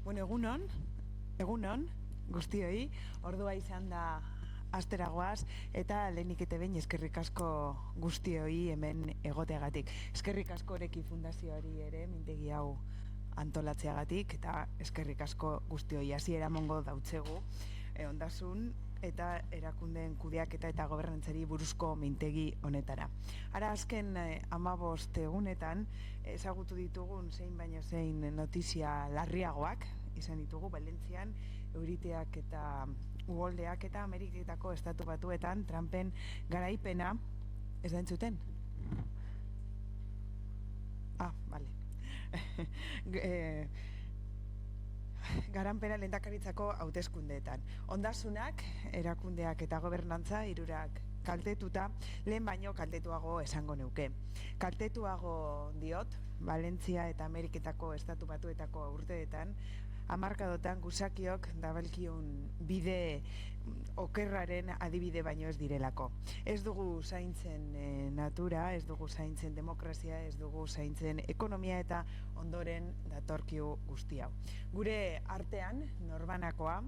Bueno, egunon, guztioi, ordua izan da asteragoaz, eta lehenik eta behin eskerrik asko guztioi hemen egoteagatik. Eskerrik asko Oreki Fundazioari ere, mintegi hau antolatzeagatik, eta eskerrik asko guztioi hasiera emango dautzegu, ondasun eta erakundeen kudeaketa eta gobernantzari buruzko mintegi honetara. Ara azken 15 egunetan ezagutu ditugun zein baino zein notizia larriagoak izan ditugu Valentzian, euriteak eta uholdeak eta Ameriketako Estatu Batuetan Trumpen garaipena, ez da entzuten? Vale. Garanpena lehendakaritzako hauteskundeetan. Ondasunak, erakundeak eta gobernantza hirurak kaltetuta, lehen baino kaltetuago esango neuke. Kaltetuago diot, Valentzia eta Ameriketako Estatu Batuetako urteetan, hamarkadotan gusakiok dabalkion bide okerraren adibide baino ez direlako. Ez dugu zaintzen natura, ez dugu zaintzen demokrazia, ez dugu zaintzen ekonomia eta ondoren datorkiu guzti hau. Gure artean, norbanakoa,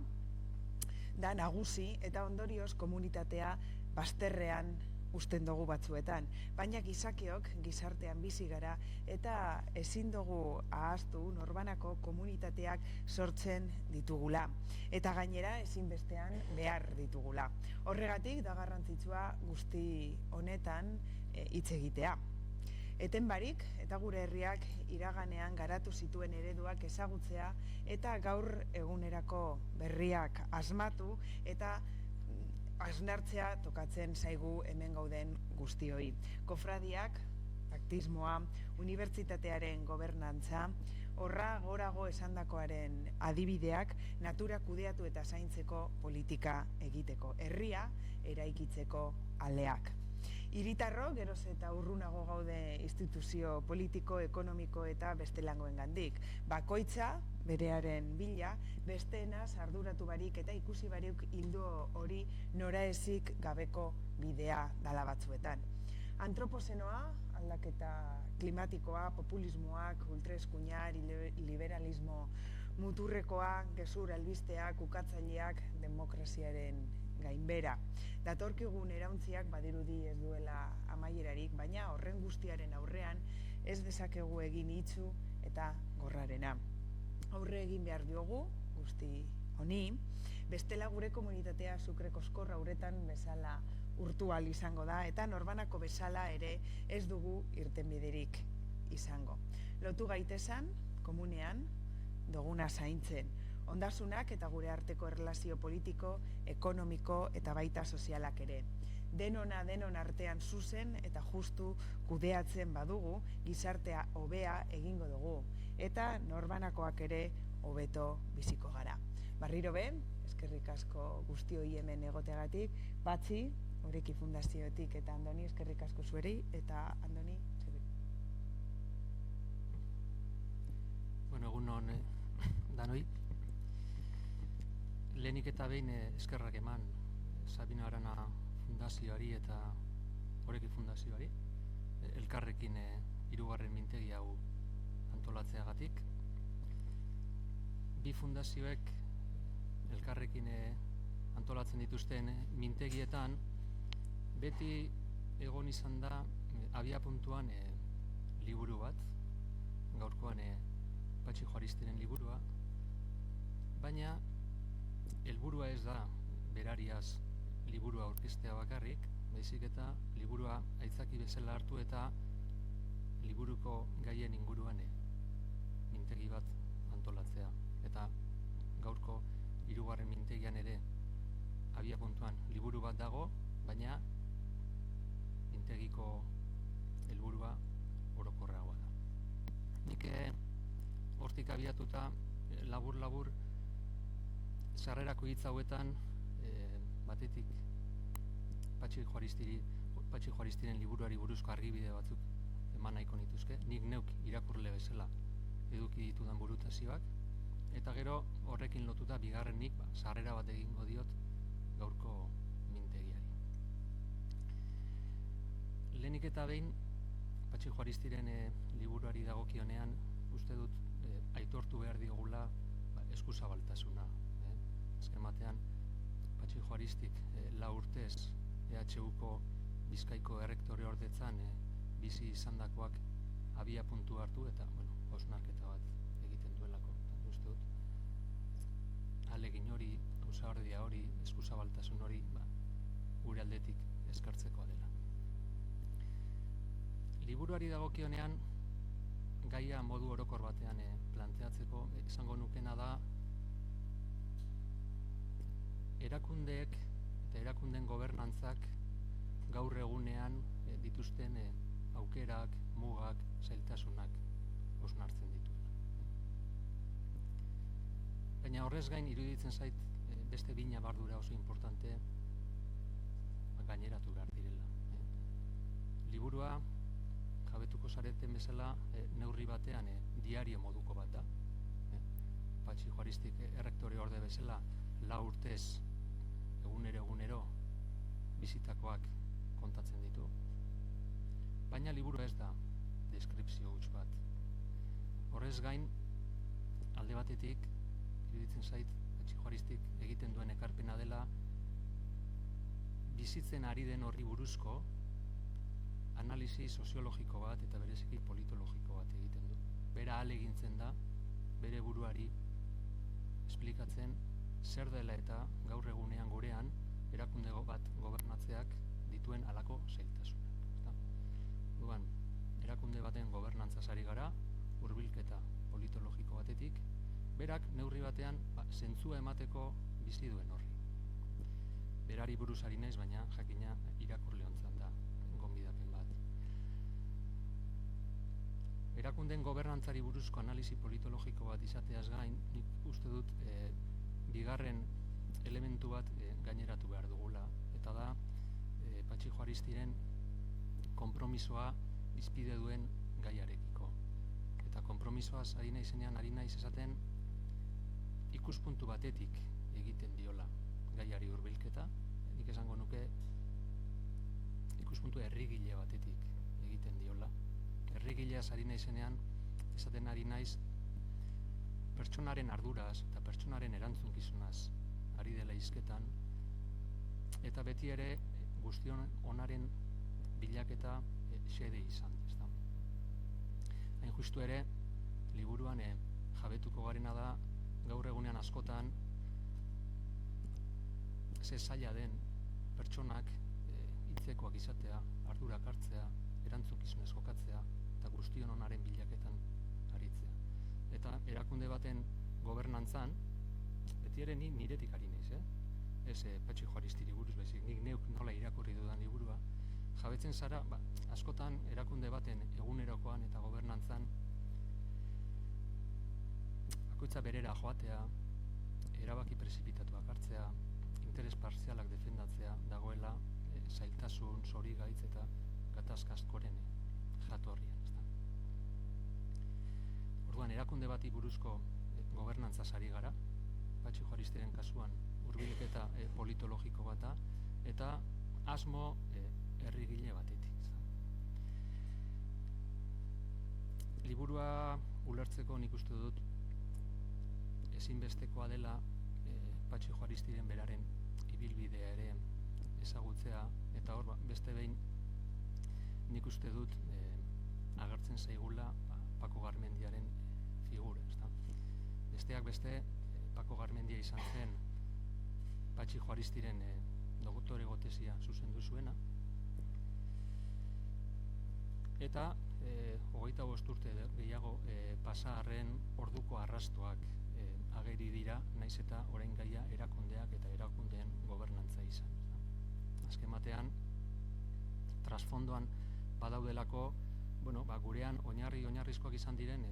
da nagusi eta ondorioz komunitatea bazterrean usten dugu batzuetan, baina gizakiok gizartean bizi gara eta ezin dugu ahaztu norbanako komunitateak sortzen ditugula eta gainera ezinbestean behar ditugula. Horregatik da garrantzitsua guzti honetan hitz egitea. Eten barik eta gure herriak iraganean garatu zituen ereduak ezagutzea eta gaur egunerako berriak asmatu eta hausnartzea tokatzen zaigu hemen gauden guztioi. Kofradiak, aktismoa, unibertsitatearen gobernantza, horra gorago esandakoaren adibideak natura kudeatu eta zaintzeko politika egiteko, herria eraikitzeko aleak. Hiritarro, geroz eta urrunago gaude instituzio politiko, ekonomiko eta bestelangoengandik. Bakoitza, berearen bila, besteenaz arduratu barik eta ikusi barik hildo hori noraezik gabeko bidea dala batzuetan. Antropozenoa, aldaketa klimatikoa, populismoak, ultraeskuinar, liberalismo muturrekoa, gezur albisteak, ukatzaileak, demokraziaren gainbera. Datorkigun erauntziak badirudi ez duela amaierarik, baina horren guztiaren aurrean ez dezakegu egin itsu eta gorrarena. Aurre egin behar diogu, guzti honi, bestela gure komunitatea Sucre koskorra uretan bezala urtual izango da, eta norbanako bezala ere ez dugu irtenbiderik izango. Lotu gaitesan, komunean, duguna zaintzen, ondasunak eta gure arteko erlazio politiko, ekonomiko eta baita sozialak ere. Denona denon artean zuzen eta justu kudeatzen badugu, gizartea hobea egingo dugu, eta norbanakoak ere hobeto biziko gara. Barriro be, eskerrik asko guztioi hemen egoteagatik, Patxi, Oreki Fundaziotik eta Andoni, eskerrik asko zueri, eta Andoni, Bueno, egunon danoi. Lehenik eta behin eskerrak eman Sabino Arana Fundazioari eta Oreki Fundazioari elkarrekin hirugarren mintegi hau antolatzeagatik. Bi fundazioek elkarrekin antolatzen dituzten mintegietan beti egon izan da abiapuntuan liburu bat, gaurkoan Patxi Juaristiren liburua, baina helburua ez da berariaz liburua aurkeztea bakarrik, baizik eta liburua aitzaki bezala hartu eta liburuko gaien inguruan mintegi bat antolatzea. Eta gaurko hirugarren mintegian ere abiapuntuan liburu bat dago, baina mintegiko helburua orokorragoa da. Nik hortik abiatuta labur-labur sarrerako hitz hauetan batetik Patxi Juaristiren liburuari buruzko argibide batzuk eman nahiko nituzke. Nik neuk irakurle bezala eduki ditudan burutazioak, eta gero horrekin lotuta bigarrenik sarrera bat egingo diot gaurko mintegiari. Lehenik eta behin Patxi Juaristiren liburuari dagokionean uste dut aitortu behar diogula eskuzabaltasuna. Azken batean, Patxi Juaristik 4 urtez EHUko Bizkaiko errektore ordetzan bizi izandakoak abia puntu hartu eta, hausnarketa bat egiten duelako. Uste dut, ahalegin hori, ausardia hori, eskuzabaltasun hori, gure aldetik eskartzekoa dela. Liburuari dagokionean, gaia modu orokor batean planteatzeko esango nukena da erakundeek eta erakunden gobernantzak gaur egunean dituzten aukerak, mugak, zailtasunak hausnartzen dituela. Baina horrez gain iruditzen zait beste bi ñabardura oso importante gaineratu behar direla. Liburua jabetuko zareten bezala neurri batean diario moduko bat da. Patxi Juaristik errektore orde bezala 4 urtez egunero bizitakoak kontatzen ditu. Baina liburu ez da deskripzio huts bat. Horrez gain, alde batetik, iruditzen zait, Patxi Juaristik egiten duen ekarpena dela bizitzen ari den horri buruzko analisi soziologiko bat eta bereziki politologiko bat egiten du. Bera ahalegintzen da, bere buruari esplikatzen zer dela eta gaur egunean gurean erakunde bat gobernatzeak dituen halako zailtasunak. Duan, erakunde baten gobernantzaz ari gara, hurbilketa politologiko batetik, berak neurri batean zentzua emateko bizi duen horri. Berari buruz ari naiz, baina jakina irakurle hontzan da gonbidapen bat. Erakunden gobernantzari buruzko analisi politologiko bat izateaz gain, nik uste dut bigarren elementu bat gaineratu behar dugula, eta da Patxi Juaristiren konpromisoa bizpide duen gaiarekiko. Eta konpromisoaz ari naizenean ari naiz esaten ikuspuntu batetik egiten diola gaiari hurbilketa, nik esango nuke ikuspuntu herrigile batetik egiten diola. Herrigileaz ari naizenean esaten ari naiz pertsonaren arduraz eta pertsonaren erantzunkizunaz ari dela hizketan, eta beti ere guztion onaren bilaketa xede izan. Hain justu ere, liburuan jabetuko garena da gaur egunean askotan ze zaila den pertsonak hitzekoak izatea, ardurak hartzea, erantzukizunez jokatzea eta guztion onaren bilaketan aritzea. Eta erakunde baten gobernantzan, beti ere niretik ari naiz, ez Patxi Juaristiri buruz baizik, nik neuk nola irakurri dudan liburua, jabetzen zara, askotan erakunde baten egunerokoan eta gobernantzan bakoitza berera joatea, erabaki prezipitatuak hartzea, interes partzialak defendatzea dagoela zailtasun, zorigaitz eta gatazka askoren jatorrian. Orduan, erakunde bati buruzko gobernantzaz ari gara, Patxi Juaristiren kasuan hurbilketa politologiko bat da, eta asmo herrigile batetik. Liburua ulertzeko nik uste dut ezinbestekoa dela Patxi Juaristiren beraren ibilbidea ere ezagutzea, eta hor beste behin nik uste dut agertzen zaigula Pako Garmendiaren figura. Besteak beste, Pako Garmendia izan zen Patxi Juaristiren doktorego tesia zuzendu zuena, eta 25 urte gehiago pasa arren orduko arrastoak ageri dira, naiz eta orain gaia erakundeak eta erakundeen gobernantza izan. Azken batean, trasfondoan badaudelako, gurean oinarrizkoak izan diren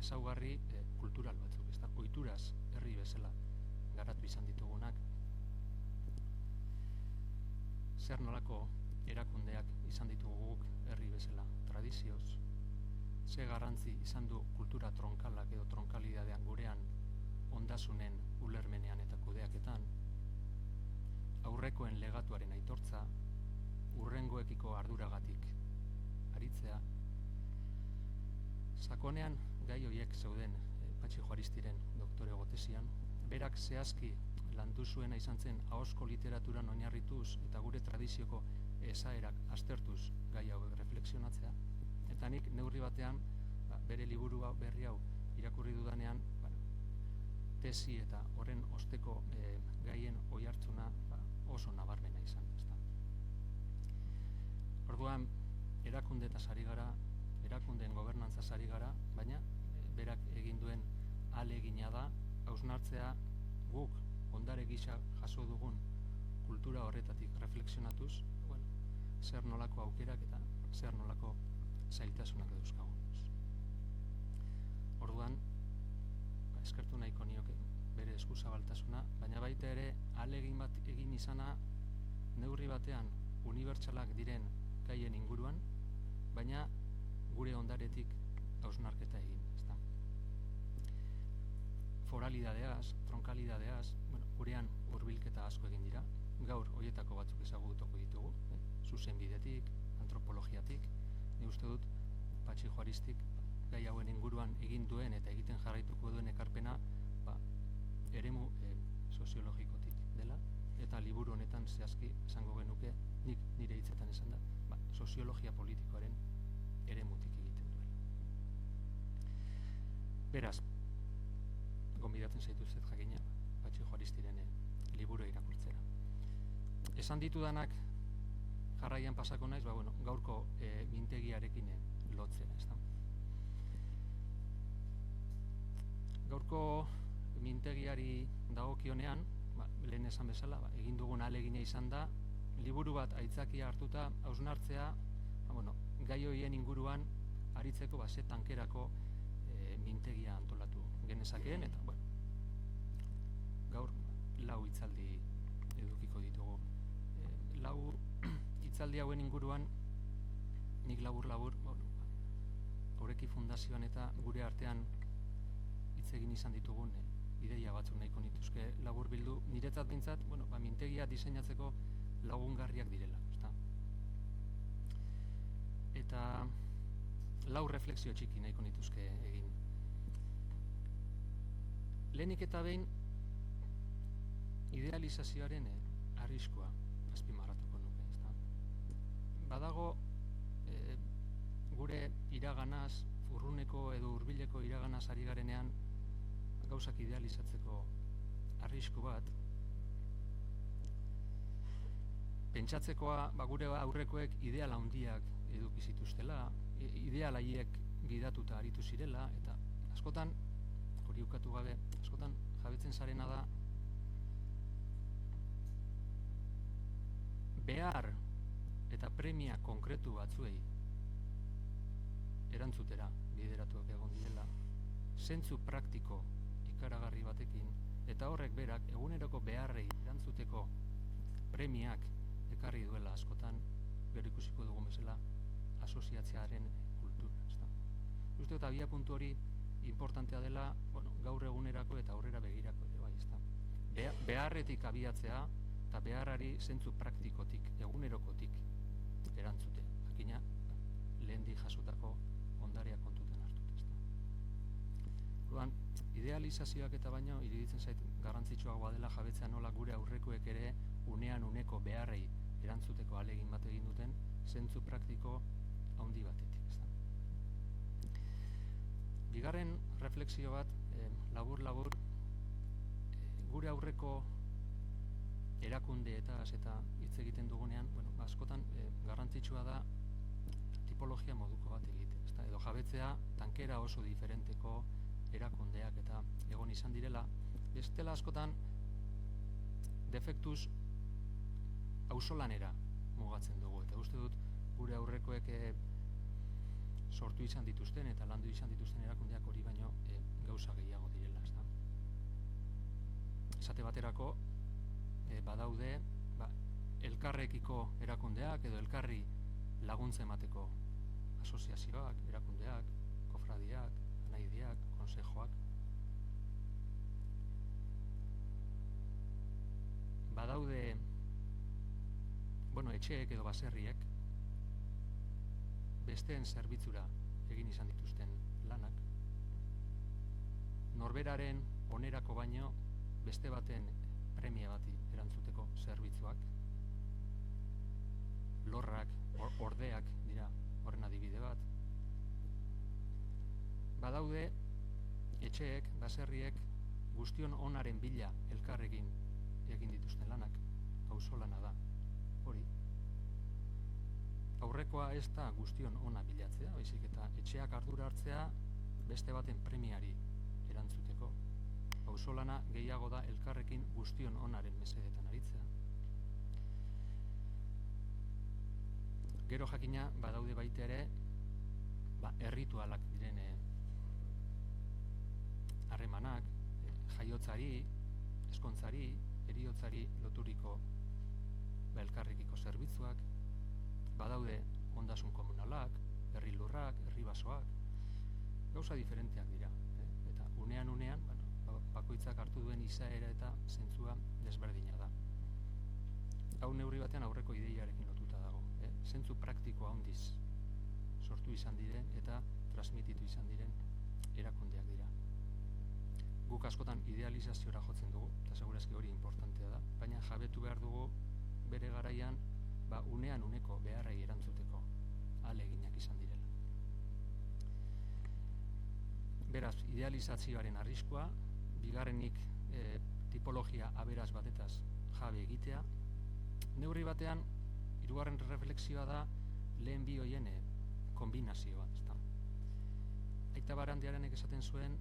ezaugarri kultural batzuk, ohituraz herri bezala garatu izan ditugunak. Zer nolako erakundeak izan ditugu guk herri bezala, tradizioz, ze garrantzi izan du kultura tronkalak edo tronkalidadean gurean ondasunen ulermenean eta kudeaketan, aurrekoen legatuaren aitortza, hurrengoekiko arduragatik aritzea. Sakonean gai horiek zeuden Patxi Juaristiren doktorego tesian, berak zehazki landu zuena izan zen ahozko literaturan oinarrituz eta gure tradizioko esaerak aztertuz gai hau reflexionatzea. Eta nik neurri batean, bere liburu berri hau irakurri dudanean, tesi eta horren osteko gaien oihartzuna oso nabarmena izan. Orduan, erakundeetaz ari gara, erakundeen gobernantzaz ari gara, baina berak egin duen ahalegina da hausnartzea guk ondare gisa jaso dugun kultura horretatik reflexionatuz, zer nolako aukerak eta zer nolako zailtasunak dauzkagun. Orduan, eskertu nahiko nioke bere eskuzabaltasuna, baina baita ere ahalegin bat egin izana neurri batean unibertsalak diren gaien inguruan, baina gure ondaretik hausnarketa egin. Foralidadeaz, tronkalidadeaz, gurean hurbilketa asko egin dira. Gaur horietako batzuk ezagutuko ditugu, zuzenbidetik, antropologiatik. Ni uste dut Patxi Juaristik gai hauen inguruan egin duen eta egiten jarraituko duen ekarpena eremu soziologikotik dela, eta liburu honetan zehazki esango genuke, nik nire hitzetan esan da, soziologia politikoaren eremutik egiten duela. Beraz, gonbidatzen zaituztet jakina Patxi Juaristiren liburu irakurtzera. Esan ditudanak jarraian pasako naiz, gaurko mintegiarekin lotzera, ezta? Gaurko mintegiari dagokionean, lehen esan bezala, egin dugun ahalegina izan da, liburu bat aitzakia hartuta hausnartzea, gai horien inguruan aritzeko ze tankerako mintegia antolatu genezakeen, eta gaur lau hitzaldi edukiko ditugu. Lau hitzaldi hauen inguruan nik labur-labur Aureki Fundazioan eta gure artean hitz egin izan ditugun ideia batzuk nahiko nituzke labur bildu, niretzat behintzat, mintegia diseinatzeko lagungarriak direla, ezta? Eta lau refleksio txiki nahiko nituzke egin. Lehenik eta behin idealizazioaren arriskua azpimarratuko nuke, ezta? Badago gure iraganaz, urruneko edo hurbileko iraganaz ari garenean gauzak idealizatzeko arrisku bat. Pentsatzekoa gure aurrekoek ideal handiak eduki zituztela, ideal haiek gidatuta aritu zirela, eta askotan, hori ukatu gabe, askotan jabetzen zarena da behar eta premia konkretu batzuei erantzutera bideratuak egon direla, zentzu praktiko ikaragarri batekin, eta horrek berak eguneroko beharrei erantzuteko premiak ekarri duela askotan, gero ikusiko dugun bezala, asoziatzearen kultura. Uste dut abia puntu hori importantea dela gaur egunerako eta aurrera begirako ere bai, ezta? Beharretik abiatzea eta beharrari zentzu praktikotik, egunerokotik erantzute. Jakina, lehendik jasotako ondarea kontutan hartut, ezta? Orduan, idealizazioak eta baino iruditzen zait garrantzitsuagoa dela jabetzea nola gure aurrekoek ere unean uneko beharrei erantzuteko ahalegin bat egin duten zentzu praktiko handi batetik, ezta? Bigarren refleksio bat, labur-labur, gure aurreko erakundeetaz eta hitz egiten dugunean, askotan garrantzitsua da tipologia moduko bat egitea, ezta? Edo jabetzea tankera oso diferenteko erakundeak eta egon izan direla, bestela askotan defektuz auzolanera mugatzen dugu, eta uste dut gure aurrekoek sortu izan dituzten eta landu izan dituzten erakundeak hori baino gauza gehiago direla, ezta? Esate baterako badaude elkarrekiko erakundeak edo elkarri laguntza emateko asoziazioak, erakundeak, kofradiak, anaidiak, konsejoak. Badaude etxeek edo baserriek besteen zerbitzura egin izan dituzten lanak. norberaren onerako baino beste baten premia bati erantzuteko zerbitzuak, lorrak, ordeak dira horren adibide bat. Badaude etxeek, baserriek guztion onaren bila elkarrekin egin dituzten lanak, auzolana da, hori. Aurrekoa ez da guztion ona bilatzea, baizik eta etxeak ardura hartzea beste baten premiari erantzuteko. Auzolana gehiago da elkarrekin guztion onaren mesedetan aritzea. Gero jakina badaude baita ere erritualak diren harremanak, jaiotzari, ezkontzari, heriotzari loturiko elkarrekiko zerbitzuak, badaude ondasun komunalak, herri lurrak, herri basoak, gauza diferenteak dira. Eta unean, bakoitzak hartu duen izaera eta zentzua desberdina da. Hau neurri batean aurreko ideiarekin lotuta dago. Zentzu praktikoa handiz sortu izan diren eta transmititu izan diren erakundeak dira. Guk askotan idealizaziora jotzen dugu, eta segurazki hori importantea da, baina jabetu behar dugu bere garaian unean uneko beharrei erantzuteko ahaleginak izan direla. Beraz, idealizazioaren arriskua, bigarrenik tipologia aberaz batetaz jabe egitea, neurri batean, hirugarren reflexioa da lehen bi hoien kombinazioa. Aita Barandiaranek esaten zuen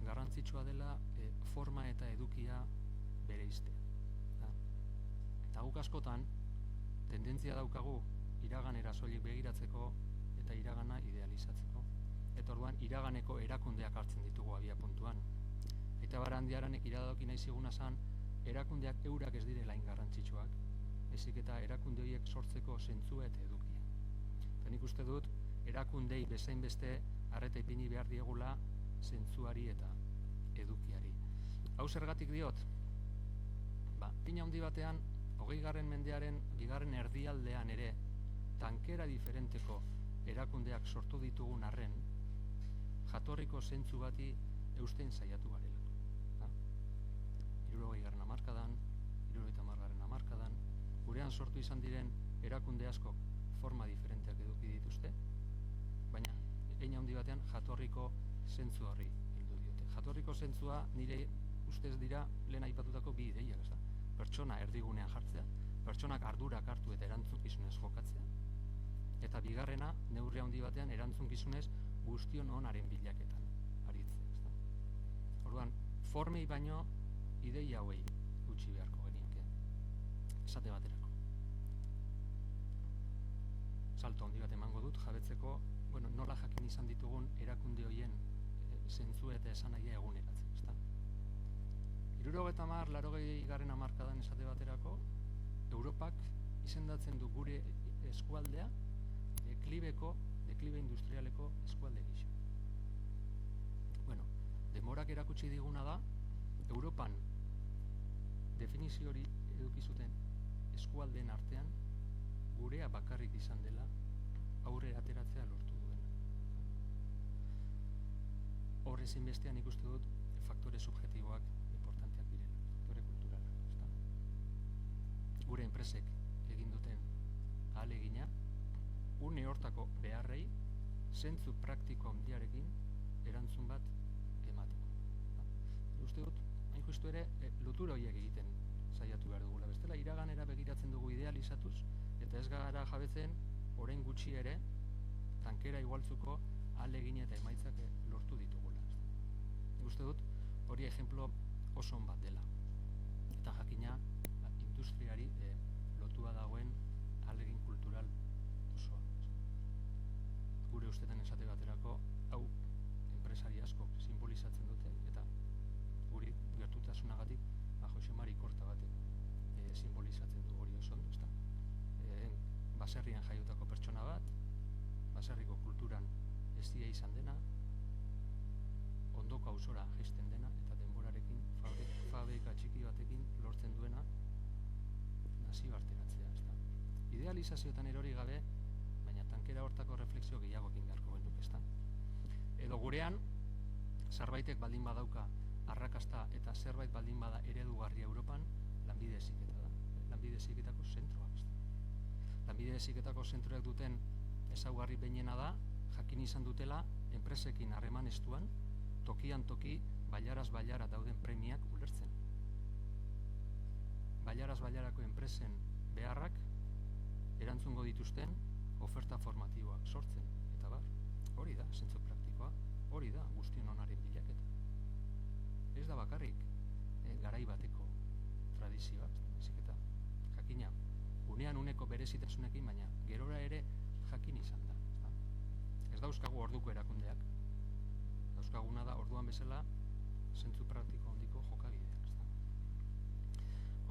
garrantzitsua dela forma eta edukia bereiztea. Eta guk askotan tendentzia daukagu iraganera soilik begiratzeko eta iragana idealizatzeko. Eta orduan iraganeko erakundeak hartzen ditugu abia puntuan. Aita Barandiaranek iradoki nahi ziguna zan erakundeak eurak ez direla garrantzitsuak, baizik eta erakunde horiek sortzeko zentzua eta edukia. Eta nik uste dut erakundei bezain beste arreta ipini behar diegula zentzuari eta edukiari. Hau zergatik diot? Pina handi batean, 20. mendearen bigarren erdialdean ere tankera diferenteko erakundeak sortu ditugun arren, jatorriko zentzu bati eusten saiatu garela. 60. hamarkadan, 70. hamarkadan, gurean sortu izan diren erakunde askok forma diferenteak eduki dituzte, baina hein handi batean jatorriko zentzu horri heldu diote. Jatorriko zentzua nire ustez dira lehen aipatutako bi ideiak, pertsona erdigunean jartzea, pertsonak ardurak hartu eta erantzukizunez jokatzea, eta bigarrena neurri handi batean erantzukizunez guztion onaren bilaketan aritzea. Orduan, formei baino ideia hauei gutxi beharko genioke, esate baterako. Salto handi bat emango dut jabetzeko nola jakin izan ditugun erakunde horien zentzu eta esanahia eguneratzen. 70-80. hamarkadan esate baterako, Europak izendatzen du gure eskualdea deklibe industrialeko eskualde gisa. Demorak erakutsi diguna da, Europan definizio hori eduki zuten eskualdeen artean gurea bakarrik izan dela aurre ateratzea lortu duen. Horre zinbestean ikuste dut faktore subjektiboak importanteak direla, faktore kulturalak. Gure enpresek egin duten ahalegina, une hortako beharrei zentzu praktiko handiarekin erantzun bat emateko. Uste dut, hain justu ere, lotura horiek egiten saiatu behar dugula. Bestela, iraganera begiratzen dugu idealizatuz, eta ez gara jabetzen, orain gutxi ere, tankera igualtzuko ahalegin eta emaitzak lortu ditugula. Uste dut, hori ejemplo oso on bat dela. Eta jakina, industriari lotua dagoen ahalegin kultural osoa. Gure ustetan esate baterako, hau enpresari asko simbolizatzen dute, eta guri gertutasunagatik Jose Mari Korta batek simbolizatzen du hori oso ondo. Baserrian jaiotako pertsona bat, baserriko kulturan eztia izan dena, ondoko auzora jaisten dena, eta denborarekin fabrika txiki batekin lortzen duena nazioarteratzea. Idealizazioetan erori gabe, baina tankera hortako refleksio gehiagoekin beharko genuke. Edo gurean, zerbaitek baldin badauka arrakasta eta zerbait baldin bada eredugarria Europan, lanbide heziketa da. Lanbide heziketako zentroa. Lanbide heziketako zentroek duten ezaugarri behinena da, jakin izan dutela enpresekin harreman estuan, tokian toki, bailaraz bailara dauden premiak ulertzen. Bailaraz bailarako enpresen beharrak erantzungo dituzten oferta formatiboak sortzen, eta bar, hori da, zentzu praktikoa, hori da guztion onaren bilaketa. Ez da bakarrik, garai bateko tradizioa, eta jakina, unean uneko berezitasunekin, baina gerora ere jakin izan da. Ez dauzkagu orduko erakundeak, dauzkaguna da orduan bezala zentzu praktiko handiko jokabideak.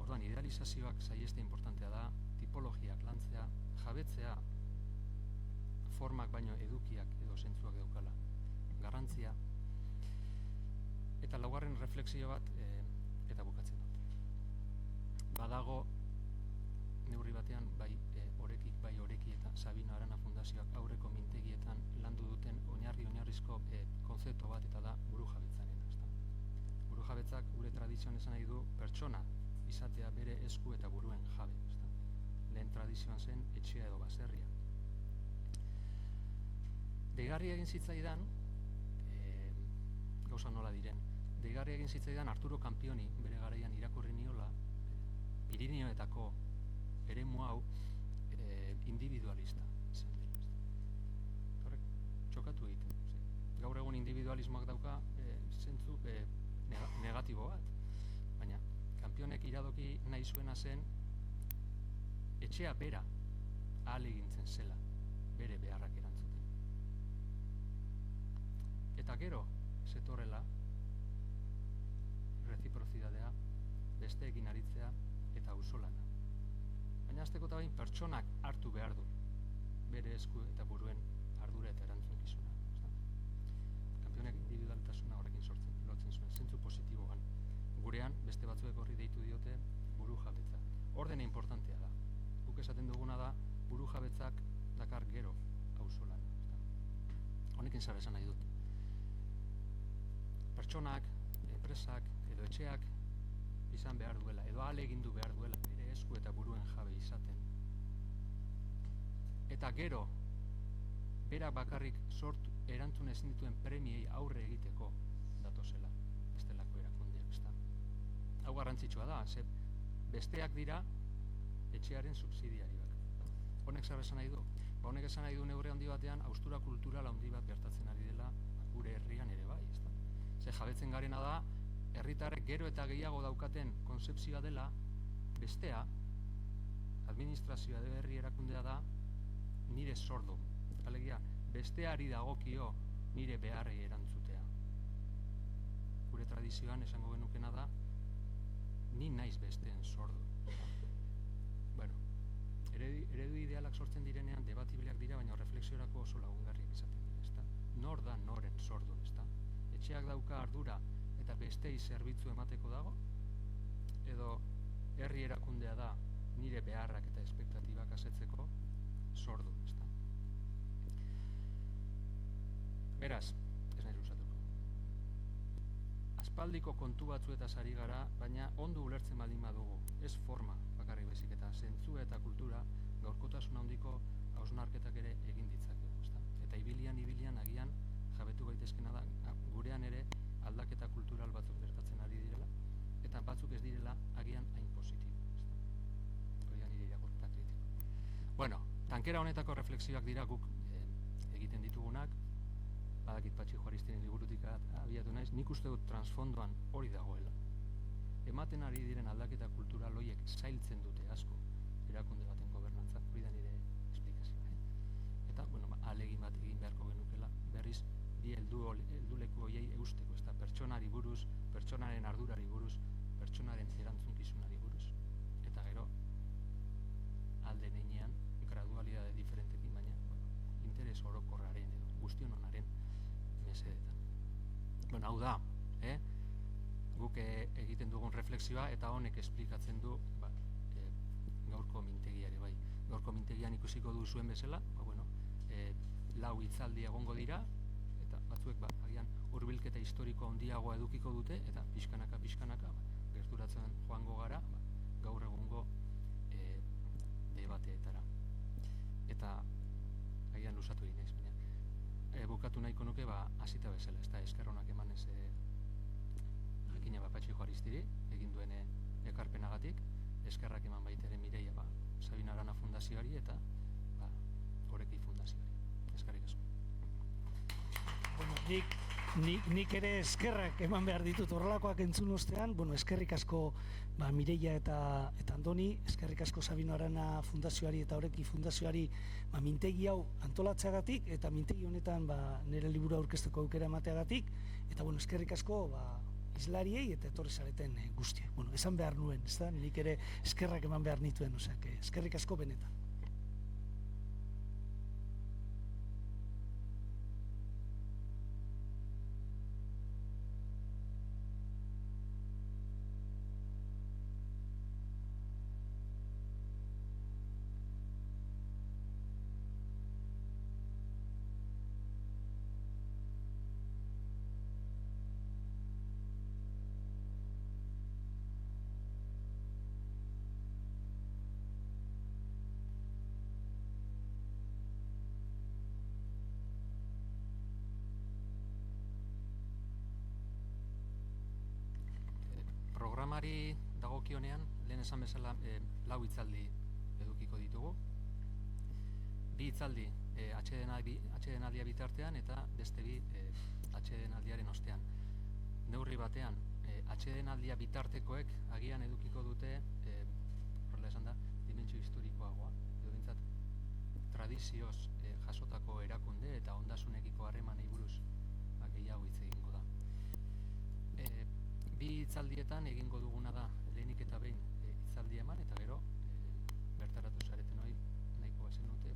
Orduan, idealizazioak saieste importantea da, tipologiak lantzea, jabetzea, formak baino edukiak edo zentzuak daukala, garrantzia, eta laugarren refleksio bat, eta bukatzen dut. Badago, neurri batean, bai oreki eta Sabino Arana Fundazioak aurreko mintegietan landu duten oinarrizko konzeptu bat, eta da burujabetzarena. Burujabetzak gure tradizioan esan nahi du pertsona izatea bere esku eta buruen jabe. Lehen tradizioan zen etxea edo baserria. Deigarri egin zitzaidan, gauza nola diren, deigarri egin zitzaidan Arturo Campioni bere garaian irakurri niola, Pirineoetako eremu hau individualista izan dela. Horrek, txokatu egiten. Gaur egun individualismoak dauka zentzu negatibo bat, baina Campionek iradoki nahi zuena zen etxea bera ahalegintzen zela bere beharrak erantzuten. Eta gero, zetorrela, reziprozidadea, besteekin aritzea eta auzolana. Baina azteko eta bain pertsonak hartu behar du bere esku eta buruen ardura eta erantzunkizuna. Campionek individualtasuna horrekin lotzen zuen, zentzu positiboan. Gurean, beste batzuek horri deitu diote buru jabetza. Ordena importantea da. Guk esaten duguna da, buru jabetzak dakar gero auzolan. Honekin zer esan nahi dut. Pertsonak, enpresak edo etxeak izan behar duela, edo ahalegindu behar duela, bere esku eta buruen jabe izaten. Eta gero, berak bakarrik sortu erantzun ezin dituen premiei aurre egiteko datozela, bestelako erakundeak, ezta. Hau garrantzitsua da, ze besteak dira etxearen subsidiarioak. Honek zer esan nahi du? Honek esan nahi du neurri handi batean haustura kultural handi bat gertatzen ari dela gure herrian ere bai, ezta. Ze jabetzen garena da, herritarrek gero eta gehiago daukaten konzepzioa dela, bestea, administrazioa edo herri erakundea da, nire sordo. Alegia, besteari dagokio nire beharrei erantzutea. Gure tradizioan esango genukena da, ni naiz besteen sordo. Bueno, eredu idealak sortzen direnean debatibleak dira, baina reflexiorako oso lagungarriak izaten dira, ezta? Nor da noren sordo, ezta? Etxeak dauka ardura eta bestei zerbitzu emateko dago, edo herri erakundea da nire beharrak eta espektatibak asetzeko sordo, ezta? Beraz, ez nahi luzatuko. Aspaldiko kontu batzuetaz ari gara, baina ondo ulertzen baldin badugu, ez forma bakarrik baizik eta zentzua eta kultura gaurkotasun handiko hausnarketak ere egin ditzakegu, ezta? Eta ibilian agian jabetu gaitezkena da gurean ere aldaketa kultural batzuk gertatzen ari direla, eta batzuk ez direla agian hain positibo, ezta? Hori da nire irakurketa kritiko. Bueno, tankera honetako reflexioak dira guk egiten ditugunak, badakit Patxi Juaristinen liburutik abiatu naiz, nik uste dut transfondoan hori dagoela. Ematen ari diren aldaketa kultural horiek zailtzen dute asko erakunde baten gobernantza, hori da nire esplikazioa. Eta, bueno, ahalegin bat egin beharko genukela, berriz, bi helduleku horiei eusteko, ezta pertsonari buruz, pertsonaren ardurari buruz, pertsonaren erantzunkizunari buruz, eta gero, alde neinean, gradualidade diferentekin, baina, bueno, interes orokorraren edo, guztion honaren mesedetan. Bueno, hau da, guk egiten dugun reflexioa, eta honek esplikatzen du gaurko mintegiare bai. Gaurko mintegian ikusiko duzuen bezala, lau hitzaldi egongo dira, eta batzuek agian hurbil hurbilketa historiko handiagoa edukiko dute, eta pixkanaka gerturatzen joango gara gaur egungo debateetara. Eta agian luzatu egin naiz, baina bukatu nahiko nuke hasita bezala, ez da esker onak emanez jakina Patxi Juaristiri egin duen ekarpenagatik, eskerrak eman baita ere Mireia Sabino Arana Fundazioari eta Oreki Fundazioari. Eskerrik asko. Nik ere eskerrak eman behar ditut horrelakoak entzun ostean, eskerrik asko Mireia eta Andoni, eskerrik asko Sabino Arana Fundazioari eta Oreki Fundazioari mintegi hau antolatzeagatik, eta mintegi honetan nire liburu aurkezteko aukera emateagatik, eta eskerrik asko izlariei eta etorri zareten guztia. Esan behar nuen, ez da? Nik ere eskerrak eman behar nituen, eskerrik asko benetan. Programari dagokionean, lehen esan bezala, 4 hitzaldi edukiko ditugu. 2 hitzaldi atsedenaldia bitartean eta beste 2 atsedenaldiaren ostean. Neurri batean, atsedenaldia bitartekoek agian edukiko dute, horrela esan da, dimentsio historikoagoa, edo bintzat, tradizioz jasotako erakunde eta ondasunekiko harremanei buruz gehiago hitz egingo da. 2 hitzaldietan egingo duguna da lehenik eta behin hitzaldi eman, eta gero bertaratu zareten hori nahiko bazen dute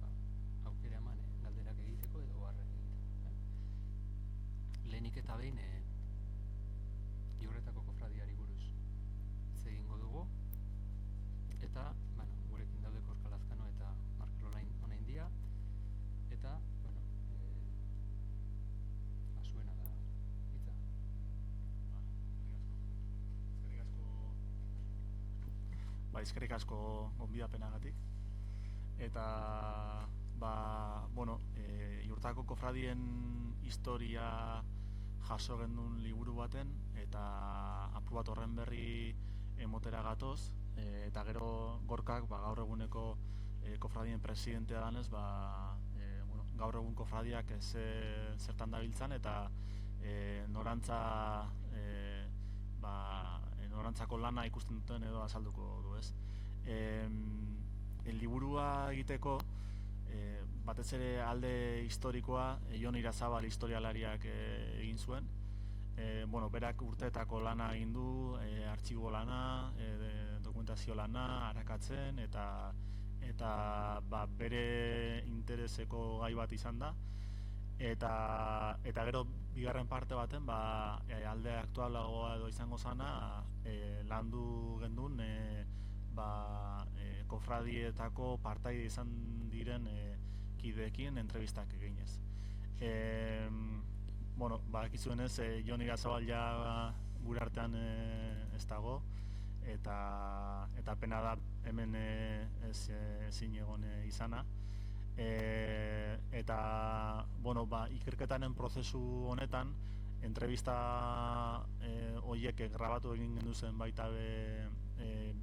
aukera eman galderak egiteko edo oharrak egiteko. Lehenik eta behin Iurretako kofradiari buruz hitz egingo dugu, eta gurekin daude Gorka Lazkano eta Markel Onaindia, eta zuena da hitza. Eskerrik asko gonbidapenagatik. Eta Iurretako kofradien historia jaso gendun liburu baten, eta apur bat horren berri emotera gatoz, eta gero Gorkak gaur eguneko kofradien presidentea danez, gaur egun kofradiak zertan dabiltzan, eta norantzako lana ikusten duten edo azalduko du, ez. Liburua egiteko, batez ere alde historikoa, Jon Irazabal historialariak egin zuen. Berak urteetako lana egin du, artxibo lana, dokumentazio lana, arakatzen, eta bere intereseko gai bat izan da. Eta gero bigarren parte baten alde aktualagoa edo izango zana landu gendun kofradietako partaide izan diren kideekin entrevistak eginez. Bakizuenez, Jon Irazabal gure artean ez dago, eta pena da hemen ezin egon izana. Eta ikerketaren prozesu honetan entrevista horiek grabatu egin genduzen baita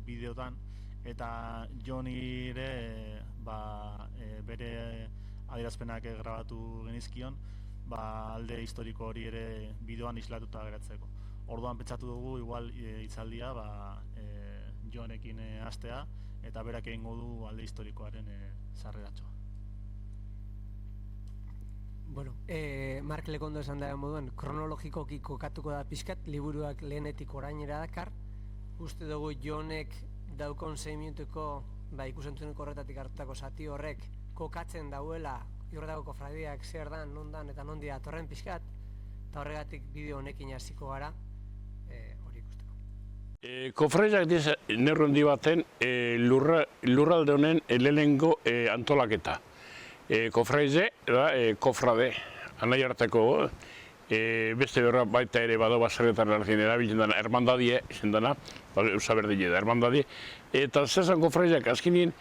bideotan, eta Joni ere bere adierazpenak grabatu genizkion alde historiko hori ere bideoan islatuta geratzeko. Orduan pentsatu dugu igual hitzaldia Jonekin hastea, eta berak egingo du alde historikoaren sarreratxoa. Mark Lekondo esan dara moduan, kronologikoki kokatuko da pixkat, liburuak lehenetik orainera dakar. Uste dugu Jonek daukon 6 minutuko ikusentzuneko horretatik hartutako zati horrek kokatzen dauela Iurretako kofradiak zer dan, nondan eta nondi datorren pixkat, eta horregatik bideo honekin hasiko gara hori ikusteko. Kofradiak diz neurrondi baten lurralde honen lehenengo antolaketa. Kofrade, kofrade, anai harteko beste berra baita ere bado baserritarren artean erabiltzen dena hermandadie, izen dena, eusa berdile da hermandadie, eta zezan kofradiak azkenien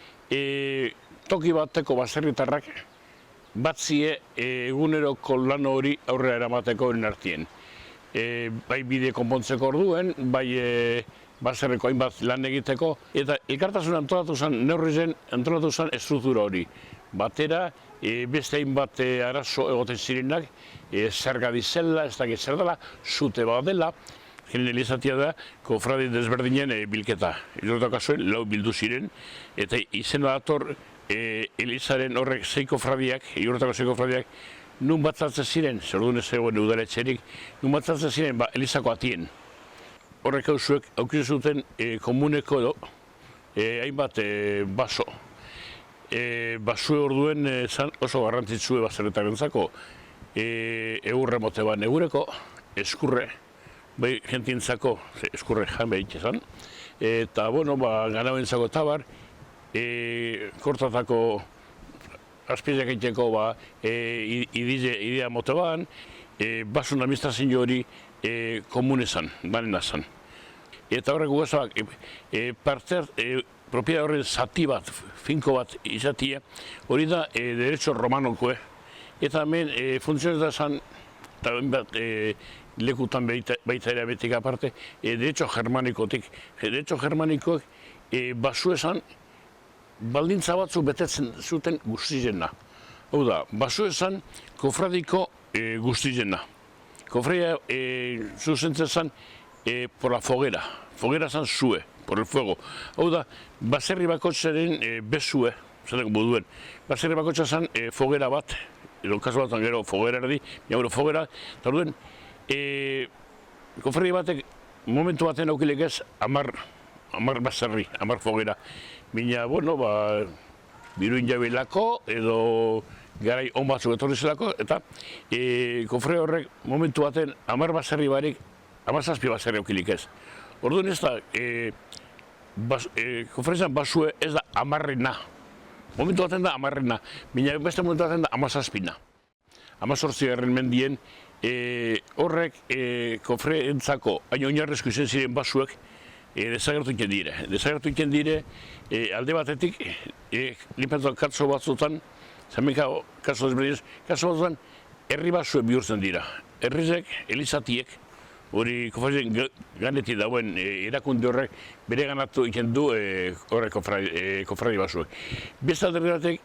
toki bateko baserritarrak batzie eguneroko lan hori aurrera eramateko horien artien. Bai bide konpontzeko orduen, bai baserreko hainbat lan egiteko, eta elkartasun antolatu zen, neurrizen antolatu zen estruktura hori. Batera, beste hainbat arazo egoten zirenak, zerga dizela, ez dakit zer dela, zute bat dela, generalizatia da, kofradi desberdinen bilketa. Hilortako kasuen, lau bildu ziren, eta izena dator Elizaren horrek sei kofradiak, hilortako sei kofradiak, nun batzatzen ziren, zer duen ez egoen udaletxerik, nun batzatzen ziren, Elizako atien. Horrek hauzuek, aukizun zuten komuneko edo, hainbat baso. Basue orduen oso garrantzitsue baserretarentzako, egurre mote ban egureko, eskurre, bai jentientzako, eskurre jan behit ezan, eta, bueno, ganauentzako tabar, kortatako azpiezak egiteko idea mote ban, basun administrazio hori komunezan, banena zan. Eta horrek gugazabak, propiedad horren zati bat, finko bat izatia, hori da derecho romanokoe. Eta hemen funtzionez zan, eta lekutan baita ere betik aparte, derecho germanikotik. Derecho germanikoek basu esan, baldintza batzu betetzen zuten guztizena. Hau da, basu esan, kofradiko guztizena. Kofradia zuzentzen zan, por la foguera. Foguera zan zue, por el fuego. Hau da, baserri bakotxaren bezue, zaten boduen. Baserri bakotxa zan foguera bat, edo kasu batan gero foguera erdi, gero foguera, eta orduen, kofradia batek momentu baten aukilek ez, 10 baserri, 10 foguera. Baina, bueno, biruin jabilako, edo garai on batzuk etorri zelako, eta kofradia horrek momentu baten 10 baserri barik, 17 baserri aukilik ez. Orduan ez da, kofradian basue ez da 10rena. Momentu baten da 10rena, baina beste momentu baten da 17na. 18. mendien horrek kofradientzako hain oinarrezko izen ziren basuek desagertu iten dire. Desagertu iten dire alde batetik, limpatuak katzo batzutan, zameka katzo desberdinez, katzo batzutan herri basue bihurtzen dira. Herrizek, elizatiek, hori kofradien ganetik dauen erakunde horrek bere ganatu iten du horrek kofradi basuek. Beste alderdi batek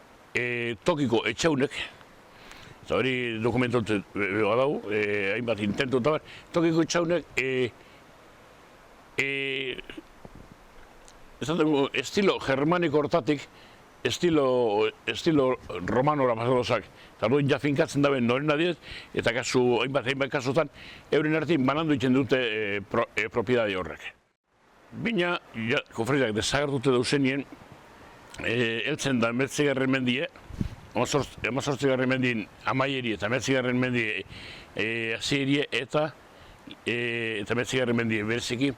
tokiko etxaunek, eta hori dokumentu badau, hainbat intentu eta tokiko etxaunek estilo germaniko hortatik, estilo romanora mazadozak. Eta duen ja finkatzen daben noren adiez, eta hainbat kasutan, euren artin banandu iten dute propiedade horrek. Bina, kofradiak desagertute dauzenien, heltzen da 19. mendie, 18. mendien amaieri eta 19. mendie hasierie eta 19. mendie bereziki,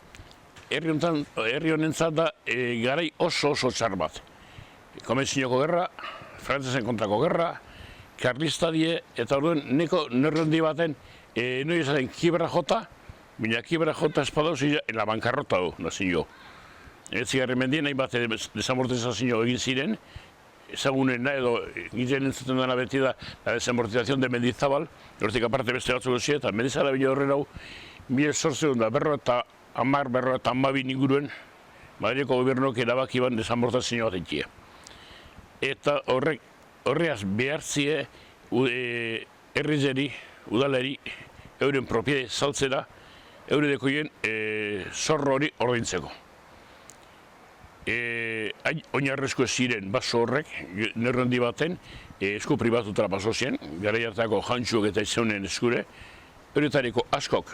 herri honentzat da garai oso txar bat. Komentzinoko gerra, frantzesen kontrako gerra, karlistadie, eta orduen neko nerrondi baten, noi esaten kibera jota, baina kibera jota espadauzia, la bankarrota du, nazin jo. 19. mendien, hainbat desamortizazio egin ziren, ezagunena edo ginen entzuten dena beti da la desamortización de Mendizabal, hortik aparte beste batzuk ezi, eta Mendizabal bine horren hau, 1812 inguruen, Madrileko gobernok erabaki ban desamortizazio bat egitea. Eta horreaz behartzie herrizeri, udaleri, euren propiedade saltzera, euredekoien zorro hori ordaintzeko. Oinarrezko ziren baso horrek, nerrondi baten, esku pribatutara paso zien, garai hartako jantxuok eta izaunen eskure, horretariko askok,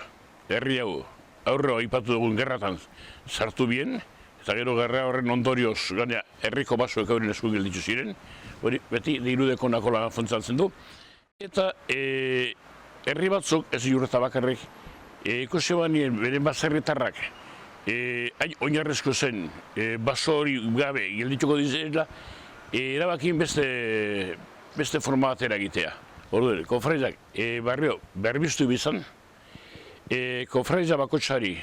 herri hau, aurreo aipatu dugun gerratan sartu bien, eta gero gerra horren ondorioz ganea herriko basoek euren esku gelditu ziren, hori beti dirudeko nakola fontzaltzen du. Eta herri batzuk, ez jurreta bakarrik, ikusi banien beren baserritarrak, oinarrezko zen baso hori gabe geldituko dizela, erabakien beste forma batera egitea. Orduan, kofraiak barrio berbiztu bizan, kofraia bakotsari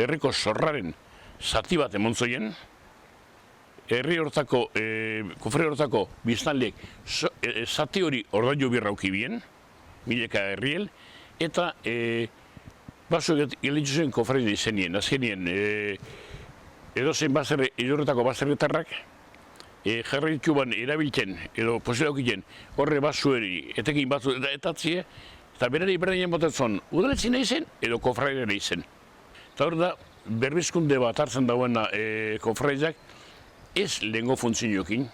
herriko zorraren zati bat emon zoien, herri hortako, kofrai hortako biztanleek zati hori ordainu birrauki bien, mileka herriel, eta bazuek gelditu zen kofraia izenien, azkenien edozein horretako baserritarrak, jarraitu ban erabiltzen, edo posilaukiten horre bazueri, etekin batzu etatzie, eta berari berdinen botetzen udaletzi nahi zen, edo kofraia nahi zen. Eta hor da, berbizkunde bat hartzen dagoena kofraiak, ez lehengo funtzioekin,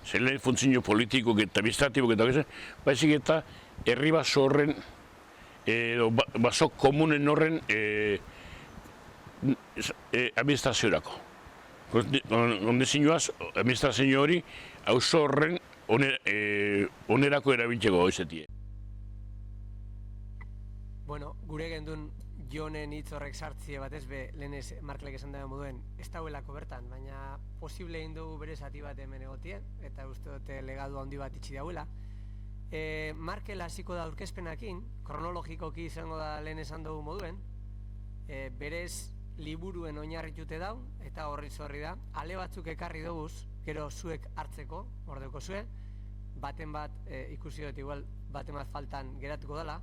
zer lehen funtzio politikok eta administratibok eta baizik eta herri baso horren, edo baso komunen horren administraziorako. Onde zinuaz, administrazio hori, auzo horren onerako erabiltzeko izetie. Bueno, gure gendun Jonen hitz horrek sartzie batez be, lehenez Marklek esan dago moduen, ez dauelako bertan, baina posible egin dugu bere zati bat hemen egotien, eta uste dute legadu handi bat itxi dauela. Markel hasiko da aurkezpenakin, kronologikoki izango da lehen esan dugu moduen, berez liburuen oinarritute dau, eta horri zorri da, ale batzuk ekarri duguz, gero zuek hartzeko, ordeko zuen, baten bat ikusi dut igual, baten bat faltan geratuko dela,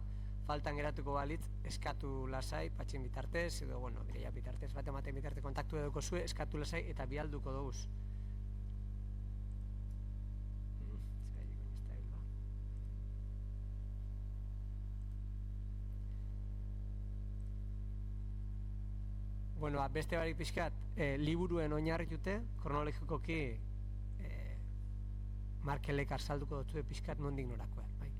faltan geratuko balitz, eskatu lasai, patxin bitartez, edo, bueno, bideia bitartez, baten bitarte kontaktu eduko zuen, eskatu lasai, eta bialduko duguz. Bueno, beste barik pixkat, liburuen oinarritute, kronologikoki Markelek arzalduko dut pixkat nondik norakoa. Bai?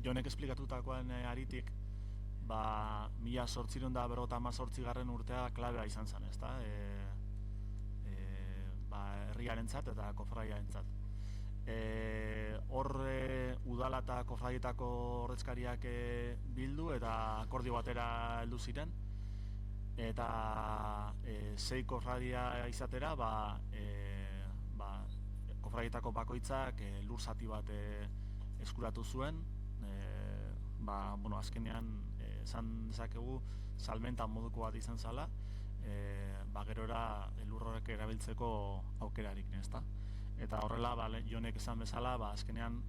Jonek esplikatutakoan aritik, 1858 urtea klabea izan zen, ezta? Herriarentzat eta kofraiarentzat. Horre udala eta kofraietako ordezkariak bildu eta akordio batera heldu ziren, eta 6 kofradia izatera kofraietako bakoitzak lur zati bat eskuratu zuen. Azkenean esan dezakegu salmenta moduko bat izan zala, gerora lur horrek erabiltzeko aukerarik, ezta? Eta horrela, Jonek esan bezala, azkenean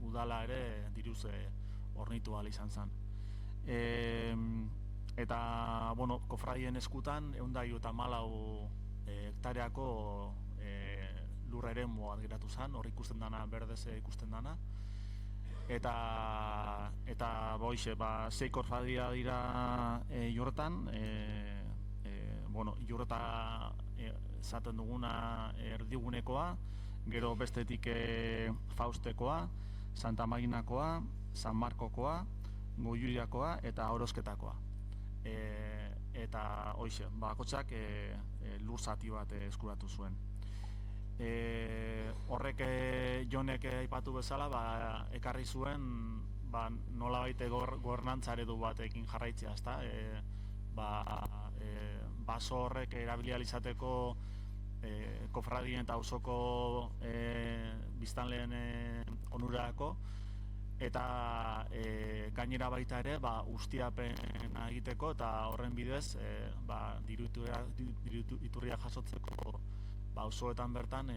udala ere diruz hornitu ahal izan zen. Eta, kofraien eskutan, 154 hektareako lurra ere moat geratu zen, hor ikusten dana, berdez ikusten dana. Eta 6 kofradia dira jorretan, jorreta zaten duguna erdigunekoa, gero bestetik Faustekoa, Santa Maginakoa, San Markokoa, Goiuriakoa eta Orozketakoa. Eta hoize, bakotxak lur zati bat eskuratu zuen. Horrek Jonek aipatu bezala, ekarri zuen nolabait gobernantza eredu batekin jarraitzea, ezta? Baso horrek erabili ahal izateko kofradien eta auzoko biztanleen onurarako, eta gainera baita ere ustiapena egiteko eta horren bidez diru iturria jasotzeko auzoetan bertan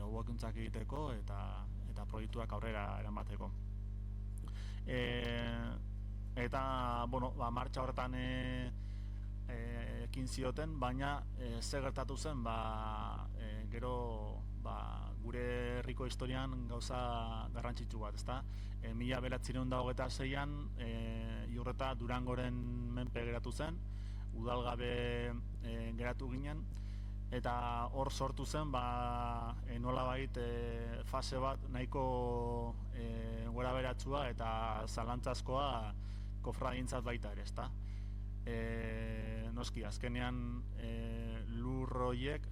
hobekuntzak egiteko eta proiektuak aurrera eramateko. Eta martxa horretan ekin zioten, baina ze gertatu zen, gero gure herriko historian gauza garrantzitsu bat, ezta? 1926an Iurreta Durangoren menpe geratu zen, udalgabe geratu ginen, eta hor sortu zen nolabait fase bat nahiko gorabeheratsua eta zalantzazkoa kofradientzat baita ere, ezta? Noski, azkenean lur horiek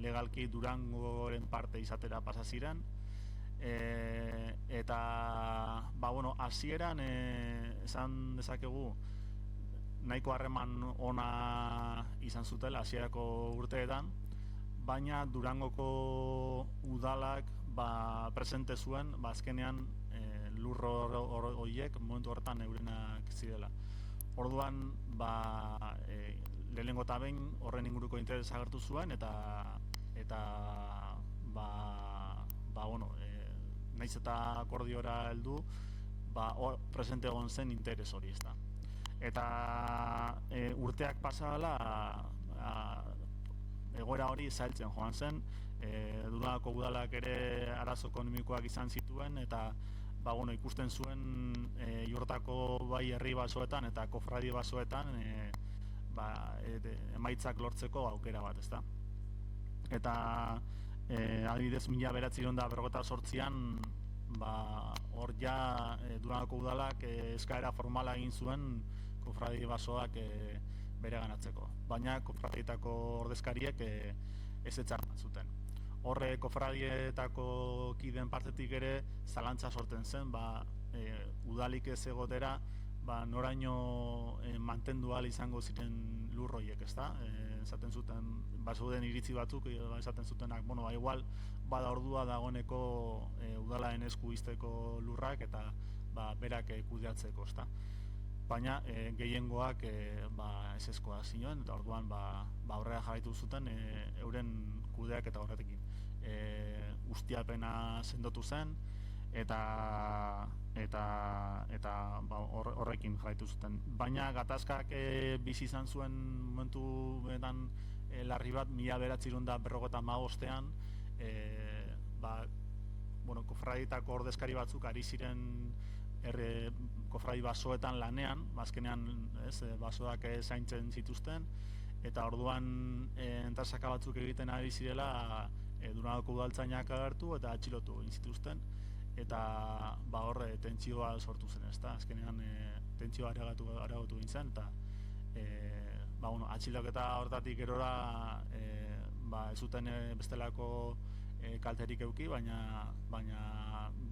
legalki Durangoren parte izatera pasa ziren, eta hasieran esan dezakegu nahiko harreman ona izan zutela hasierako urteetan, baina Durangoko udalak presente zuen, azkenean lurro horiek momentu horretan eurenak zirela. Orduan, lehenengo eta behin horren inguruko interes agertu zuen, eta nahiz eta akordiora heldu, presente egon zen interes hori, ezta. Eta urteak pasa dela, egoera hori zailtzen joan zen, Durangoko udalak ere arazo ekonomikoak izan zituen, eta ikusten zuen Iurtako bai herri basoetan eta kofradi basoetan emaitzak lortzeko aukera bat, ezta. Eta adibidez 1958an hor ja Durangoko udalak eskaera formala egin zuen kofradi basoak bereganatzeko, baina kofradietako ordezkariek ezetza eman zuten. Horre kofradietako kideen partetik ere zalantza sortzen zen, udalik ez egotera noraino mantendu ahal izango ziren lurroiek, ezta? Esaten zuten, bazeuden iritzi batzuk, esaten zutenak, igual bada ordua dagoeneko udalaen esku izteko lurrak eta berak kudeatzeko, ezta? Baina gehiengoak ezezkoa zioen, eta orduan aurrera jarraitu zuten euren kudeak eta horretekin. Ustiapena sendotu zen, eta horrekin jarraitu zuten. Baina gatazkak bizi izan zuen momentu benetan larri bat, 1955ean, kofradietako ordezkari batzuk ari ziren kofradi basoetan lanean, azkenean basoak zaintzen zituzten, eta orduan entasaka batzuk egiten ari zirela Durangoko udaltzainak agertu eta atxilotu egin zituzten, eta hor tentsioa sortu zen, ezta? Azkenean tentsioa areagotu egin zen, eta atxiloketa hortatik gerora ez zuten bestelako kalterik eduki, baina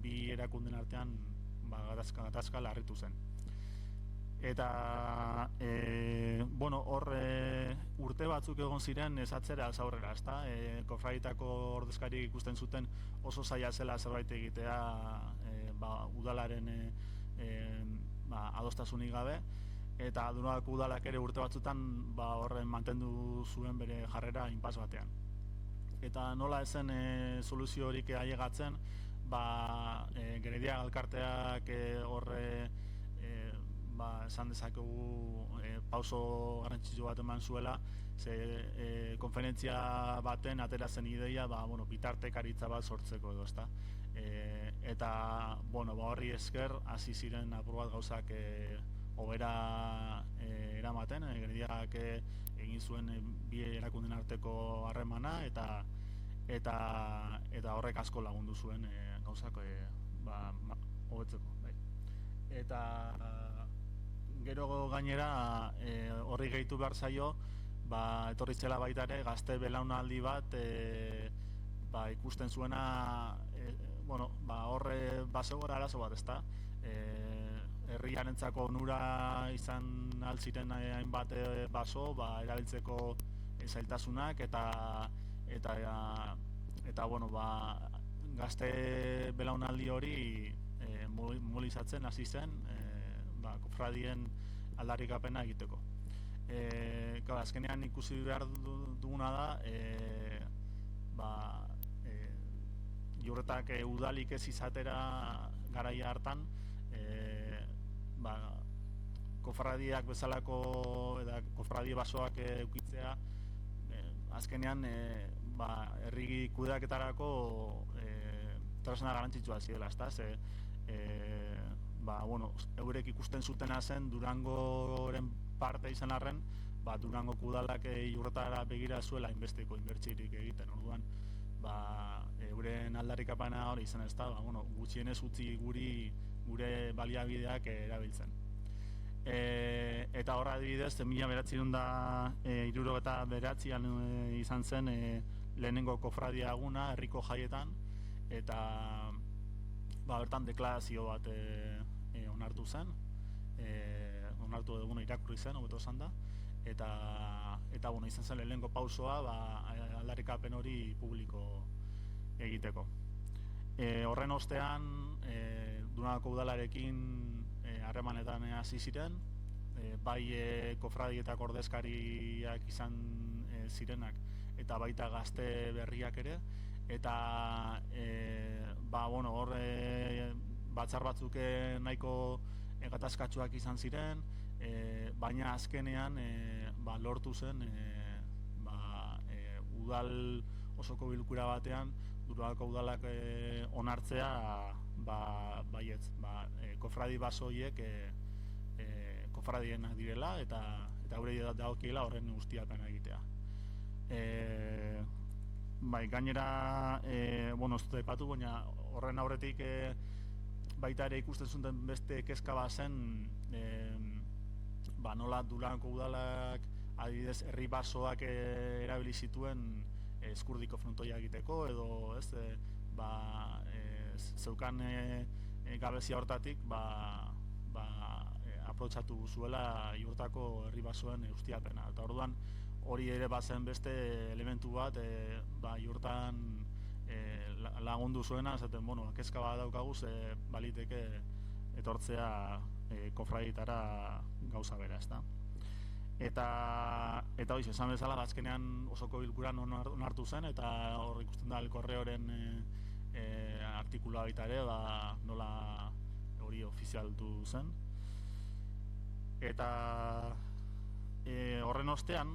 bi erakunden artean gatazka larritu zen. Eta hor urte batzuk egon ziren ez atzera ez aurrera, ezta? Kofradietako ordezkari ikusten zuten oso zaila zela zerbait egitea udalaren adostasunik gabe, eta Durangoko udalak ere urte batzutan horren mantendu zuen bere jarrera inpas batean. Eta nola ezen soluzio horik ailegatzen, Gerediaga elkarteak horre esan dezakegu pauso garrantzitsu bat eman zuela, ze konferentzia baten atera zen ideia bitartekaritza bat sortzeko edo, ezta? Eta horri esker hasi ziren apur bat gauzak hobera eramaten, Gerediagak egin zuen bi erakunden arteko harremana, eta horrek asko lagundu zuen gauzak hobetzeko. Eta gero gainera horri gehitu behar zaio, etorri zela baita ere gazte belaunaldi bat ikusten zuena horre bazegoela arazo bat, ezta? Herriarentzako onura izan altziren hainbat baso erabiltzeko zailtasunak, eta gazte belaunaldi hori mobilizatzen hasi zen kofradien aldarrikapena egiteko. Azkenean ikusi behar duguna da Iurretak udalik ez izatera garaia hartan kofradiak bezalako eta kofradi basoak eukitzea azkenean herri kudeaketarako tresna garrantzitsua zirela, ezta? Eurek ikusten zutena zen Durangoren parte izan arren, Durangoko udalak Iurretara begira zuela inbesteko inbertsirik egiten. Orduan, euren aldarrikapena hori izan, ezta? Gutxienez utzi gure baliabideak erabiltzen. Eta horra adibidez, 1979an izan zen lehenengo kofradia eguna herriko jaietan, eta bertan deklarazio bat onartu zen, onartu irakurri zen, hobeto esan da, eta izan zen lehenengo pausoa aldarrikapen hori publiko egiteko. Horren ostean, Durangoko udalarekin harremanetan hasi ziren, bai kofradietako ordezkariak izan zirenak eta baita gazte berriak ere, eta hor batzar batzuk nahiko gatazkatsuak izan ziren, baina azkenean lortu zen udal osoko bilkura batean Durangoko udalak onartzea baietz, kofradi baso horiek kofradienak direla eta gure dagokiela horren ustiapena egitea. Gainera, ez dut aipatu, baina horren aurretik baita ere ikusten zuten beste kezka bat zen nola Durangoko udalak adibidez herri basoak erabili zituen eskurdiko frontoia egiteko edo zeukan gabezia hortatik aprobetxatu zuela Iurtako herri basoen ustiapena. Eta orduan hori ere bazen beste elementu bat Iurtan lagundu zuena, esaten, kezka bat daukaguz baliteke etortzea kofradietara gauza bera, ezta. Eta hori, esan bezala, azkenean osoko bilkuran onartu zen, eta hor ikusten da El Correoren artikulua baita ere, nola hori ofizialtu zen. Eta horren ostean,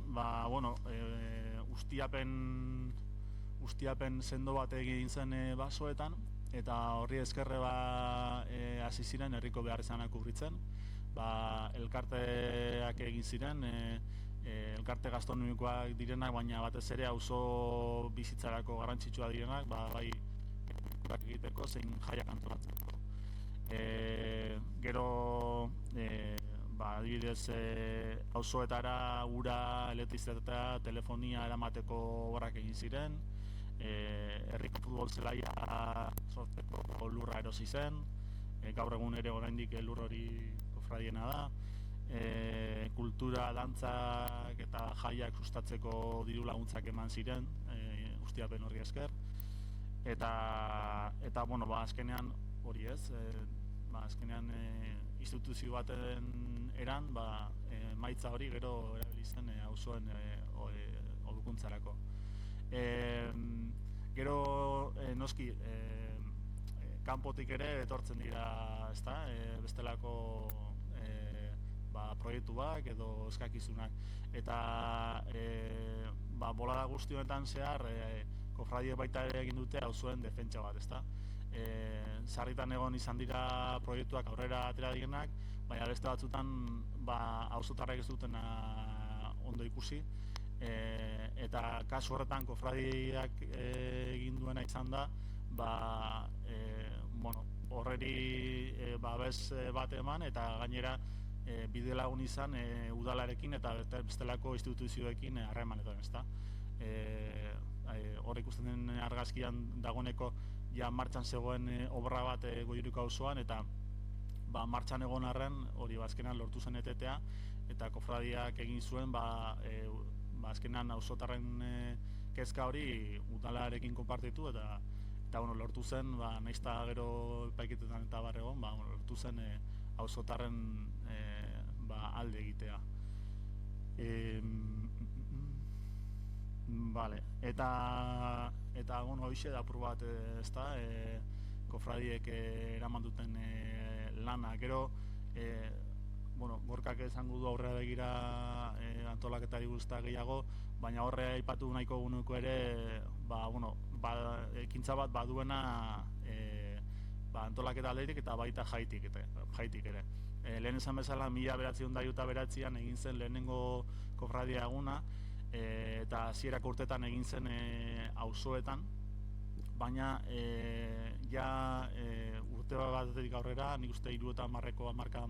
ustiapen sendo bat egin zen basoetan, eta horri ezkerre hasi ziren herriko beharrizanak kubritzen. Elkarteak egin ziren, elkarte gastronomikoak direnak, baina batez ere auzo bizitzarako garrantzitsua direnak, bai egiteko zein jaiak antolatzeko. Gero, adibidez, auzoetara ura, elektrizitatea, telefonia eramateko obrak egin ziren, herriko futbol zelaia sortzeko lurra erosi zen, gaur egun ere oraindik lur hori kofradiena da, kultura, dantzak eta jaiak sustatzeko diru laguntzak eman ziren, ustiapen horri esker, eta azkenean hori ez, azkenean instituzio baten eran, maitza hori gero erabili zen auzoen hobekuntzarako. Gero noski kanpotik ere etortzen dira, bestelako proiektuak edo eskakizunak, eta bolada guzti honetan zehar kofradiek baita ere egin dute auzoen defentsa bat, ezta. Sarritan egon izan dira proiektuak aurrera atera direnak, baina beste batzutan auzotarrek ez dutena ondo ikusi, eta kasu horretan kofradiak egin duena izan da horreri babes bat eman eta gainera bide lagun izan udalarekin eta bestelako instituzioekin harremanetan, ezta. Hor ikusten den argazkian dagoeneko ja martxan zegoen obra bat Goiruko auzoan, eta martxan egon arren hori azkenan lortu zen etetea, eta kofradiak egin zuen azkenan auzotarren kezka hori udalarekin konpartitu, eta lortu zen, nahiz eta gero epaiketetan eta bar egon, lortu zen auzotarren alde egitea. Eta hoxe da apur bat, ezta, kofradiek eraman duten lana. Gero, Gorkak esango du aurrera begira antolaketari guzta gehiago, baina horre aipatu nahiko gunuko ere, ekintza bat baduena antolaketa aldetik eta baita jaitik ere. Lehen esan bezala, 1999an egin zen lehenengo kofradia eguna, eta hasierako urtetan egin zen auzoetan, baina urte batetik aurrera, nik uste 30ko hamarkada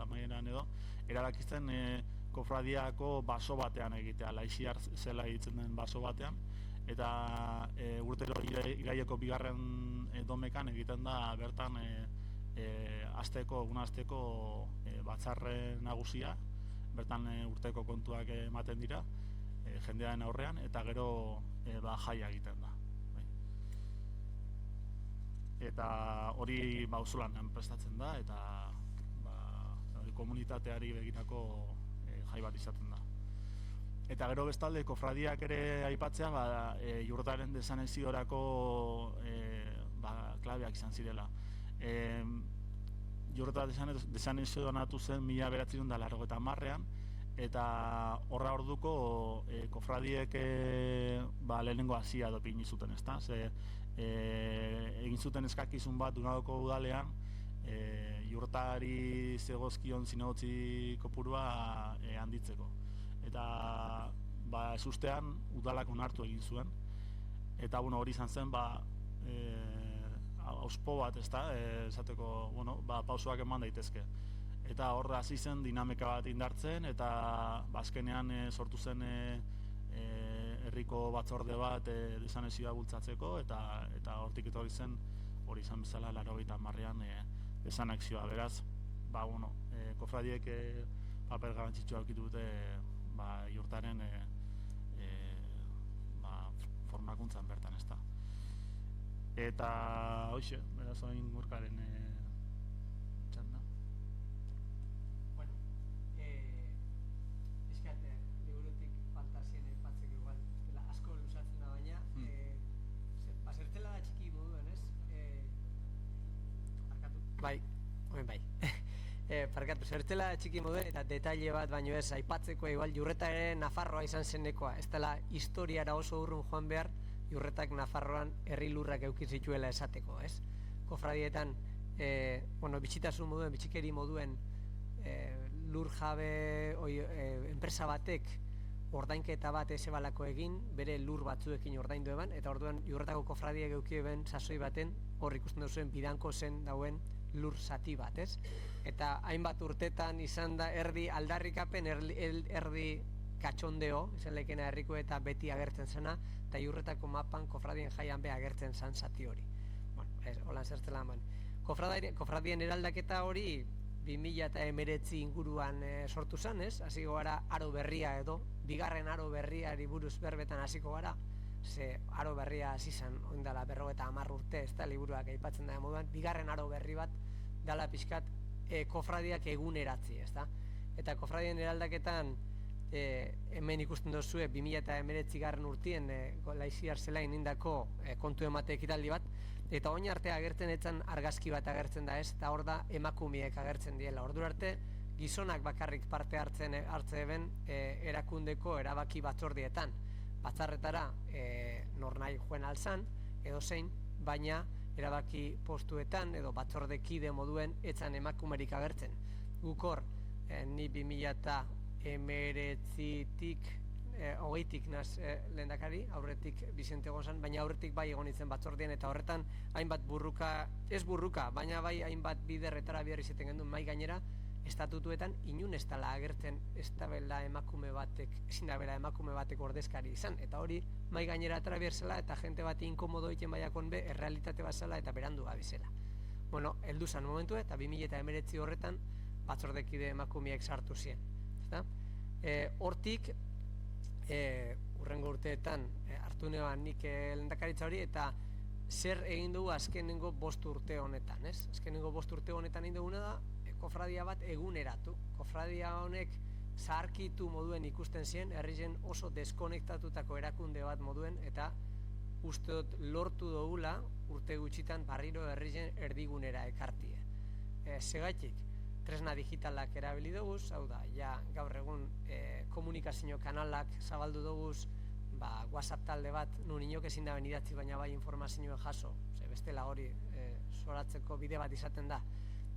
amaieran edo, erabakizten kofradiako baso batean egitea, Laixiar zela egiten den baso batean, eta urtero iraieko bigarren domekan egiten da bertan asteko batzarre nagusia, bertan urteko kontuak ematen dira jendearen aurrean, eta gero jaia egiten da. Bai. Eta hori auzolanean prestatzen da, eta komunitateari begirako jai bat izaten da. Eta gero bestalde, kofradiak ere aipatzea, Jurtaren desaneziorako klabeak izan zirela. Jurta desanezionatu zen 1980ean, eta horra orduko kofradiek lehenengo hasia dopini zuten, ezta? Egin zuten eskakizun bat Dunagoko udalean, Jurtari zegozkion zinegotzi kopurua handitzeko. Eta ezustean udalak onartu egin zuen. Eta hori izan zen auspo bat, esateko, pausoak eman daitezke. Eta hor hasi zen dinamika bat indartzen, eta azkenean sortu zen herriko batzorde bat desanexioa bultzatzeko, eta hortik etorri zen hori izan bezala 80ean desanexioa. Beraz, kofradiek paper garrantzitsua aurkitu dute Jurtaren formakuntzan bertan, ezta. Eta hoxe, beraz orain Gorkaren txanda. Bueno, pixkat liburutik fantasien aipatzeko igual, asko luzatzen da baina, zertela da txiki moduan, ez? Parkatu. Bai. Parkatu, zertela txiki moduen eta detaile bat baino ez aipatzeko igual Jurreta ere Nafarroa izan zenekoa, ez dela historiara oso urrun joan behar Jurretak Nafarroan herri lurrak eduki zituela esateko, ez? Kofradietan, bitxitasun moduen, bitxikeri moduen lur jabe enpresa batek ordainketa bat ezebalako egin, bere lur batzuekin ordaindu eban, eta orduan Jurretako kofradiek eduki eben sasoi baten hor ikusten duzuen bidanko zen dauen lur zati bat, ez? Eta hainbat urtetan izan da erdi aldarrikapen, erdi katxondeo, izan lekena herriko eta beti agertzen zena, eta Jurretako mapan kofradien jaian be agertzen zan zati hori. Holan zertzela eman. Kofradien eraldaketa hori 2019 inguruan sortu zen, ez? Hasiko gara aro berria edo, bigarren aro berriari buruz berbetan hasiko gara, ze aro berria hasi zen oindala 50 urte, ez da liburuak aipatzen da moduan, bigarren aro berri bat dala pixkat kofradiak eguneratzi, ez da? Eta kofradien eraldaketan hemen ikusten duzue 2019 urtien Laiziar zelain indako kontu emate ekitaldi bat, eta oin arte agertzen etzan argazki bat agertzen da, ez? Eta hor da emakumeek agertzen diela. Ordura arte gizonak bakarrik parte hartze eben erakundeko erabaki batzordietan. Batzarretara nor nahi joen alzan, edo zein, baina erabaki postuetan edo batzordekide moduen etzan emakumerik agertzen. Gukor, ni 2019tik, hogeitik naz lehendakari, aurretik Bizente Gonzan, baina aurretik bai egon itzen batzordien, eta horretan hainbat burruka, ez burruka, baina bai hainbat biderretara bihar izaten gendun mai gainera, estatutuetan inun ez dela agertzen ez da bela emakume batek, ezin da bela emakume batek ordezkari izan, eta hori mai gainera atara behar zela, eta jente bat inkomodo egiten baiakon be, errealitate bat zela eta berandu gabizela. Bueno, heldu zan momentu eta 2019 horretan batzordekide emakumeak sartu ziren. Hortik, urrengo urteetan hartu neoan nik lehendakaritza hori, eta zer egin dugu azkenengo 5 urte honetan, ez? Azkenengo 5 urte honetan egin duguna da, kofradia bat eguneratu. Kofradia honek zaharkitu moduen ikusten zien, herrien oso deskonektatutako erakunde bat moduen, eta uste dut lortu dugula urte gutxitan barriro herrien erdigunera ekartie. Segaitik, tresna digitalak erabili duguz, hau da, ja gaur egun komunikazio kanalak zabaldu duguz, WhatsApp talde bat, nun inok ezin da benidatzi baina bai informazioa jaso, bestela hori zoratzeko bide bat izaten da,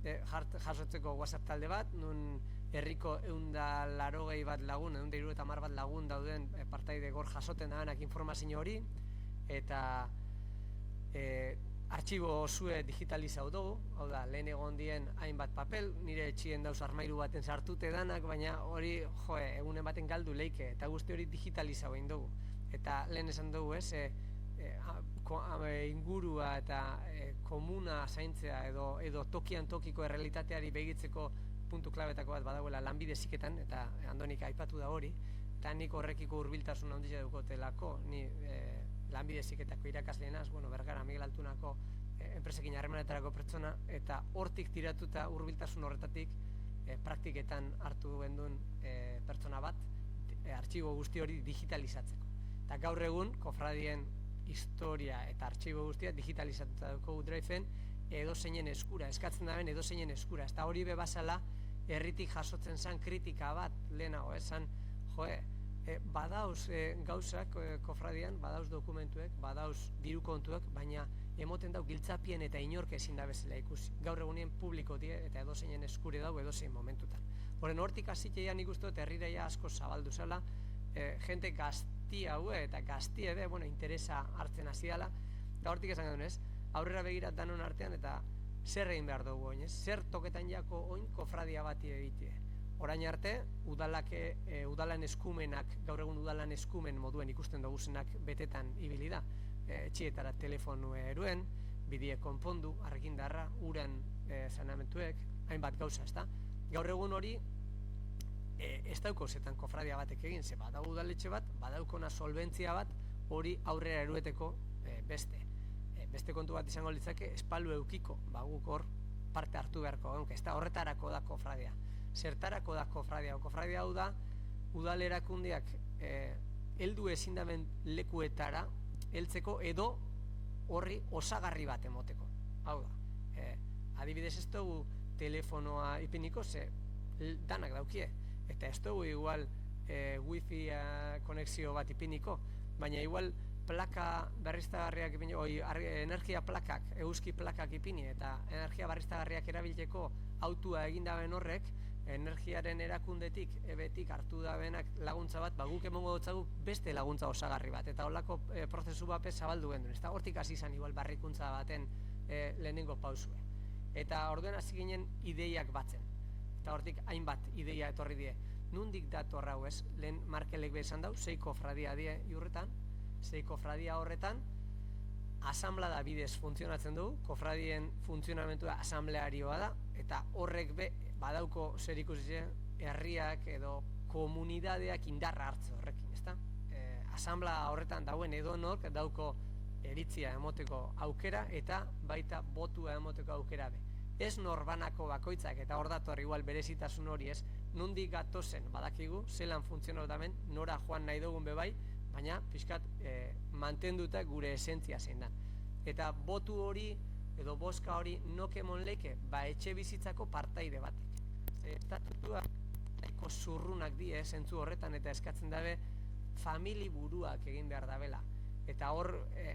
jasotzeko WhatsApp talde bat, nun herriko 180 bat lagun, 170 bat lagun dauden partaide gor jasoten danak informazio hori, eta artxibo osue digitalizau dugu, hau da, lehen egon dien hainbat papel, nire etxien dauz armairu baten sartute danak, baina hori, egunen baten galdu leike, eta guzti hori digitalizau egin dugu. Eta lehen esan dugu, ez, ingurua eta komuna zaintzea edo tokian tokiko errealitateari begitzeko puntu klabetako bat badagoela lanbide ziketan, eta Andonik aipatu da hori, eta nik horrekiko hurbiltasun handia dukotelako, ni lanbide heziketako irakasleenaz, Bergara Miguel Altunako enpresekin harremanetarako pertsona, eta hortik tiratuta hurbiltasun horretatik praktiketan hartu genduen pertsona bat, artxibo guzti hori digitalizatzeko. Eta gaur egun, kofradien historia eta artxibo guztia digitalizatuta dugu Driven edozeinen eskura, eskatzen daben edozeinen eskura. Eta hori bebazala, herritik jasotzen zen kritika bat lehenago, esan, badauz gauzak kofradian, badauz dokumentuek, badauz diru kontuek, baina emoten dau giltzapien eta inork ezin da bezala ikusi. Gaur egunien publiko die eta edozeinen eskure dau edozein momentutan. Horren hortik hasitzean ikustu eta herriraia asko zabaldu zela, jente gazti hau eta gazti ebe, interesa hartzen hasi dela, eta hortik esan gedun ez, aurrera begirat danon artean eta zer egin behar dugu oin, zer toketan jako oin kofradia bati egitea. Orain arte, udalan eskumenak, gaur egun udalan eskumen moduen ikusten duguzenak betetan ibili da. Etxietara telefonu eruen, bidie konpondu, argindarra, uran saneamentuek, hainbat gauza, ezta? Gaur egun hori, ez dauko zetan kofradia batek egin, ze badau udaletxe bat, badaukona solventzia bat, hori aurrera erueteko beste kontu bat izango litzake, espalu eukiko, guk hor parte hartu beharko, ez da horretarako da kofradia. Zertarako da kofradia? Kofradia hau da, udal erakundeak heldu ezin daben lekuetara, heltzeko edo horri osagarri bat emoteko. Hau da, adibidez ez dugu telefonoa ipiniko, ze danak daukie, eta ez dugu igual wifi konexio bat ipiniko, baina igual plaka berriztagarriak ipini, energia plakak, euski plakak ipini, eta energia berriztagarriak erabiltzeko autua egindaben horrek, energiaren erakundetik, ebetik hartu dabenak laguntza bat, guk emongo dutzagu beste laguntza osagarri bat, eta holako prozesu bat zabaldu gendun, eta hortik hasi izan igual barrikuntza baten lehenengo pausue. Eta orduen hasi ginen ideiak batzen, eta hortik hainbat ideia etorri die. Nundik dator hau ez, lehen Markelek bezan dau, 6 kofradia die iurretan, 6 kofradia horretan, asamblada bidez funtzionatzen du, kofradien funtzionamentua asamblearioa da, eta horrek badauko zer ikusi herriak edo komunidadeak indarra hartze horrekin, ezta? Asamblea horretan dauen edonok dauko eritzia emoteko aukera eta baita botua emoteko aukera be. Ez norbanako bakoitzak eta hor dator igual berezitasun hori ez, nondik gatozen badakigu, zelan funtzionatzen, nora joan nahi dugun bebai, baina pixkat mantenduta gure esentzia zein da. Eta botu hori edo boska hori nokemon leke, etxe bizitzako partaide batek. Estatutuak nahiko zurrunak die zentzu horretan eta eskatzen dabe famili buruak egin behar dabela. Eta hor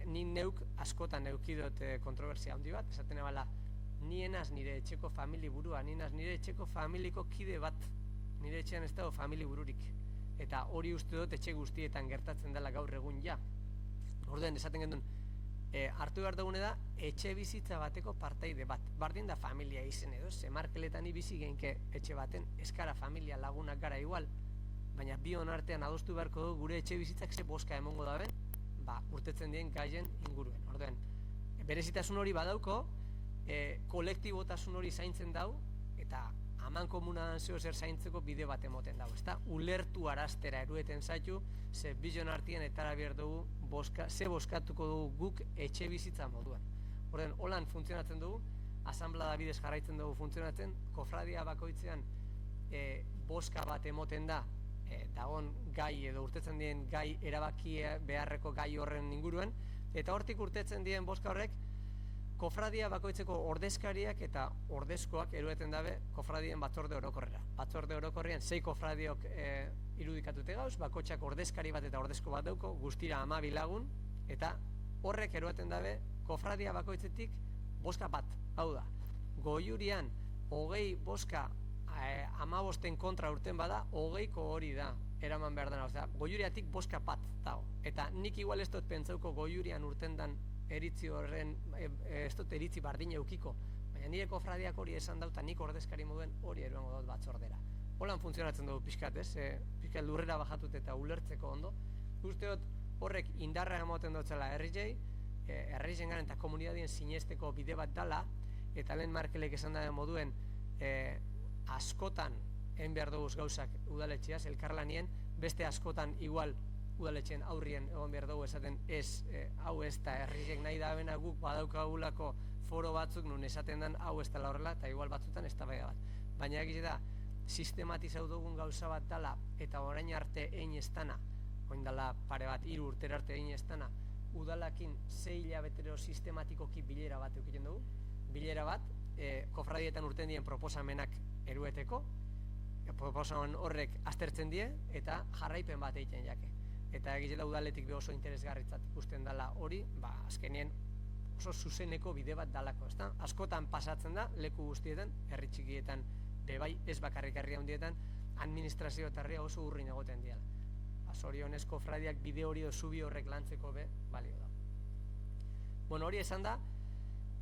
ni neuk askotan eukidot kontroversia handi bat, esaten ebala, nienaz nire etxeko famili burua, nienaz nire etxeko familiko kide bat, nire etxean ez dago famili bururik. Eta hori uste dut etxe guztietan gertatzen dela gaur egun ja. Orduan esaten gendun, hartu behar dugune da etxe bizitza bateko partaide bat. Bardin da familia izen edo, ze Markeletan ibizi genke etxe baten, eskara familia lagunak gara igual, baina bion artean adostu beharko dugu gure etxe bizitzak ze boska emongo daben, urtetzen dien gaien inguruen. Orduan, berezitasun hori badauko, kolektibotasun hori zaintzen dau, eta haman komunan zeo zer zaintzeko bide bat emoten dau, ezta? Ulertu araztera erueten zaitu, ze bion artien etara behar dugu, ze boskatuko dugu guk etxe bizitza moduan. Orduan, holan funtzionatzen dugu, asamblada bidez jarraitzen dugu funtzionatzen, kofradia bakoitzean boska bat emoten da, dagon gai edo urtetzen dien gai erabaki beharreko gai horren inguruan, eta hortik urtetzen dien boska horrek, kofradia bakoitzeko ordezkariak eta ordezkoak erueten dabe kofradien batzorde orokorrera. Batzorde orokorrean 6 kofradiok irudikatute gauz, bakoitzak ordezkari bat eta ordezko bat dauko, guztira 12 lagun, eta horrek erueten dabe kofradia bakoitzetik boska bat. Hau da, goiurian 20 boska 15 kontra urten bada, 20ko hori da eraman behar dena. Osea, goiuriatik boska bat dago. Eta nik igual ez dut pentsauko goiurian urten dan eritzi horren, ez dut eritzi bardin eukiko, baina nire kofradiak hori esan dauta nik ordezkari moduen hori eruango dut batzordera. Holan funtzionatzen dugu pixkat, ez? Pixkat lurrera bajatut eta ulertzeko ondo. Uste dut horrek indarra emoten dutzela herriei garen eta komunidadien sinesteko bide bat dala, eta lehen Markelek esan da moduen askotan egin behar dugu gauzak udaletxeaz, elkarlanien, beste askotan igual udaletxeen aurrien egon behar dugu esaten ez, hau ez da herriek nahi da bena guk badaukagulako foro batzuk nun esaten den hau ez dela horrela, eta igual batzutan ez da bat. Baina egiz da, sistematizau dugun gauza bat dela, eta orain arte egin ez dana, oin dela pare bat, 3 urtera arte egin ez dana, udalakin 6 hilabetero sistematikoki bilera bat eukitzen dugu, bilera bat, kofradietan urten dien proposamenak erueteko, proposamen horrek aztertzen die, eta jarraipen bat egiten jake. Eta egiz da udaletik oso interesgarritzat ikusten dela hori, azkenien oso zuzeneko bide bat dalako, ezta? Askotan pasatzen da, leku guztietan, herri txikietan, bebai, ez bakarrik herri handietan, administrazio eta herria oso urrin egoten diala. Zorionez kofradiak bide hori edo zubi horrek lantzeko balio da. Bueno, hori esan da,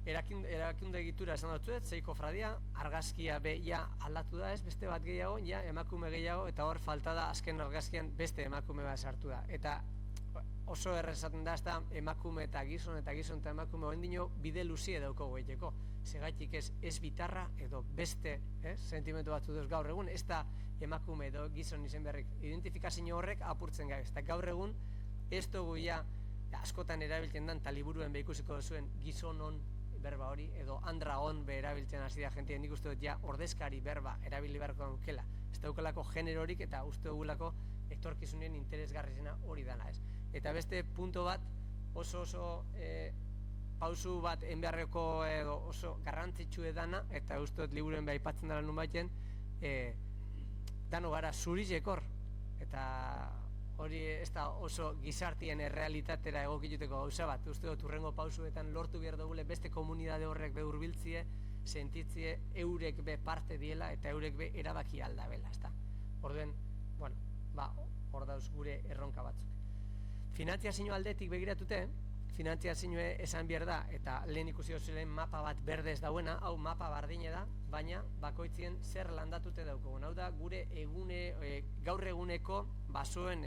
erakunde egitura esan dut, zei kofradia, argazkia ja aldatu da ez, beste bat gehiago, ja emakume gehiago, eta hor falta da azken argazkian beste emakume bat sartu da. Eta oso errezaten da, ez da emakume eta gizon eta emakume oendino bide luzie dauko egiteko. Segaitik ez bitarra edo beste sentimentu batzu duz gaur egun, ez da emakume edo gizon izen berrik. Identifikazio horrek apurtzen gabe, eta gaur egun ez dugu ja askotan erabiltzen den, eta liburuen behikusiko zuen gizonon berba hori, edo andra on be erabiltzen hasi da jentia, nik uste dut ja ordezkari berba erabili beharko dukela. Ez daukalako generorik eta uste dugulako etorkizunien interesgarrizena hori dana ez. Eta beste punto bat oso pausu bat enbeharreko edo oso garrantzitsu edana, eta uste dut liburuen aipatzen dela nun baiten, dano gara zurizekor, eta hori ez da oso gizartien errealitatera egokituteko gauza bat. Uste dut urrengo pausuetan lortu behar dugule beste komunidade horrek be hurbiltzie, sentitzie, eurek be parte diela eta eurek be erabaki aldabela, ezta. Orduen, bueno, hor dauz gure erronka batzuk. Finantziazio aldetik begiratute, finantziazioa esan behar da, eta lehen ikusi duzuen mapa bat berdez dauena, hau mapa bardine da, baina bakoitzien zer landatute daukogun. Hau da, gure gaur eguneko basoen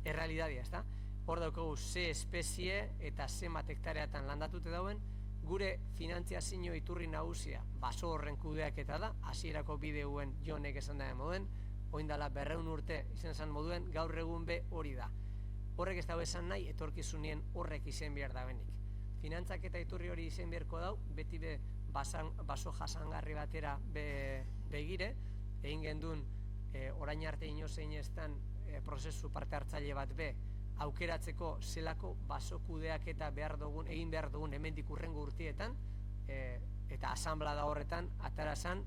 errealidadia, ezta? Hor daukogu ze espezie eta ze hektareatan landatute dauen, gure finantziazio iturri nagusia baso horren kudeaketa da, hasierako bideoen Jonek esan da moduen, oindala 200 urte izan zen moduen, gaur egun be hori da. Horrek ez dago esan nahi, etorkizunien horrek izen behar da benik. Finantzak eta iturri hori izen beharko dau, beti be baso jasangarri batera begire, egin gendun orain arte inozein eztan prozesu parte hartzaile bat be, aukeratzeko zelako baso kudeaketa egin behar dugun hemendik urrengo urtietan, eta asanblada horretan atarazan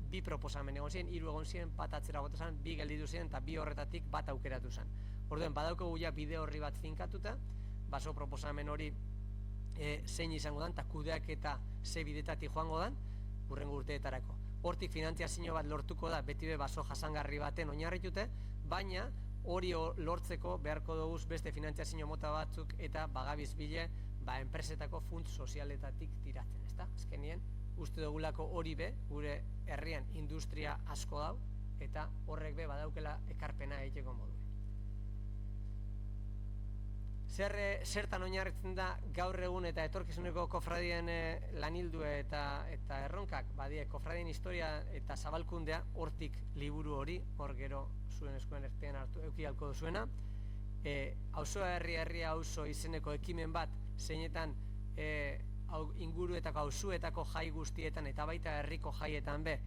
2 proposamen egon ziren, 3 egon ziren, bat atzera gota zen, 2 gelditu ziren, eta 2 horretatik bat aukeratu zen. Orduen, badaukagu ja bide horri bat finkatuta, baso proposamen hori zein izango dan, eta kudeak eta ze bidetatik joango dan, urrengo urteetarako. Hortik finantziazio bat lortuko da, beti be baso jasangarri baten oinarritute, baina hori lortzeko beharko dugu beste finantziazio mota batzuk eta bagabiz bile, enpresetako funts sozialetatik tiratzen, ezta? Azkenien, uste dugulako hori be, gure herrian industria asko dau, eta horrek be badaukela ekarpena egiteko modu. Zertan oinarritzen da gaur egun eta etorkizuneko kofradien lanildu eta erronkak, badie kofradien historia eta zabalkundea, hortik liburu hori, hor gero zuen eskuen ertean hartu eukialko duzuena, auzoa herria auzo izeneko ekimen bat, zeinetan inguruetako auzuetako jai guztietan eta baita herriko jaietan be,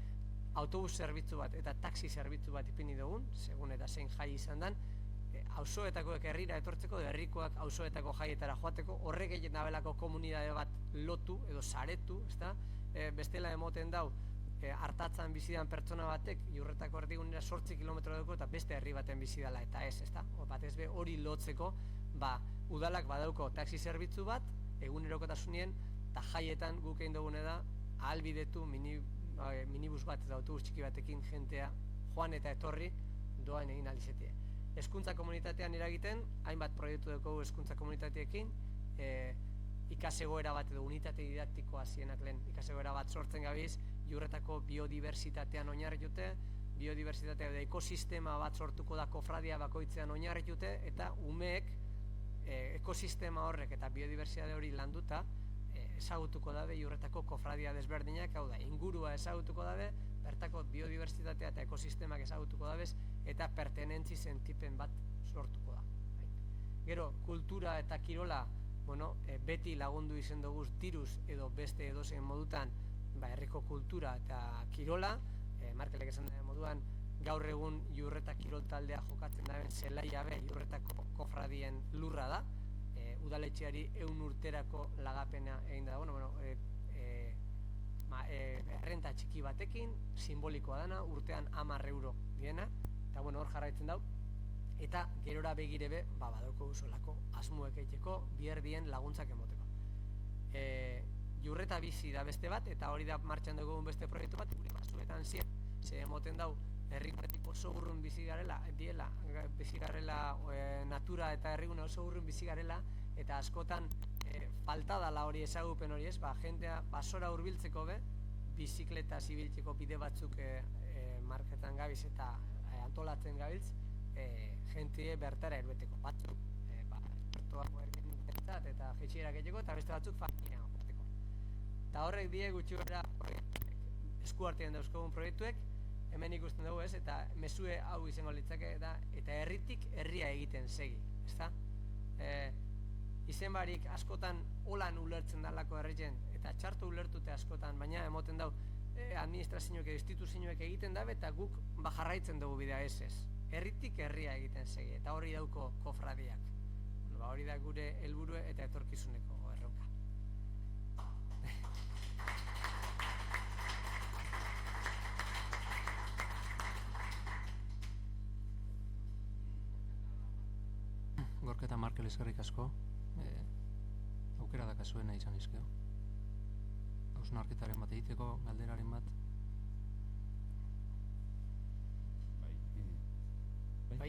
autobus zerbitzu bat eta taxi zerbitzu bat ipini dugun, segun eta zein jai izan dan, auzoetakoek herrira etortzeko, herrikoak auzoetako jaietara joateko, horrek egiten dabelako komunidade bat lotu edo saretu, ezta? Bestela emoten dau, hartatzan bizidan pertsona batek, Iurretako erdigunera 8 kilometro dugu eta beste herri baten bizidala, eta ez, ezta? Batez be hori lotzeko, udalak badauko taxi zerbitzu bat, egunerokotasunien, eta jaietan guk egin dugune da, ahalbidetu minibus bat eta autobus txiki batekin jentea joan eta etorri doan egin alizetie. Hezkuntza komunitatean eragiten, hainbat proiektu dugu hezkuntza komunitateekin, ikasegoera bat edo unitate didaktikoa zienak lehen ikasegoera bat sortzen gabiz, Iurretako biodiversitatean oinarritute, biodiversitatea edo ekosistema bat sortuko da kofradia bakoitzean oinarritute, eta umeek ekosistema horrek eta biodiversitate hori landuta ezagutuko dabe Iurretako kofradia desberdinak, hau da, ingurua ezagutuko dabe, bertako biodiversitatea eta ekosistemak ezagutuko dabez, eta pertenentzi sentipen bat sortuko da. Gero, kultura eta kirola, beti lagundu izen dugu diruz edo beste edozein modutan herriko kultura eta kirola, Markelek esan den moduan, gaur egun Jurreta kirol taldea jokatzen daren zelaia be Jurretako kofradien lurra da, udaletxeari 100 urterako lagapena egin da, errenta txiki batekin, simbolikoa dana, urtean 10 euro diena, eta hor jarraitzen dau, eta gerora begire be, badauko usolako asmoek eiteko, bierdien laguntzak emoteko. Jurreta bizi da beste bat, eta hori da martxan dugun beste proiektu bat, gure basuetan ziren, ze emoten dau, herrigunetik oso urrun bizi garela, natura eta herrigune oso urrun bizi garela, eta askotan falta dala hori ezagupen hori ez, jendea basora hurbiltzeko be, bizikleta zibiltzeko bide batzuk marketan gabiz eta antolatzen gabiltz, jentie bertara erueteko batzuk, bertuako ergentzat eta jetxierak egiteko, eta beste batzuk familia horreteko. Eta horrek die gutxi gara esku artean dauzkogun proiektuek, hemen ikusten dugu ez, eta mezue hau izango litzake da, eta herritik herria egiten segi, ezta? Izen barik askotan holan ulertzen dalako herrien, eta txartu ulertute askotan, baina emoten dau administrazioek edo instituzioek egiten dabe, eta guk jarraitzen dugu bidea ez. Herritik herria egiten segi, eta hori dauko kofradiak. Hori da gure helburu eta etorkizuneko erronka. Gorka eta Markel eskerrik asko, aukera dakasuena izan izkeo. Hausnarketaren bat egiteko, galderaren bat. Bai.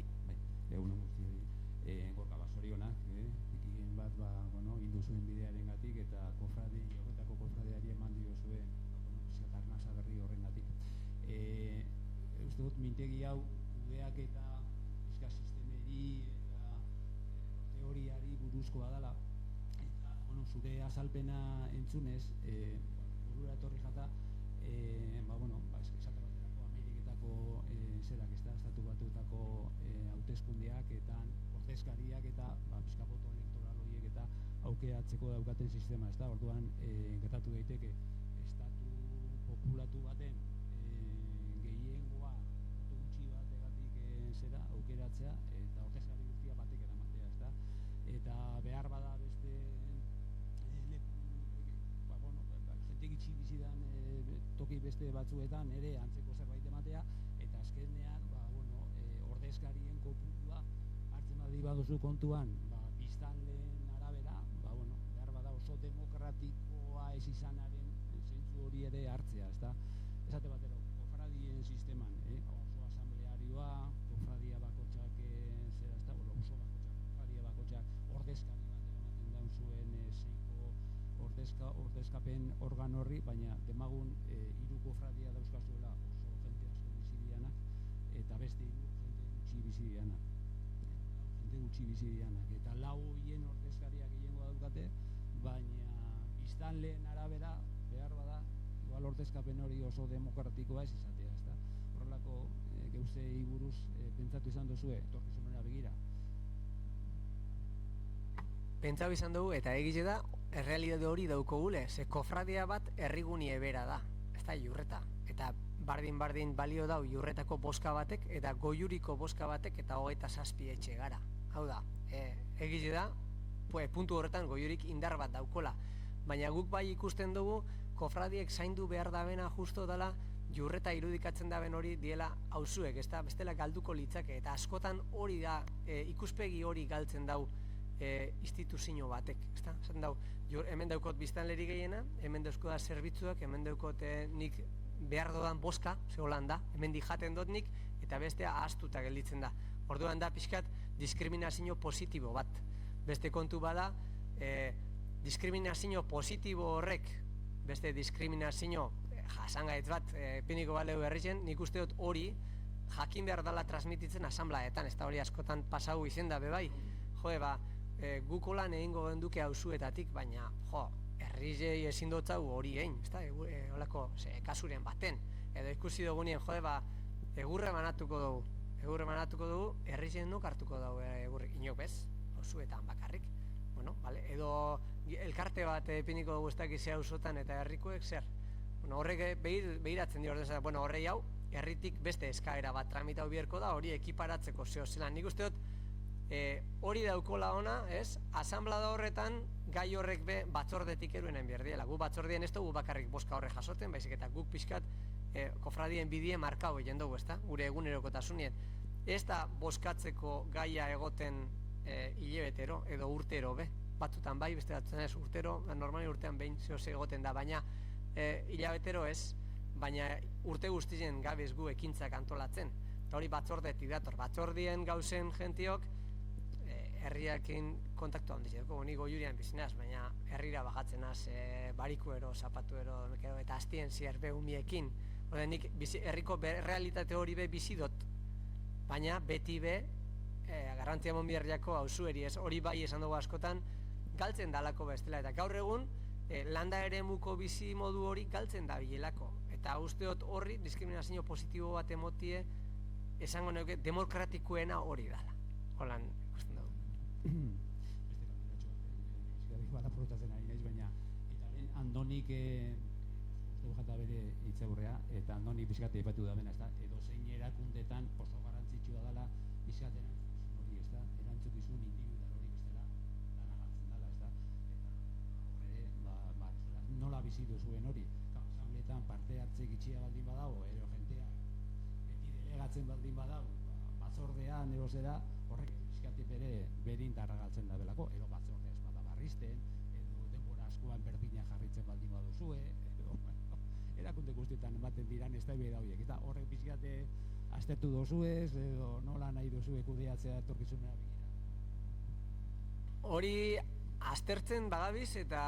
Egun guztioi. Gorka basorionak, ekin bat, indu zuen bidearen gatik, eta horretako kofradeari eman dio zuen, arnasa berri horren gatik. Uste dut, mintegi hau, kudeak eta eskasistemeri eta teoriari buruzkoa dela, eta, zure azalpena entzunez, burura etorri jata, esate baterako Ameriketako estatu batuetako hauteskundeak eta ordezkariak eta pizkapoto elektoral horiek eta aukeratzeko daukaten sistema, ezta? Orduan gertatu daiteke estatu populatu baten gehiengoa boto gutxi bategatik aukeratzea eta ordezkari guztia batek eramatea, ezta? Eta behar bada beste jente gitxi bizidan toki beste batzuetan ere antzeko zerbait ematea, eta azkenean ordezkarien kopurua hartzen badi baduzu kontuan biztanleen arabera, behar bada oso demokratikoa ez izanaren zentzu hori ere hartzea, ezta? Esate batero, kofradien sisteman, oso asamblearioa, kofradia bakotxak oso kofradia bakotxak ordezkari bat ematen daun zuen zeiko ordezkapen organ horri, baina demagun 3 kofradia dauzkazuela oso jente asko bizidianak, eta beste 3 jente gutxi bizidianak, eta 4 hien ordezkariak gehiengoa daukate, baina biztanleen arabera behar bada, igual ordezkapen hori oso demokratikoa ez izatea, ezta? Horrelako geuzei buruz pentsatu izan duzue, etorkizunera begira? Pentsatu izan dugu, eta egize da, errealitate hori daukogule, ze kofradia bat herriguni ebera da, ez da Jurreta, eta bardin balio dau Jurretako boska batek, eta Goiuriko boska batek, eta 27 etxe gara. Hau da, egize da, puntu horretan Goiurik indar bat daukola, baina guk bai ikusten dugu, kofradiek zaindu behar dabena justo dela, Jurreta irudikatzen daben hori diela auzuek, ez da, bestela galduko litzake, eta askotan hori da, ikuspegi hori galtzen dau instituzio batek, ez da, zaten dau, hemen daukot biztanleri gehiena, hemen dauzko da zerbitzuak, hemen daukot nik behar dodan boska, zegoelan da, hemen jaten dut nik, eta bestea ahaztuta gelditzen da. Orduan da pixkat diskriminazio positibo bat. Beste kontu bada, diskriminazio positibo horrek, beste diskriminazio jasangaitz bat, piniko baleu berrizen, nik uste dut hori jakin behar dela transmititzen asamblaetan, ez da hori askotan pasau izen da bebai. Guk holan egingo genduke hauzuetatik, baina, herrizei ezin dotzau hori egin, ez da, holako kasuren baten. Edo ikusi dugunien, egurre banatuko dugu, egurre banatuko dugu, herrizenok hartuko dago egurrik, inok bez, osuetan bakarrik. Bueno, vale, edo elkarte bat ipiniko dugu ez dakizea auzotan eta herrikoek zer. Bueno, horrek behiratzen dio ordez, bueno, horrei hau, herritik beste eskaera bat tramitatu beharko da, hori ekiparatzeko zeo zelan. Nik uste dut, hori daukola ona, ez? Asanblada horretan, gai horrek be batzordetik eruenen behar diela. Gu batzordien ez dugu bakarrik boska horre jasoten, baizik eta guk pixkat kofradien bidie markau egin dugu, ezta? Gure egunerokotasunien. Ez da boskatzeko gaia egoten hilebetero edo urtero be. Batzutan bai, beste batzutan ez urtero, normali urtean behin zehoz egoten da, baina hilabetero ez, baina urte guztien gabiz gu ekintzak antolatzen. Eta hori batzordetik dator. Batzordien gauzen gentiok herriakin kontaktu handiz dugu, ni Goiurian bizinaz, baina herrira bajatzen az, barikuero, zapatuero, eta hastien zierbe umiekin. Hore, nik herriko realitate hori be bizi dut, baina beti be, garrantzia monbiherriako auzueri ez, hori bai esan dugu askotan, galtzen dalako bestela, eta gaur egun, landa eremuko bizi modu hori galtzen da bilelako. Eta usteot horri diskriminazio positibo bat emotie, esango neuke, demokratikoena hori dala. Holan, ikusten dugu. Beste kandidatxo bat aprobetatzen ari naiz, baina eta lehen Andonik uste jata bere hitzaurrea, eta Andonik bizkate ipatu da bena, edo zein erakundetan oso garrantzitsua dela bizkaten hori, ez da, erantzukizun individual hori bestela lana galtzen dela, ez da, eta horre, nola bizi duzuen hori, asambleetan parte hartze gitxia baldin badago, ero jentea beti delegatzen baldin badago, batzordean ero zera, horrek bizkate bere indarra galtzen da belako, edo batzordea ez bada barrizten, edo denbora askoan berdina jarritzen baldin baduzue, edo, erakunde guztietan ematen diran ez da beda horiek, eta horrek bizkate aztertu dozuez, edo nola nahi duzue kudeatzea etorkizunera begira. Hori aztertzen bagabiz eta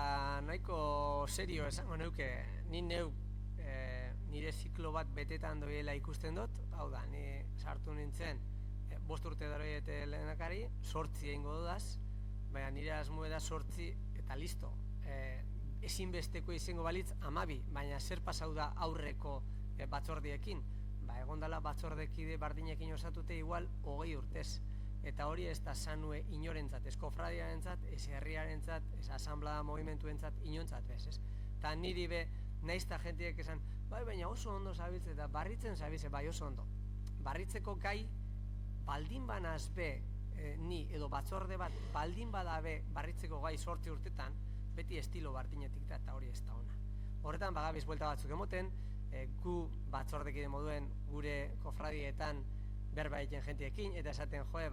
nahiko serio esango neuke, nire ziklo bat betetan doiela ikusten dut, hau da, ni sartu nintzen 5 urte daroiete lehenakari, 8 egingo dudaz, baina nire asmoe da 8 eta listo. Ezinbesteko izango balitz 12, baina zer pasau da aurreko batzordiekin? Ba, egondala batzordekide bardinekin osatute igual 20 urtez. Eta hori ez da sanue inorentzat, ez kofradiarentzat, ez herriarentzat, ez asanblada movimentuentzat, inontzat bez, ez? Eta niri be, naizta jentiek esan, bai, baina oso ondo zabiltze eta barritzen zabiltze, bai oso ondo. Barritzeko gai, baldin banaz be, ni edo batzorde bat, baldin badabe barritzeko gai 8 urtetan, beti estilo bardinetik da, eta hori ez da ona. Horretan, bagabiz buelta batzuk emoten, gu batzordekide moduen gure kofradietan berba egiten jentiekin, eta esaten joe,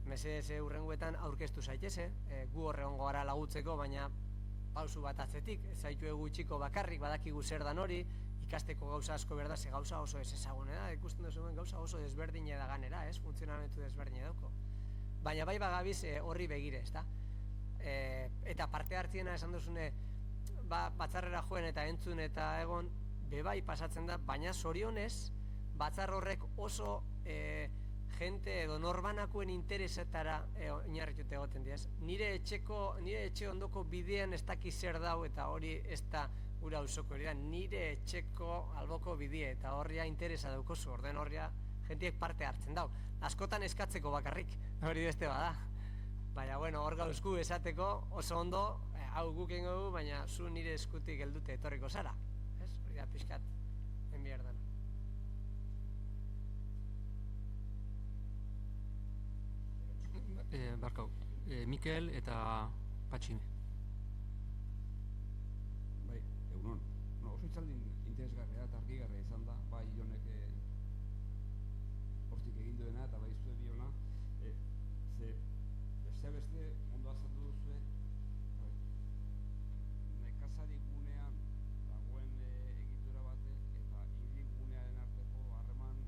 mesedez urrenguetan aurkeztu zaiteze, gu horre ongo gara lagutzeko, baina pausu bat atzetik, ez zaitu egu txiko bakarrik, badakigu zer dan hori, ikasteko gauza asko berda, ze gauza oso ez ezagune da, ikusten duzuen gauza oso desberdine da ganera, ez, funtzionamentu desberdine dauko. Baina bai bagabiz horri begire, ez da? Eta parte hartziena esan duzune, batzarrera joen eta entzun eta egon, bebai pasatzen da, baina zorionez, batzar horrek oso jente edo norbanakuen interesetara oinarritute egoten diaz. Nire etxe ondoko bidean ez daki zer dau eta hori ez da gura auzoko hori da, nire etxeko alboko bidea eta horria interesa daukozu, orden horria jentiek parte hartzen dau. Askotan eskatzeko bakarrik, hori beste bada. Baina, bueno, hor gauzku esateko oso ondo, hau guk egingo dugu, baina zu nire eskutik heldute etorriko zara. Ez? Hori da pixkat, enbierdan. Barkau, Mikel eta Patxime. Bai, egunon. Oso itzaldin interesgarria eta argigarria izan da, bai jonek hortik egin duena eta bai zue biona. Beste ondo azaldu duzue, nekazari gunean dagoen egitura bate eta hiri gunearen arteko harreman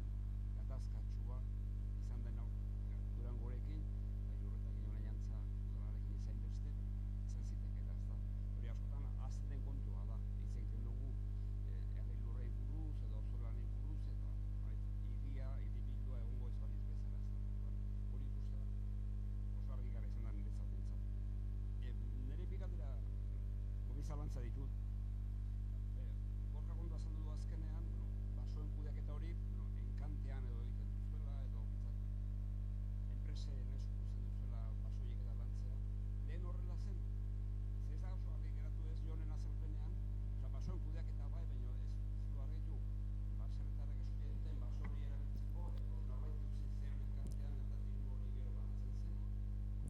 gatazkatsua izan den Durangorekin, Lurretakin honen jantza udalarekin izain beste, izan zitekela, ez da. Hori askotan azten den kontua da, hitz egiten dugu herri lurrei buruz edo auzolanei buruz eta hiribildua egongo ez balitz bezala, ez da. Hori ikuste da oso argigarria izan da niretzat behintzat. Nire bi galdera gobi zalantza ditut. Gorka ondo azaldu du azkenean, basoen kudeaketa hori enkantean edo egiten duzuela edo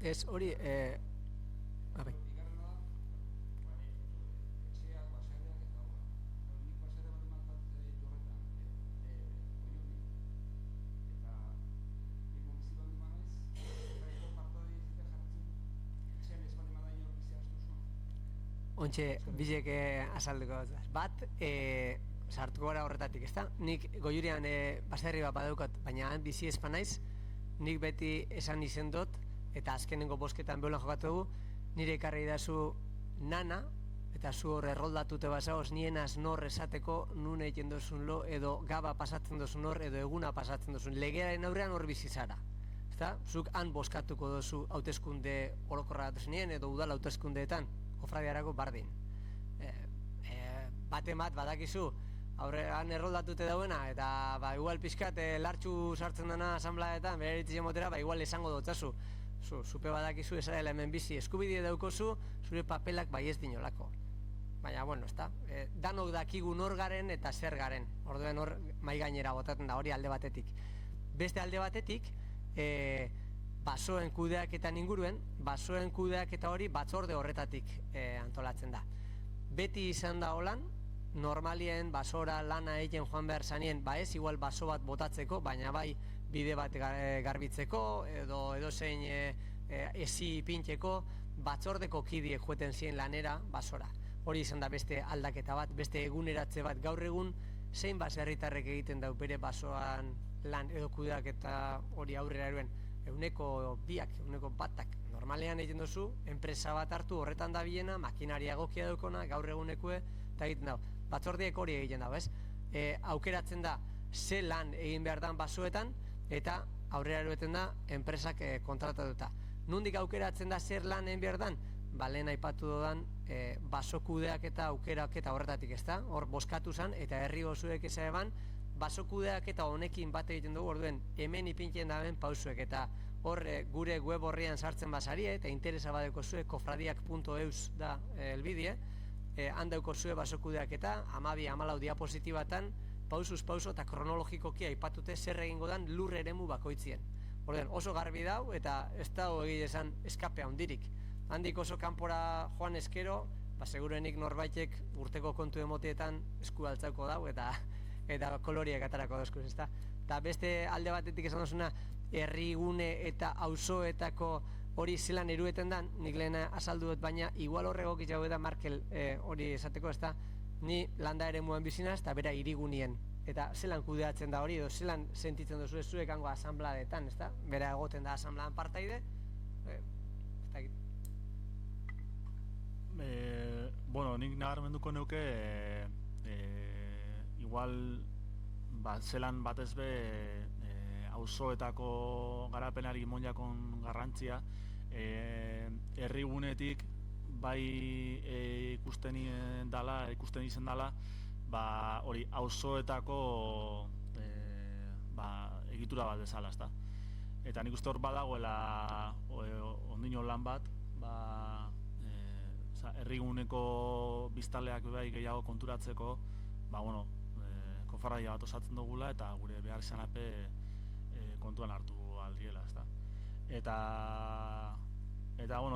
Ez hori, bai. Bigarrena da, etxeak, baserriak eta hor. Nik baserri bat ematat jorretan, oiunik. Eta nik bizi baldin banaiz, eta partadi ez jartzen etxean ez baldin bada inor bizi astuzu. Ontxe, bilek azalduko bat, sartuko gara horretatik, ezta? Nik goiurian baserri bat badaukat, baina han bizi ez banaiz, nik beti esan izen dut, eta azkenengo bosketan beholan jokatu dugu, nire ekarri dazu nana, eta zu hor erroldatute basaoz, nienaz nor esateko, nun egiten duzun lo, edo gaba pasatzen duzun hor, edo eguna pasatzen duzun. Legearen aurrean hor bizi zara. Ezta? Zuk han boskatuko duzu hauteskunde orokorra duzunien, edo udal hauteskundeetan, kofradiarako bardin. Baten bat badakizu, aurrean erroldatute dauena, eta igual pixkat lartxu sartzen dena asanblaetan, bere eritzen motera, igual esango dutzazu. Zupe badakizu ez dela hemen bizi, eskubide daukozu, zure papelak ez dinolako. Baina, bueno, ezta, danok dakigu nor garen eta zer garen. Orduen hor mai gainera botatzen da hori alde batetik. Beste alde batetik, basoen kudeaketan inguruen, basoen kudeaketa hori batzorde horretatik antolatzen da. Beti izan da holan, normalien basora lana egiten joan behar zanien, ez igual baso bat botatzeko, baina bai bide bat garbitzeko, edo zein ezi pintzeko, batzordeko kidiek joeten ziren lanera basora. Hori izan da beste aldaketa bat, beste eguneratze bat gaur egun, zein baserritarrek egiten dau bere basoan lan edo kudeaketa hori aurrera eruen, euneko biak, euneko batak. Normalean egiten duzu, enpresa bat hartu horretan da biena, makinaria egokia daukona, gaur egunekue, eta egiten dau. Batzordiek hori egiten dago, ez? Aukeratzen da, ze lan egin behar dan basoetan, eta aurrera erueten da, enpresak kontratatuta. Nundik aukeratzen da zer lan egin behar dan? Lehen aipatu dudan, basokudeak eta aukerak eta horretatik, ez da? Hor boskatu zen, eta herri gozuek eza eban, basokudeak eta honekin bat egiten dugu, orduen, hemen ipintzen da hemen pausuek, eta hor gure web horrian sartzen basarie, eta interesa badeko zue, kofradiak.eus da elbidie, handauko zue basokudeak eta 12-14 diapositibatan pausuz pauso eta kronologikoki aipatute zer egingo dan lur eremu bakoitzien. Orden, oso garbi dau eta ez dago egile esan eskape handirik. Handik oso kanpora joan eskero, segurenik norbaitek urteko kontu emotietan esku altzauko dau eta koloriak atarako dauzkuz, ezta? Eta beste alde batetik esan duzuna, herrigune eta auzoetako hori zelan erueten dan, nik lehen azaldu dut, baina igual horrego kitzago da Markel hori esateko, ez da, ni landa ere muen bizinaz, eta bera irigunien. Eta zelan kudeatzen da hori, edo zelan sentitzen duzu ez zuekango asanbladetan, ez da? Bera egoten da asanbladan partaide, ez da egit. Bueno, nik nabarmenduko neuke, igual, zelan batez be, auzoetako garapenari monjakon garrantzia, herrigunetik bai ikusten izen dala, hori auzoetako egitura bat bezala, ezta. Eta nik uste hor badagoela ondino lan bat, herriguneko biztaleak bai gehiago konturatzeko, kofarradia bat osatzen dugula eta gure behar izanape kontuan hartu aldiela, ezta. Eta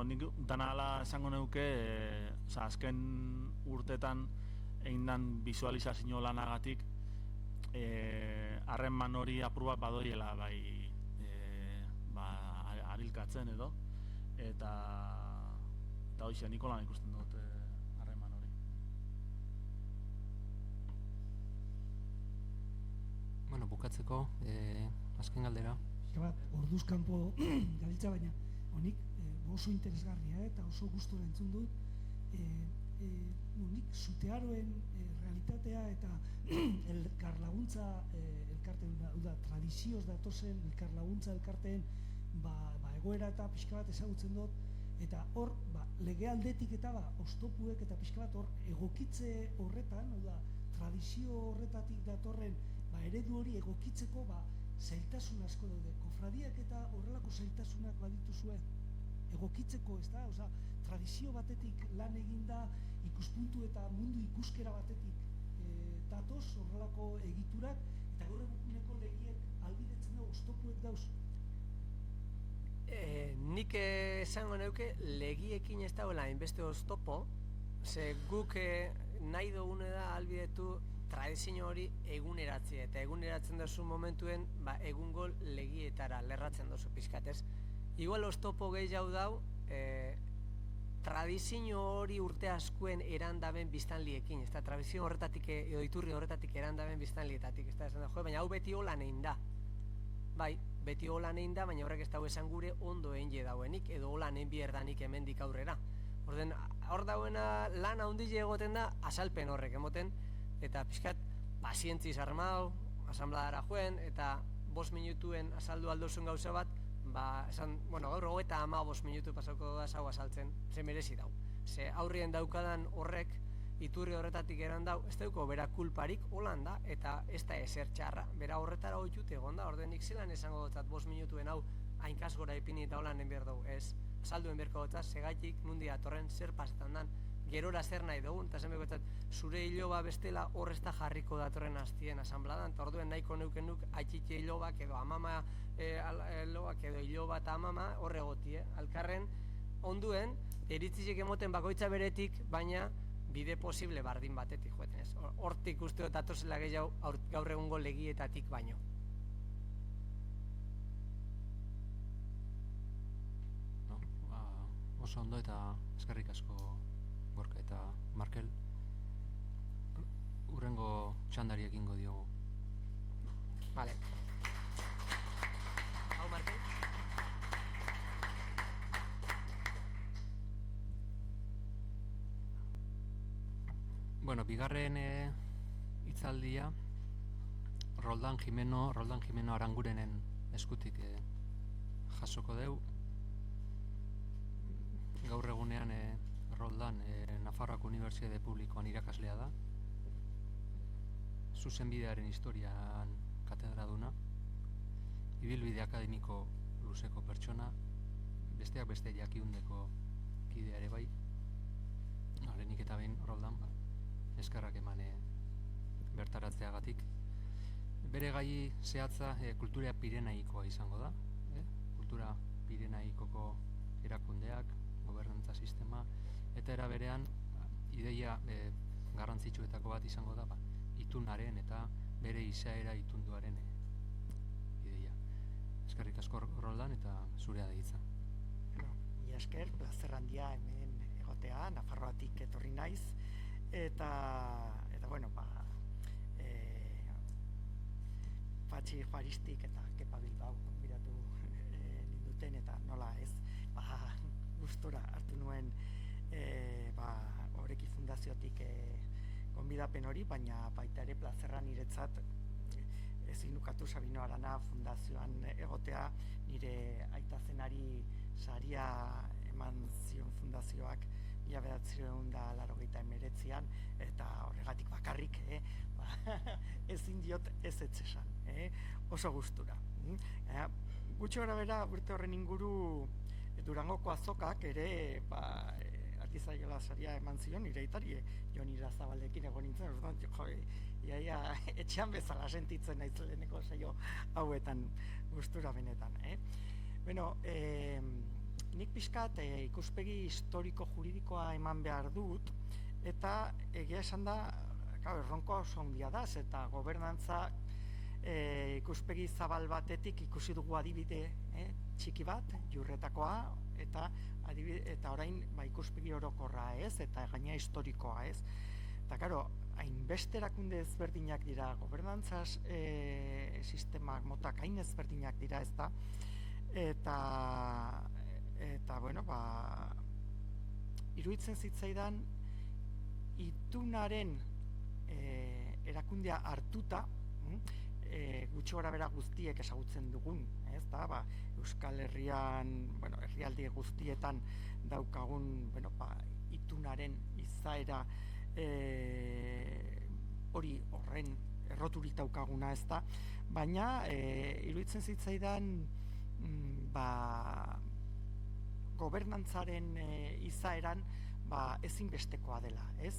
nik dana ala esango neuke, azken urtetan egin dan bizualizazio lanagatik harreman hori apur bat badoiela arilkatzen edo, eta hoxe niko lan ikusten dut harreman hori. Bueno, bukatzeko, azken galdera. Orduz kanpo gabiltza, baina honik oso interesgarria eta oso gustora entzun dut, nik zutearoen realitatea eta elkarlaguntza elkarteen, tradizioz datozen elkarlaguntza elkarteen egoera eta pixka bat ezagutzen dut, eta hor lege aldetik eta oztopuek eta pixka bat hor egokitze horretan, tradizio horretatik datorren eredu hori egokitzeko zailtasun asko daude. Kofradiak eta horrelako zailtasunak badituzue egokitzeko, ez da? Tradizio batetik lan eginda, ikuspuntu eta mundu ikuskera batetik datoz horrelako egiturak, eta gaur eguneko legiek albidetzen dago oztopuek dauz. Nik esango neuke legiekin ez dagoela hainbeste oztopo, ze guk nahi dugune da albidetu tradizio hori eguneratzea, eta eguneratzen duzu momentuen egungo legietara lerratzen duzu pizkatez. Igual oztopo gehiago dau, tradizio hori urte askuen erandaben biztanliekin, ez da, tradizio horretatik, edo iturri horretatik erandaben biztanlietatik, ez da, esan da, baina hau beti holan egin da. Bai, beti holan egin da, baina horrek ez dago esan gure ondo egin dauenik, edo holan egin bierdanik hemendik aurrera. Orden, hor dauena lan handile egoten da, azalpen horrek emoten, eta pixkat, pazientziz armau, asanbladara joen, eta 5 minutuen azaldu aldozun gauza bat, gaur 35 minutu pasauko da zau azaltzen, ze merezi dau. Ze aurrien daukadan horrek, iturri horretatik eran dau, ez dauko bera kulparik holan da, eta ez da ezer txarra, bera horretara hoitute egon da, ordenik zelan esango dutzat 5 minutuen hau hainkaz gora ipini eta holan enbier dugu, ez? Azalduen berko dutzat, segaitik, nundi atorren, zer pasetan dan, gerora zer nahi dugun, eta zen bekotzat, zure hiloba bestela horrezta jarriko datorren hastien asanbladan, eta orduen nahiko neukenuk haitxitxe hilobak edo amama hilobak edo hiloba eta amama horregoti, alkarren onduen, eritzizek emoten bakoitza beretik, baina bide posible bardin batetik joeten ez. Hortik uste dut datozela gehiago gaur egungo legietatik baino. Oso ondo eta eskerrik asko Gorka eta Markel. Hurrengo txandari egingo diogu. Vale. Hau, Markel? Bueno, bigarren hitzaldia Roldan Jimeno Arangurenen eskutik jasoko deu. Gaur egunean Roldan Nafarroako Unibertsitate Publikoan irakaslea da. Zuzenbidearen historian katedraduna. Ibilbide akademiko luzeko pertsona, besteak beste jakiundeko kidea ere bai. Lehenik eta behin Roldan, eskerrak eman bertaratzeagatik. Bere gai zehatza kultura pirenaikoa izango da. Kultura pirenaikoko erakundeak, gobernantza sistema, eta era berean ideia garrantzitsuetako bat izango da itunaren eta bere izaera itunduaren ideia. Eskerrik asko Roldan eta zurea da hitza. Mila esker, plazer handia hemen egotea, Nafarroatik etorri naiz, eta bueno, Patxi Juaristik eta Kepa Bilbao konbidatu ninduten, eta nola ez, gustora hartu nuen Oreki Fundaziotik konbidapen hori, baina baita ere plazerra niretzat ezin ukatu Sabino Arana Fundazioan egotea, nire aita zenari saria eman zion fundazioak 1989an, eta horregatik bakarrik ezin diot ez etxesan, oso gustura. Gutxi gara bera urte horren inguru Durangoko azokak ere Artizaiola saria eman zion nire aitari Jon Irazabalekin egon nintzen, iaia etxean bezala sentitzen naiz leheneko saio hauetan gustura benetan. Bueno, nik pixkat ikuspegi historiko-juridikoa eman behar dut, eta egia esan da, erronko oso handia da, eta gobernantza ikuspegi zabal batetik ikusi dugu adibide txiki bat, Jurretakoa, eta orain ikuspegi orokorra eta gaina historikoa Eta, karo, hainbeste erakunde ezberdinak dira, gobernantza sistemak motak hain ezberdinak dira, ezta? Eta, bueno, iruditzen zitzaidan itunaren erakundea hartuta, gutxi gora bera guztiek ezagutzen dugun, ezta? Euskal Herrian, herrialde guztietan daukagun, itunaren izaera hori horren erroturik daukaguna, ezta? Baina iruditzen zitzaidan gobernantzaren izaeran ezinbestekoa dela, ez?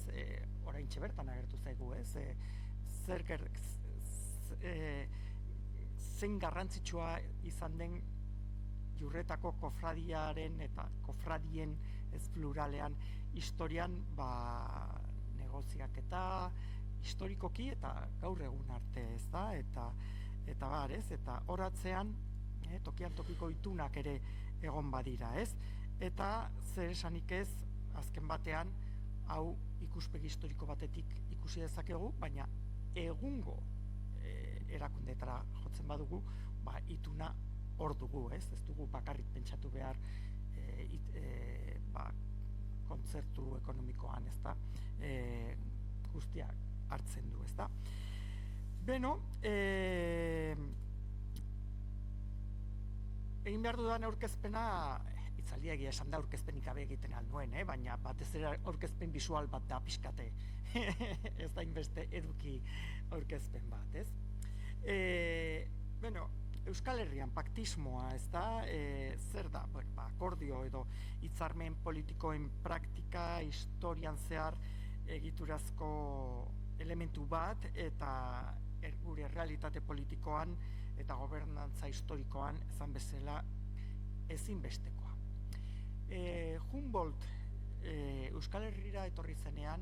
Oraintxe bertan agertu zaigu, ez? Zein garrantzitsua izan den Jurretako kofradiaren eta kofradien ez pluralean historian negoziaketa historikoki eta gaur egun arte, ez da, eta bar, ez, eta horatzean tokian tokiko itunak ere egon badira, ez, eta zer esanik ez, azken batean, hau ikuspegi historiko batetik ikusi dezakegu, baina egungo erakundeetara jotzen badugu, ituna hor dugu, ez dugu bakarrik pentsatu behar kontzertu ekonomikoan, ez da, guztiak hartzen du, ez da. Beno, egin behar dudan aurkezpena, itzaldia egia esan da aurkezpenik gabe egiten alduen, baina batez ere aurkezpen bisual bat da pixkate, ez da inbeste eduki aurkezpen bat, ez? Beno, Euskal Herrian paktismoa, ez da, zer da, akordio edo hitzarmen politikoen praktika historian zehar egiturazko elementu bat eta gure realitate politikoan eta gobernantza historikoan ezan bezala ezinbestekoa. Humboldt Euskal Herrira etorri zenean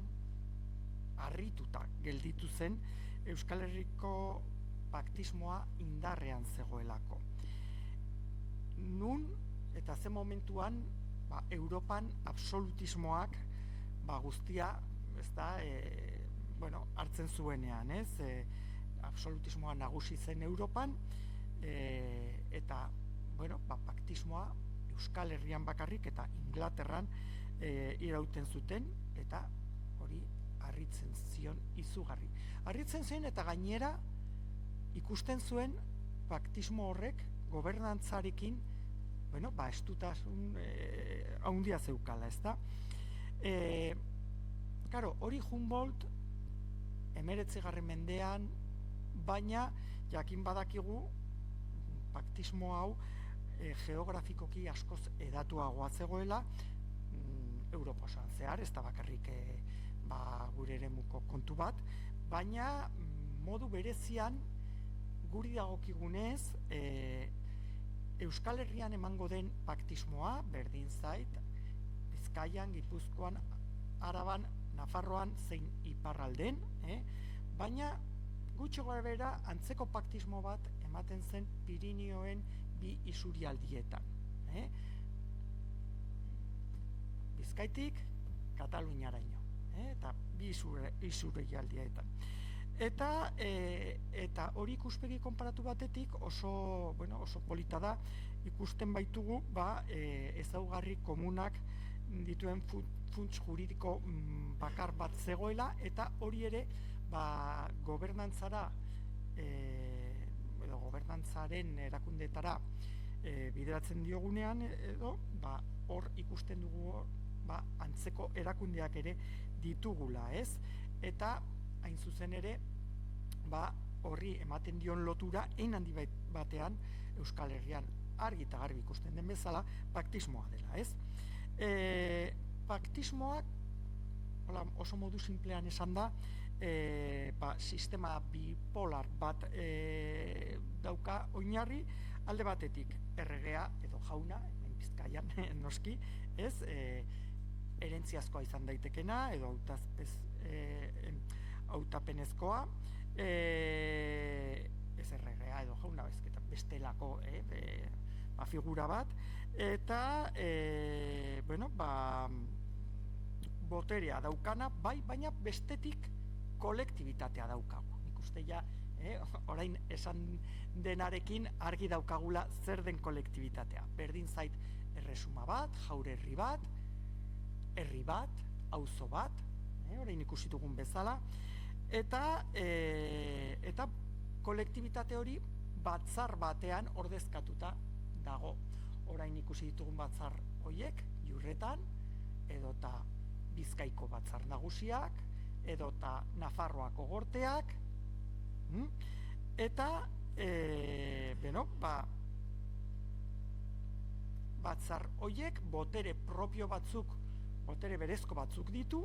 harrituta gelditu zen Euskal Herriko paktismoa indarrean zegoelako. Nun eta ze momentuan Europan absolutismoak guztia hartzen zuenean, ez? Absolutismoa nagusi zen Europan eta paktismoa Euskal Herrian bakarrik eta Inglaterran irauten zuten eta hori harritzen zion izugarri. Harritzen zion eta gainera ikusten zuen paktismo horrek gobernantzarekin estutasun handia zeukala, ez da? Hori Humboldt 19. mendean, baina jakin badakigu paktismo hau geografikoki askoz edatuagoa zegoela Europa osoan zehar, ez da bakarrik gure eremuko kontu bat, baina modu berezian guri dagokigunez Euskal Herrian emango den paktismoa berdin zait Bizkaian, Gipuzkoan, Araban, Nafarroan zein iparralden, baina gutxi gorabehera antzeko paktismo bat ematen zen Pirinioen bi isurialdietan. Bizkaitik Kataluniaraino, eta bi isurialdietan. Eta hori ikuspegi konparatu batetik oso polita da ikusten baitugu ezaugarri komunak dituen funts juridiko bakar bat zegoela eta hori ere gobernantzara edo gobernantzaren erakundeetara bideratzen diogunean edo hor ikusten dugu antzeko erakundeak ere ditugula, ez? Eta hain zuzen ere horri ematen dion lotura hein handi batean Euskal Herrian argi eta garbi ikusten den bezala paktismoa dela, ez? Paktismoak oso modu simplean esan da sistema bipolar bat dauka oinarri alde batetik erregea edo jauna, hemen Bizkaian noski, ez? Erentziazkoa izan daitekena edo hautapenezkoa, ez erregea edo jauna bestelako figura bat, eta boterea daukana, baina bestetik kolektibitatea daukagu. Nik uste ja, orain esan denarekin argi daukagula zer den kolektibitatea. Berdin zait erresuma bat, jaurerri bat, auzo bat, orain ikusi dugun bezala, eta kolektibitate hori batzar batean ordezkatuta dago. Orain ikusi ditugun batzar horiek, Jurretan, edota Bizkaiko batzar nagusiak, edota Nafarroako gorteak, eta batzar horiek botere propio batzuk, botere berezko batzuk ditu,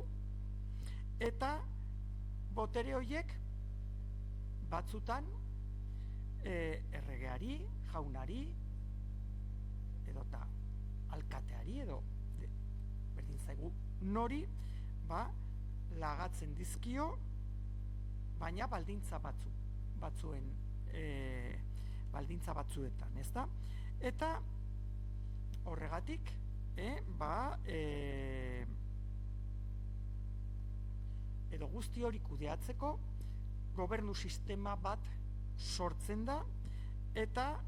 eta botere horiek batzutan erregeari, jaunari, edota alkateari edo berdin zaigu nori lagatzen dizkio, baina baldintza batzuen baldintza batzuetan, ezta? Eta horregatik edo guzti hori kudeatzeko gobernu sistema bat sortzen da, eta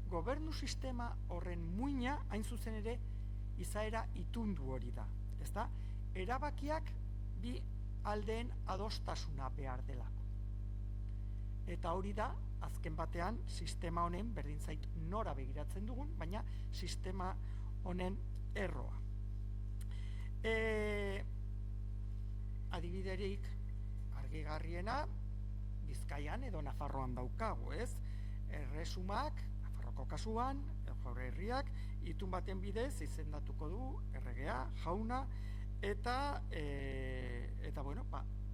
gobernu sistema horren muina hain zuzen ere izaera itundu hori da, ezta? Erabakiak bi aldeen adostasuna behar delako. Eta hori da, azken batean, sistema honen, berdin zait nora begiratzen dugun, baina sistema honen erroa. Adibiderik argigarriena Bizkaian edo Nafarroan daukagu, ez? Erresumak, Nafarroko kasuan, Jaurre herriak, itun baten bidez izendatuko du erregea, jauna, eta bueno,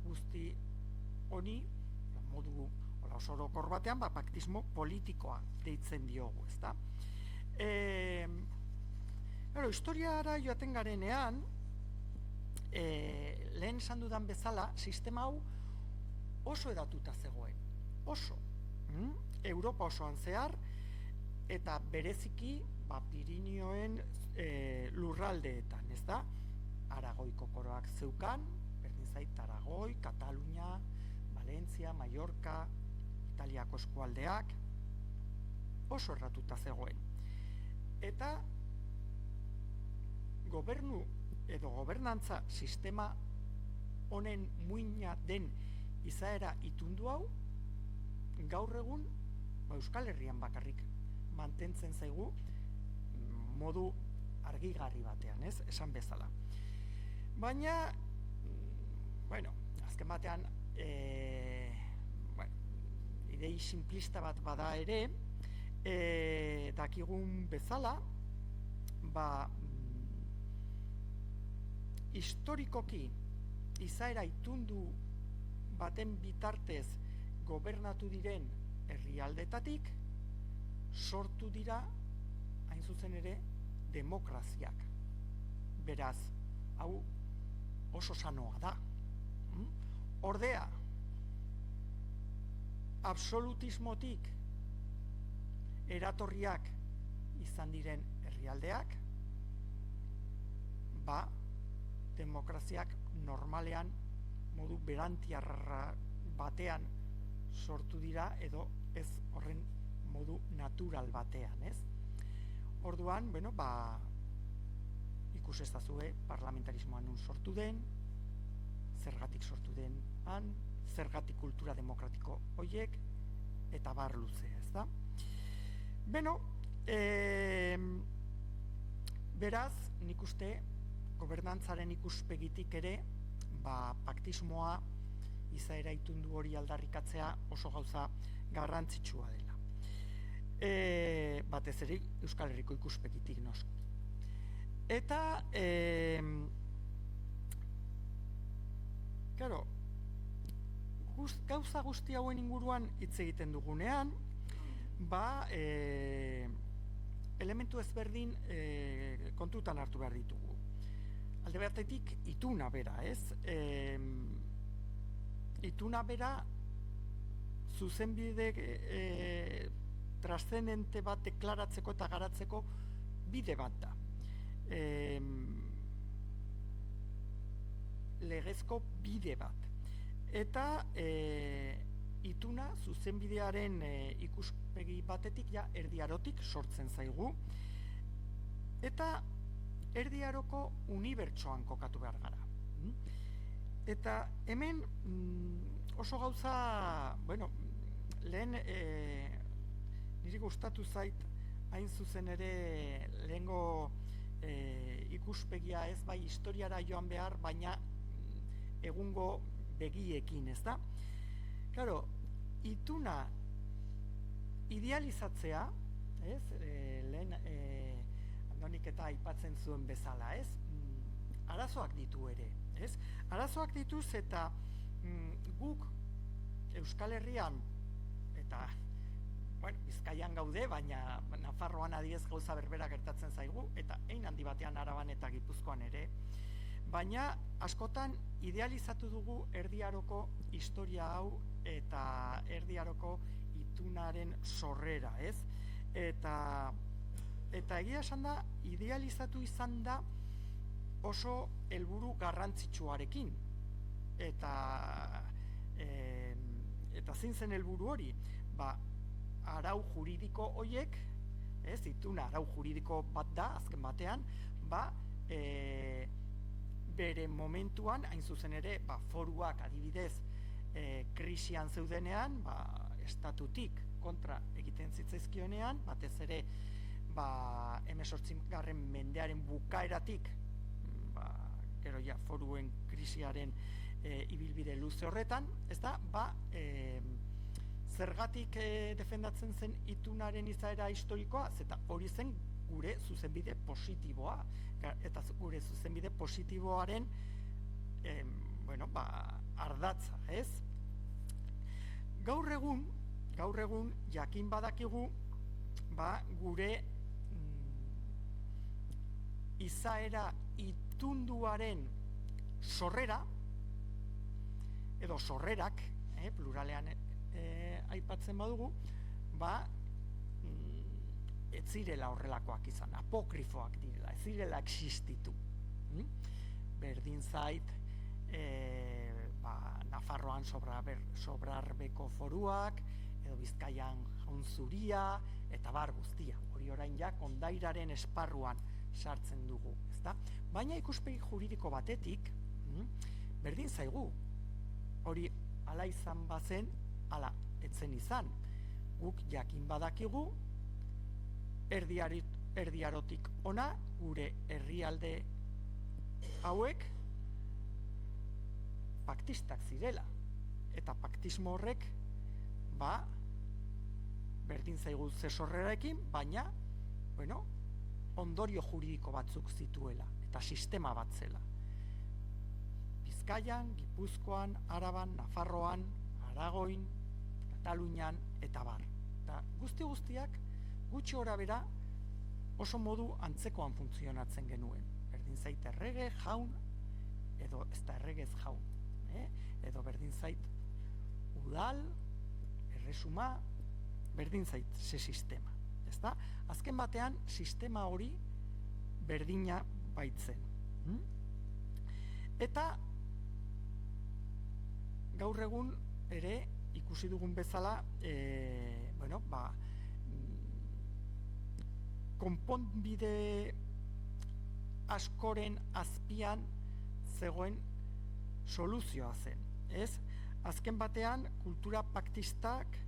guzti honi modu oso orokor batean paktismo politikoa deitzen diogu, ezta? Historiara joaten garenean, lehen esan dudan bezala, sistema hau oso edatuta zegoen, oso. Europa osoan zehar, eta bereziki Pirinioen lurraldeetan, ez da? Aragoiko koroak zeukan, berdin zait Aragoi, Katalunia, Valentzia, Mallorca, Italiako eskualdeak, oso erratuta zegoen. Eta gobernu edo gobernantza sistema honen muina den izaera itundu hau, gaur egun Euskal Herrian bakarrik mantentzen zaigu modu argigarri batean, ez? Esan bezala. Baina, bueno, azken batean, idei simplista bat bada ere, dakigun bezala, historikoki izaera itundu baten bitartez gobernatu diren herrialdetatik sortu dira, hain zuzen ere, demokraziak. Beraz, hau oso sanoa da. Ordea, absolutismotik eratorriak izan diren herrialdeak, demokraziak normalean modu berantiarra batean sortu dira edo ez horren modu natural batean, ez? Orduan, bueno, ikus ezazue parlamentarismoan nun sortu den, zergatik sortu den han, zergatik kultura demokratiko hoiek, eta bar luze, ez da? Beno, beraz, nik uste, gobernantzaren ikuspegitik ere, paktismoa izaera itundu hori aldarrikatzea oso gauza garrantzitsua dela. Batez ere Euskal Herriko ikuspegitik noski. Eta, claro, gauza guzti hauen inguruan hitz egiten dugunean, elementu ezberdin kontutan hartu behar ditugu. Alde batetik, ituna bera, ez? Ituna bera zuzenbide trascendente bat deklaratzeko eta garatzeko bide bat da. Legezko bide bat. Eta ituna zuzenbidearen ikuspegi batetik Erdi Arotik sortzen zaigu. Eta Erdi Aroko unibertsoan kokatu behar gara. Eta hemen oso gauza, bueno, lehen niri gustatu zait hain zuzen ere lehengo ikuspegia ez bai historiara joan behar, baina egungo begiekin, ez da? Claro, ituna idealizatzea, ez? Lehen Andonik eta aipatzen zuen bezala, ez? Arazoak ditu ere, ez? Arazoak dituz eta guk Euskal Herrian eta bueno, Bizkaian gaude, baina Nafarroan adiez gauza berbera gertatzen zaigu, eta hein handi batean Araban eta Gipuzkoan ere. Baina askotan idealizatu dugu Erdi Aroko historia hau eta Erdi Aroko itunaren sorrera, ez? Eta egia esan da, idealizatu izan da oso helburu garrantzitsuarekin. Eta zein zen helburu hori? Arau juridiko horiek, ituna arau juridiko bat da, azken batean, bere momentuan, hain zuzen ere, foruak adibidez krisian zeudenean, estatutik kontra egiten zitzaizkionean, batez ere 18. mendearen bukaeratik, gero ja foruen krisiaren ibilbide luze horretan, ez da, zergatik defendatzen zen itunaren izaera historikoa, eta hori zen gure zuzenbide positiboa, eta gure zuzenbide positiboaren ardatza, ez? Gaur egun jakin badakigu gure izaera itunduaren sorrera, edo sorrerak, pluralean aipatzen badugu, ez zirela horrelakoak izan, apokrifoak direla, ez zirela existitu. Berdin zait, Nafarroan Sobrarbeko foruak, edo Bizkaian Jaun Zuria, eta bar guztia. Hori orain ja kondairaren esparruan sartzen dugu, ezta? Baina ikuspegi juridiko batetik, berdin zaigu, hori ala izan bazen, ala etzen izan. Guk jakin badakigu, Erdi Arotik ona, gure herrialde hauek paktistak zirela. Eta paktismo horrek, berdin zaigu ze sorrerarekin, baina, ondorio juridiko batzuk zituela, eta sistema bat zela. Bizkaian, Gipuzkoan, Araban, Nafarroan, Aragoin, Katalunian, eta bar. Eta guztiak, gutxi gorabehera oso modu antzekoan funtzionatzen genuen. Berdin zait errege, jaun, edo ez da erregez jaun. Edo berdin zait udal, erresuma, berdin zait ze sistema. Ezta? Azken batean, sistema hori berdina baitzen. Eta gaur egun ere ikusi dugun bezala, konponbide askoren azpian zegoen soluzioa zen, ez? Azken batean, kultura paktistak,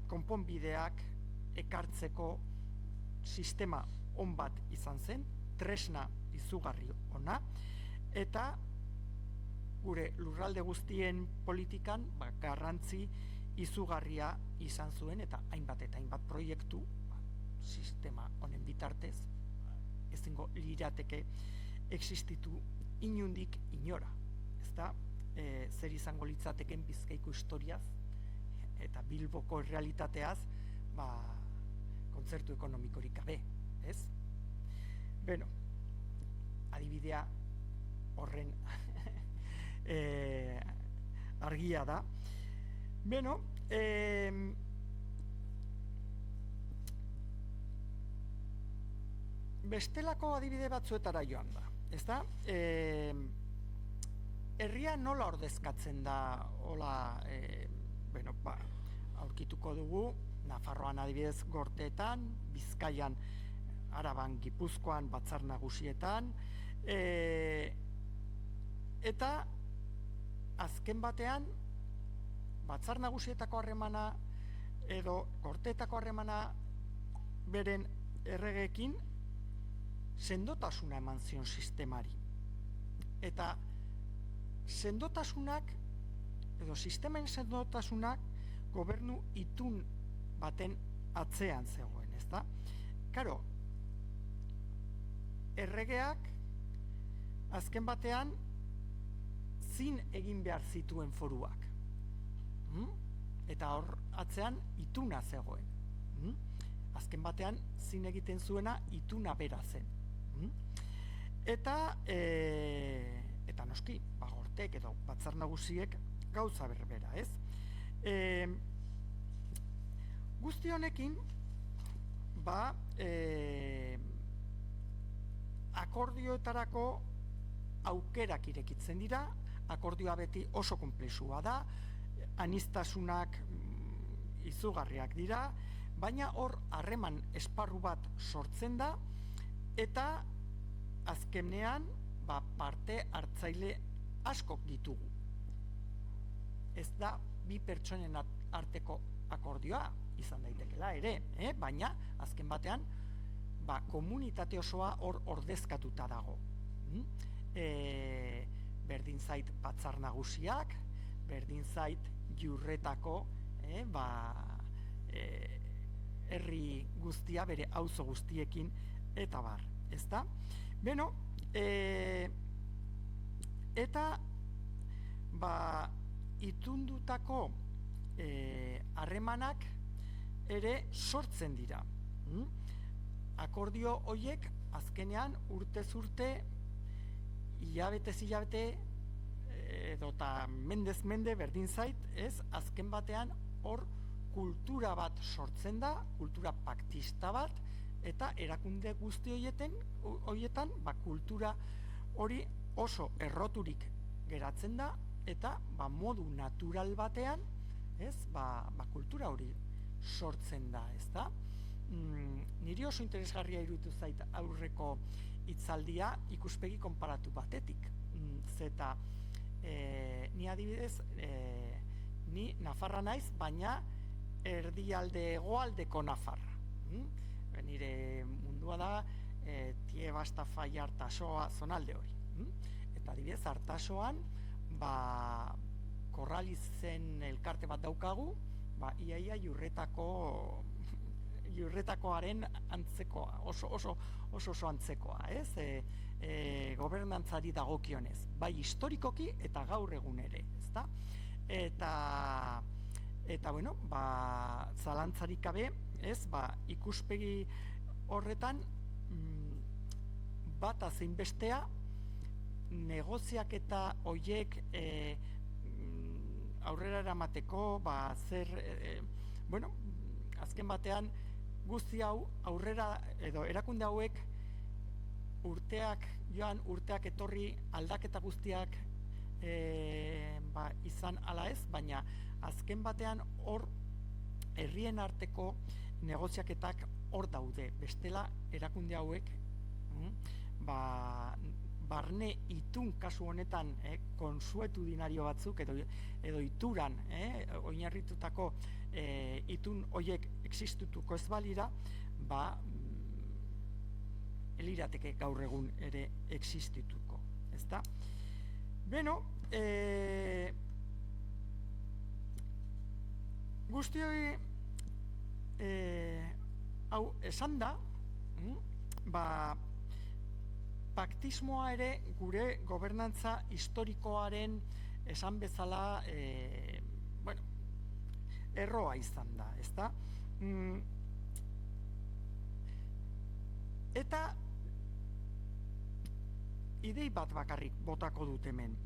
konponbideak ekartzeko sistema on bat izan zen, tresna izugarri ona, eta gure lurralde guztien politikan garrantzi izugarria izan zuen, eta hainbat proiektu sistema honen bitartez ezingo lirateke existitu inundik inora. Ezta, zer izango litzateken Bizkaiko historiaz eta Bilboko realitateaz kontzertu ekonomikorik gabe, ez? Beno, adibidea horren argia da. Beno, bestelako adibide batzuetara joan da, ezta? Herria nola ordezkatzen da, aurkituko dugu, Nafarroan adibidez Gorteetan, Bizkaian, Araban, Gipuzkoan, Batzar Nagusietan, eta azken batean, Batzar Nagusietako harremana edo Gorteetako harremana beren erregeekin sendotasuna eman zion sistemari. Eta sendotasunak, edo sistemen sendotasunak gobernu itun baten atzean zegoen, ezta? Karo, erregeak azken batean zin egin behar zituen foruak. eta hor atzean ituna zegoen. Azken batean zin egiten zuena ituna bera zen. Eta noski, Bagortek edo Batzar Nagusiek gauza berbera, ez? Guzti honekin, akordioetarako aukerak irekitzen dira, akordioa beti oso konplexua da, aniztasunak izugarriak dira, baina hor harreman esparru bat sortzen da, eta azkenean parte hartzaile askok ditugu. Ez da bi pertsonen arteko akordioa izan daitekela ere, baina azken batean komunitate osoa hor ordezkatuta dago. Berdin zait Batzar Nagusiak, berdin zait Jurretako herri guztia bere auzo guztiekin eta bar, ezta? Beno, eta itundutako harremanak ere sortzen dira. Akordio horiek azkenean urtez urte, hilabetez hilabete, edota mendez mende berdin zait, ez? Azken batean hor kultura bat sortzen da, kultura paktista bat, eta erakunde guzti horietan kultura hori oso erroturik geratzen da, eta modu natural batean, ez? Kultura hori sortzen da, ez da? Niri oso interesgarria iruditu zait aurreko hitzaldia ikuspegi konparatu batetik. Zeta, ni adibidez, ni Nafarra naiz, baina erdialde hegoaldeko Nafarra. Nire mundua da Tiebas, Tafalla, Artasoa, zonalde hori. Eta adibidez, Artasoan, Korralizen elkarte bat daukagu, iaia Jurretakoaren antzekoa, oso antzekoa, ez? Gobernantzari dagokionez, bai historikoki eta gaur egun ere, ezta? Eta bueno, zalantzarik gabe, ez? Ikuspegi horretan bata zein bestea negoziak eta hoiek aurrera eramateko, bueno, azken batean guzti hau aurrera edo erakunde hauek urteak joan, urteak etorri, aldaketa guztiak izan ala ez, baina azken batean hor herrien arteko negoziaketak hor daude. Bestela erakunde hauek barne itun kasu honetan konsuetudinario batzuk edo ituran oinarritutako itun horiek existituko ez balira, elirateke gaur egun ere existituko, ezta? Beno, guzti hori hau esan da, paktismoa ere gure gobernantza historikoaren esan bezala erroa izan da, ezta? Eta idei bat bakarrik botako dut hemen.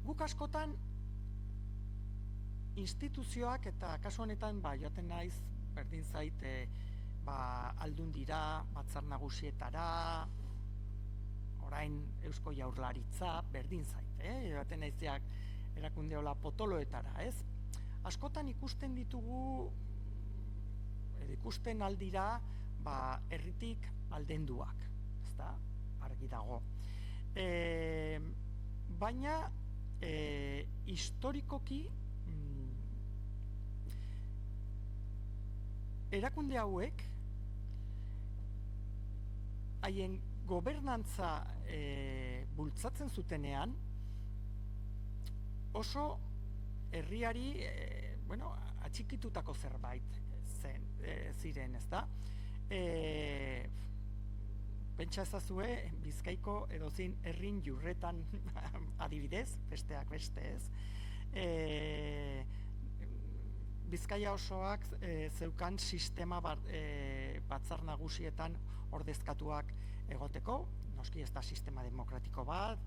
Guk askotan instituzioak eta kasu honetan joaten naiz berdin zait Aldundira, Batzar Nagusietara, orain Eusko Jaurlaritza, berdin zait, joaten naizeak erakundeola potoloetara, ez? Askotan ikusten ditugu, ikusten aldira, herritik aldenduak, ezta? Argi dago. Baina, historikoki, erakunde hauek, haien gobernantza bultzatzen zutenean, oso herriari atxikitutako zerbait ziren, ezta? Pentsa ezazue, Bizkaiko edozein herrin Jurretan adibidez, besteak beste ez, Bizkaia osoak zeukan sistema batzar nagusietan ordezkatuak egoteko, noski ez da sistema demokratiko bat,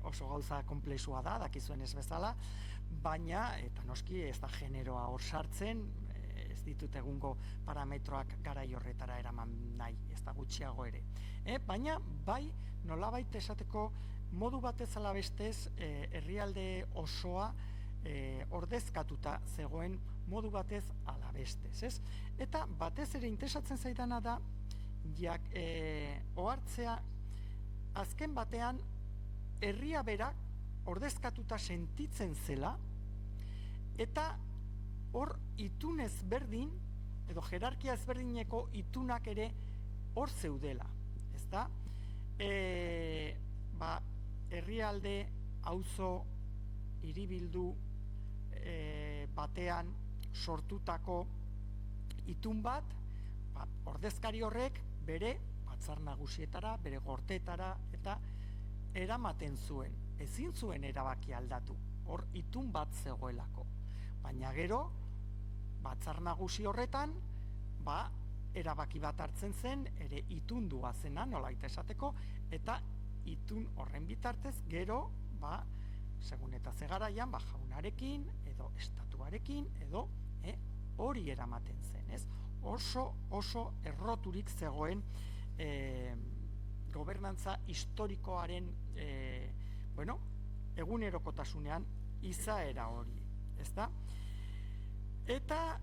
oso gauza konplexua da, dakizuen ez bezala, baina, eta noski ez da generoa hor sartzen, ez ditut egungo parametroak garai horretara eraman nahi, ez da gutxiago ere. Baina, bai, nolabait esateko modu batez ala bestez herrialde osoa ordezkatuta zegoen modu batez ala bestez, ez? Eta batez ere interesatzen zaidana da ohartzea azken batean herria berak ordezkatuta sentitzen zela eta hor itun ezberdin edo jerarkia ezberdineko itunak ere hor zeudela, ezta? Herrialde, auzo, hiribildu batean sortutako itun bat, ordezkari horrek bere batzar nagusietara, bere gorteetara eta eramaten zuen. Ezin zuen erabaki aldatu, hor itun bat zegoelako. Baina gero, batzar nagusi horretan, erabaki bat hartzen zen, ere itundua zena, nolait esateko, eta itun horren bitartez, gero, segun eta zegaraian, jaunarekin, edo estatuarekin, edo hori eramaten zen, ez? Oso erroturik zegoen gobernantza historikoaren egunerokotasunean izaera hori, ezta? Eta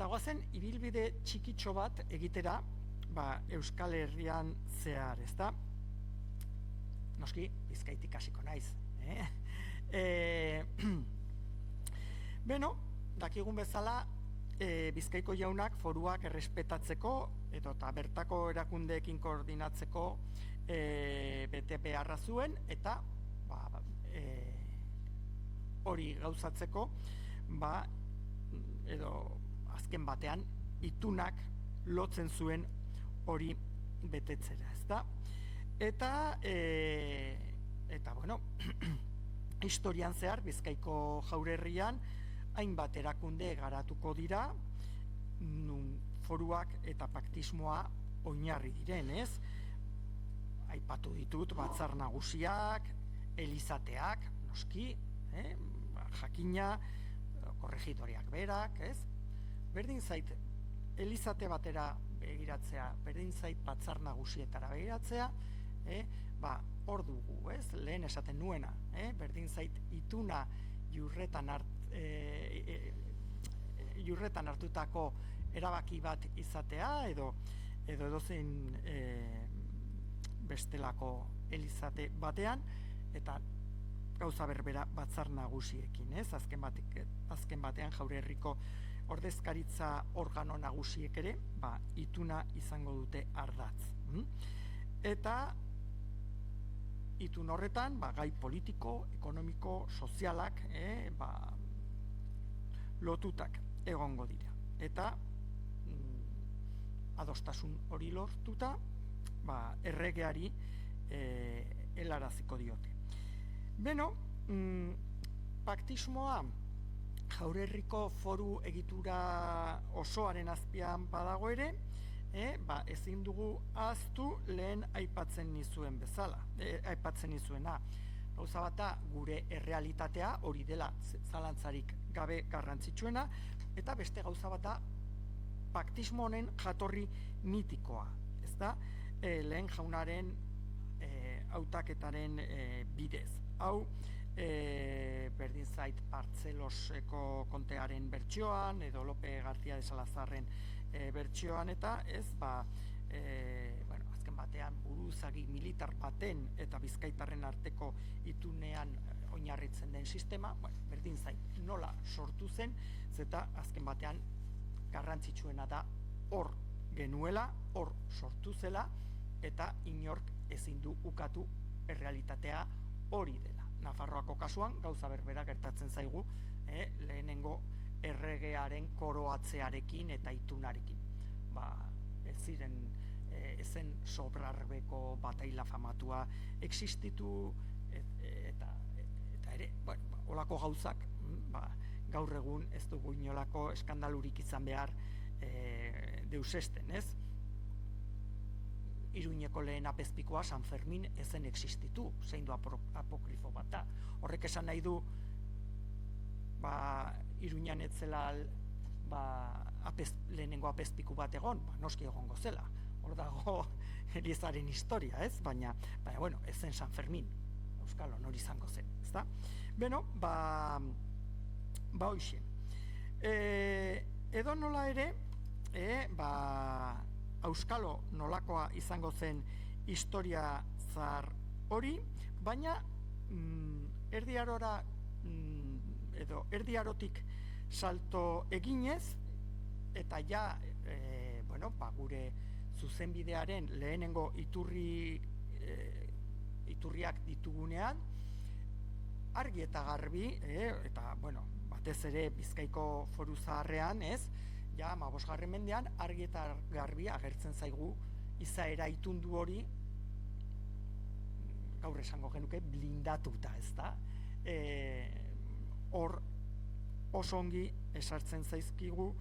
goazen ibilbide txikitxo bat egitera Euskal Herrian zehar, ezta? Noski, Bizkaitik hasiko naiz. Dakigun bezala, Bizkaiko jaunak foruak errespetatzeko eta bertako erakundeekin koordinatzeko bete beharra zuen eta hori gauzatzeko edo azken batean itunak lotzen zuen hori betetzera, ezta? Eta historian zehar Bizkaiko jaurerrian hainbat erakunde garatuko dira, nun foruak eta paktismoa oinarri diren, ez? Aipatu ditut batzar nagusiak, elizateak, noski, jakina, korregidoriak berak, ez? Berdin zait, elizate batera begiratzea, berdin zait batzar nagusietara begiratzea, hor dugu, ez? Lehen esaten nuena, berdin zait ituna jurretan hartutako erabaki bat izatea edo edozein bestelako elizate batean eta gauza berbera batzar nagusiekin, ez? Azken batean jaurerriko ordezkaritza organo nagusiek ere, ituna izango dute ardatz. Eta itun horretan, gai politiko, ekonomiko, sozialak, lotutak egongo dira. Eta adostasun hori lortuta, erregeari helaraziko diote. Paktismoa jaurerriko foru egitura osoaren azpian badago ere, ezin dugu ahaztu lehen aipatzen nizuena. Gauza bata gure errealitatea hori dela zalantzarik gabe garrantzitsuena, eta beste gauza bata paktismo honen jatorri mitikoa, ezta? Lehen jaunaren hautaketaren bidez. Hau, berdin zait Partzeloseko kontearen bertsioan, edo Lope García de Salazarren bertsioan, eta ez, azken batean buruzagi militar baten eta bizkaitarren arteko itunean oinarritzen den sistema, berdin zait nola sortu zen, zeta azken batean garrantzitsuena da hor genuela, hor sortu zela, eta inork ezin du ukatu errealitatea hori dela. Nafarroako kasuan gauza berbera gertatzen zaigu, lehenengo erregearen koroatzearekin eta itunarekin. Ezen Sobrarbeko bataila famatua existitu eta ere, olako gauzak gaur egun ez dugu inolako eskandalurik izan behar deusesten, ez? Iruñeko lehen apezpikoa San Fermin ezen existitu, zein du apokrifo bat da. Horrek esan nahi du, Iruñan etzela lehenengo apezpiku bat egon, noski egongo zela. Hor dago Elizaren historia, ez? Baina, bueno, ezen San Fermin, euskalo, nori izango zen, ezta? Beno, hoxe. Edo nola ere, euskalo nolakoa izango zen historia zahar hori, baina erdi arora edo erdi arotik salto eginez, eta ja, gure zuzenbidearen lehenengo iturriak ditugunean, argi eta garbi, eta, batez ere Bizkaiko Foru Zaharrean, ez, ja, 15. mendean, argi eta garbi agertzen zaigu izaera itundu hori, gaur esango genuke, blindatuta, ez da? Hor oso ongi esartzen zaizkigu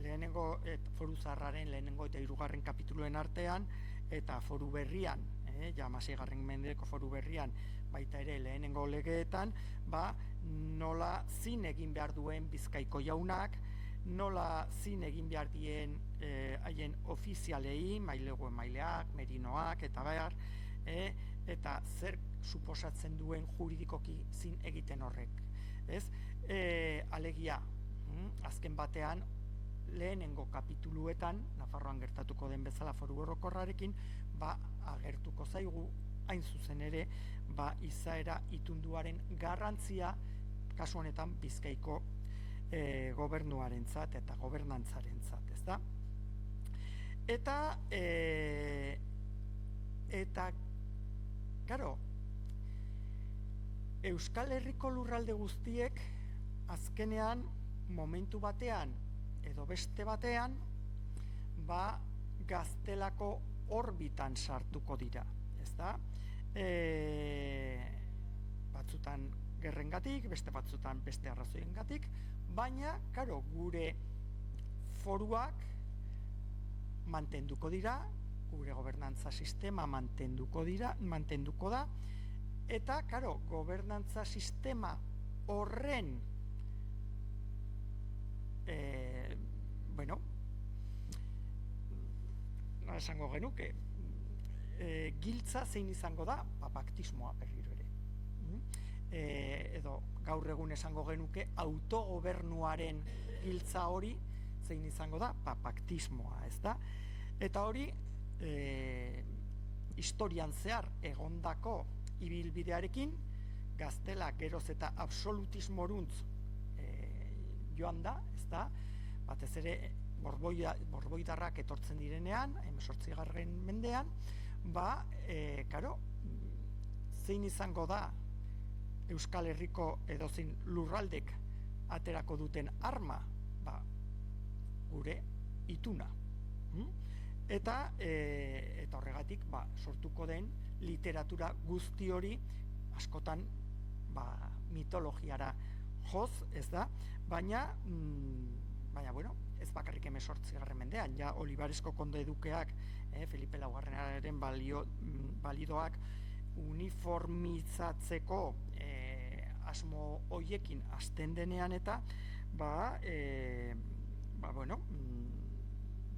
lehenengo Foru Zaharraren lehenengo eta 3. kapituluen artean, eta Foru Berrian, ja 16. mendeko Foru Berrian, baita ere lehenengo legeetan, nola zin egin behar duen Bizkaiko jaunak, nola zin egin behar dien haien ofizialei, maileak, merinoak, eta behar, eta zer suposatzen duen juridikoki zin egiten horrek. Ez? Alegia, azken batean, lehenengo kapituluetan, Nafarroan gertatuko den bezala Foru Orokorrarekin, agertuko zaigu, hain zuzen ere, izaera itunduaren garrantzia, kasu honetan Bizkaiko gobernuarentzat eta gobernantzarentzat, ez da? Eta, karo, Euskal Herriko lurralde guztiek azkenean momentu batean edo beste batean gaztelako orbitan sartuko dira, ezta? Batzutan gerrengatik, beste batzutan beste arrazoiengatik, baina, karo, gure foruak mantenduko dira, gure gobernantza sistema mantenduko da, eta, karo, gobernantza sistema horren esango genuke, giltza zein izango da, paktismoa berriro ere. Edo gaur egun esango genuke autogobernuaren giltza hori zein izango da, paktismoa, ez da? Eta hori, historian zehar egondako ibilbidearekin, gaztela geroz eta absolutismoruntz joan da, ez da? Batez ere, borboidarrak etortzen direnean, 18. mendean, karo, zein izango da Euskal Herriko edozein lurraldek aterako duten arma, gure ituna. Eta horregatik, sortuko den literatura guzti hori askotan mitologiara joz, ez da? Baina, ez bakarrik 18. mendean, ja Olivaresko konde dukeak, Felipe Laugarrenaren balidoak uniformizatzeko asmo hoiekin hasten denean eta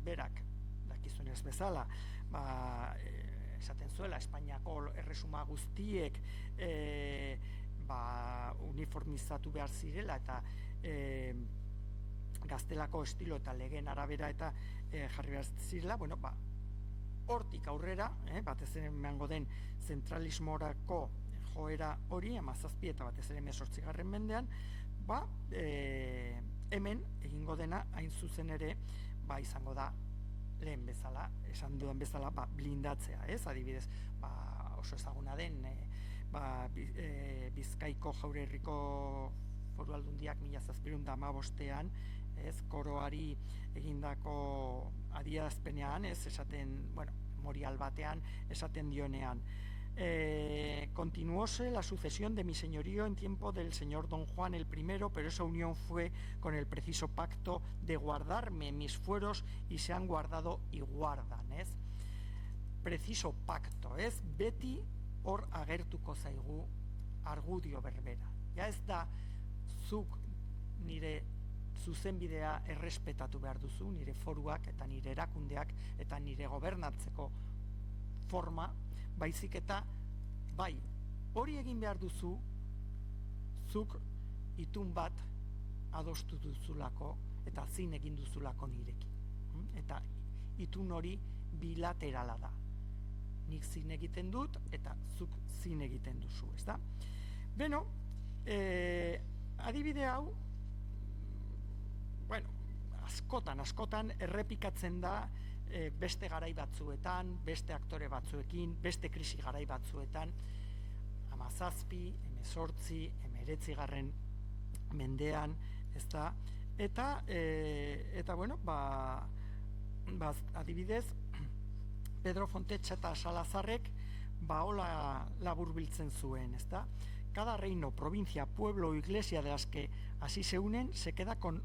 berak dakizunez bezala esaten zuela Espainiako erresuma guztiek uniformizatu behar zirela eta gaztelako estilo eta legeen arabera eta jarri behar zirela, hortik aurrera, batez ere emango den zentralismorako joera hori, 17 eta batez ere 18. mendean, hemen egingo dena hain zuzen ere, izango da lehen bezala, esan dudan bezala, blindatzea, ez? Adibidez, oso ezaguna den, Bizkaiko Jaure Herriko Foru Aldundiak 1715ean, ez, koroari egindako adierazpenean, ez, esaten, memorial batean, esaten dionean, continuóse la sucesión de mi señorío en tiempo del señor don Juan el I, pero esa unión fue con el preciso pacto de guardarme mis fueros y se han guardado y guardan, ez? Preciso pacto, ez? Beti hor agertuko zaigu argudio berbera. Ja ez da zuk nire zuzenbidea errespetatu behar duzu, nire foruak eta nire erakundeak eta nire gobernatzeko forma, baizik eta bai, hori egin behar duzu zuk itun bat adostu duzulako eta zin egin duzulako nirekin. Eta itun hori bilaterala da. Nik zin egiten dut eta zuk zin egiten duzu, ezta? Beno, adibide hau, bueno, askotan errepikatzen da beste garai batzuetan, beste aktore batzuekin, beste krisi garai batzuetan, 17, 18, 19. Mendean, ezta? Eta bueno, adibidez, Pedro Fontetxa eta Salazarrek hola laburbiltzen zuen, ezta? Cada reino, provincia, pueblo o iglesia de las que así se unen se queda con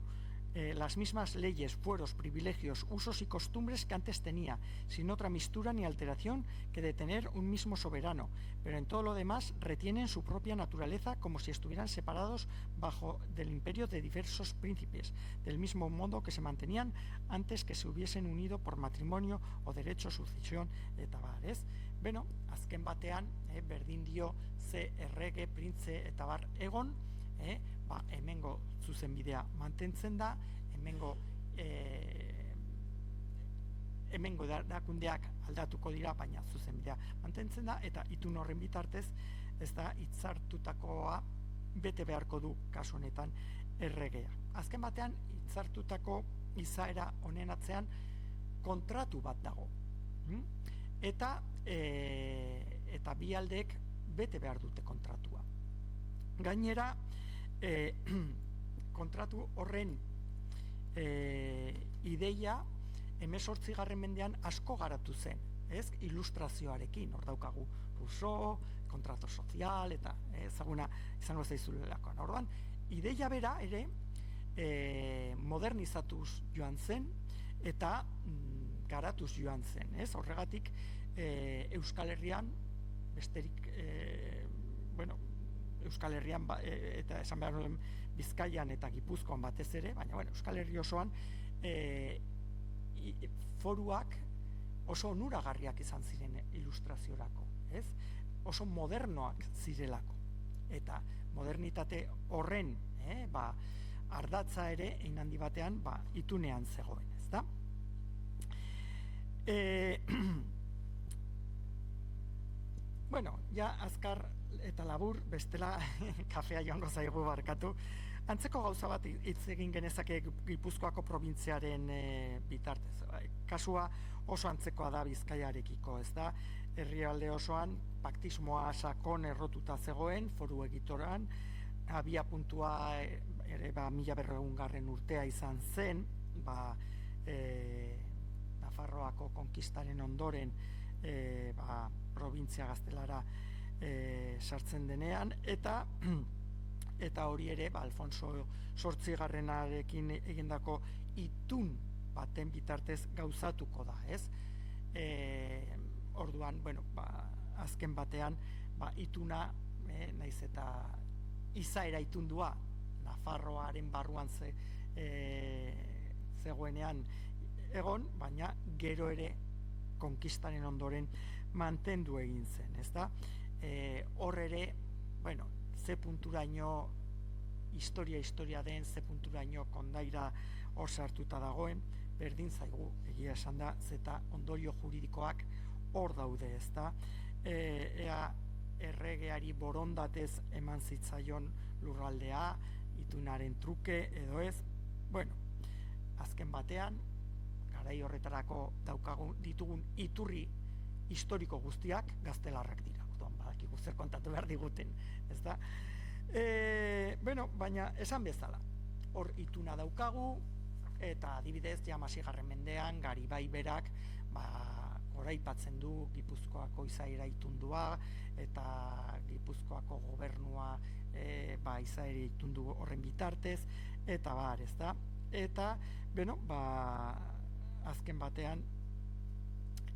las mismas leyes, fueros, privilegios, usos y costumbres que antes tenía, sin otra mistura ni alteración que de tener un mismo soberano, pero en todo lo demás retienen su propia naturaleza como si estuvieran separados bajo del imperio de diversos príncipes, del mismo modo que se mantenían antes que se hubiesen unido por matrimonio o derecho, sucesión, eta bar, ez? Beno, azken batean, berdin dio ze errege, printze eta bar egon, hemengo zuzenbidea mantentzen da, hemengo erakundeak aldatuko dira, baina zuzenbidea mantentzen da, eta itun horren bitartez, ez da, hitzartutakoa bete beharko du kasu honetan erregea. Azken batean, hitzartutako izaera honen atzean kontratu bat dago. Eta bi aldeek bete behar dute kontratua. Gainera, kontratu horren ideia 18. mendean asko garatu zen, ez? Ilustrazioarekin, hor daukagu Rousseau, kontrato sozial, eta ezaguna izango zaizulelakoan. Orduan, ideia bera ere modernizatuz joan zen eta garatuz joan zen, ez? Horregatik Euskal Herrian, besterik, Euskal Herrian eta esan behar nuen Bizkaian eta Gipuzkoan batez ere, baina Euskal Herri osoan foruak oso onuragarriak izan ziren ilustraziorako, ez? Oso modernoak zirelako. Eta modernitate horren ardatza ere hein handi batean itunean zegoen, ezta? Bueno, ja azkar eta labur, bestela kafea joango zaigu barkatu. Antzeko gauza bat hitz egin genezake Gipuzkoako probintziaren bitartez. Kasua oso antzekoa da Bizkaiarekiko, ez da? Herrialde osoan paktismoa sakon errotuta zegoen, foru egitoran, abia puntua ere 1200. Urtea izan zen, Nafarroako konkistaren ondoren probintzia gaztelara sartzen denean, eta hori ere Alfonso VIII egindako itun baten bitartez gauzatuko da, ez? Orduan, azken batean ituna, naiz eta izaera itundua Nafarroaren barruan zegoenean egon, baina gero ere konkistaren ondoren mantendu egin zen, ezta? Hor ere, ze punturaino historia den, ze punturaino kondaira hor sartuta dagoen, berdin zaigu, egia esan da, zeta ondorio juridikoak hor daude, ezta? Ea erregeari borondatez eman zitzaion lurraldea, itunaren truke, edo ez, azken batean, garai horretarako ditugun iturri historiko guztiak gaztelarrak dira. Badakigu zer kontatu behar diguten, ez da? Baina esan bezala, hor ituna daukagu, eta adibidez, ja 16. mendean, Garibai berak goraipatzen du Gipuzkoako izaera itundua eta Gipuzkoako gobernua izaera itundu horren bitartez, eta bar, ezta? Eta, bueno, azken batean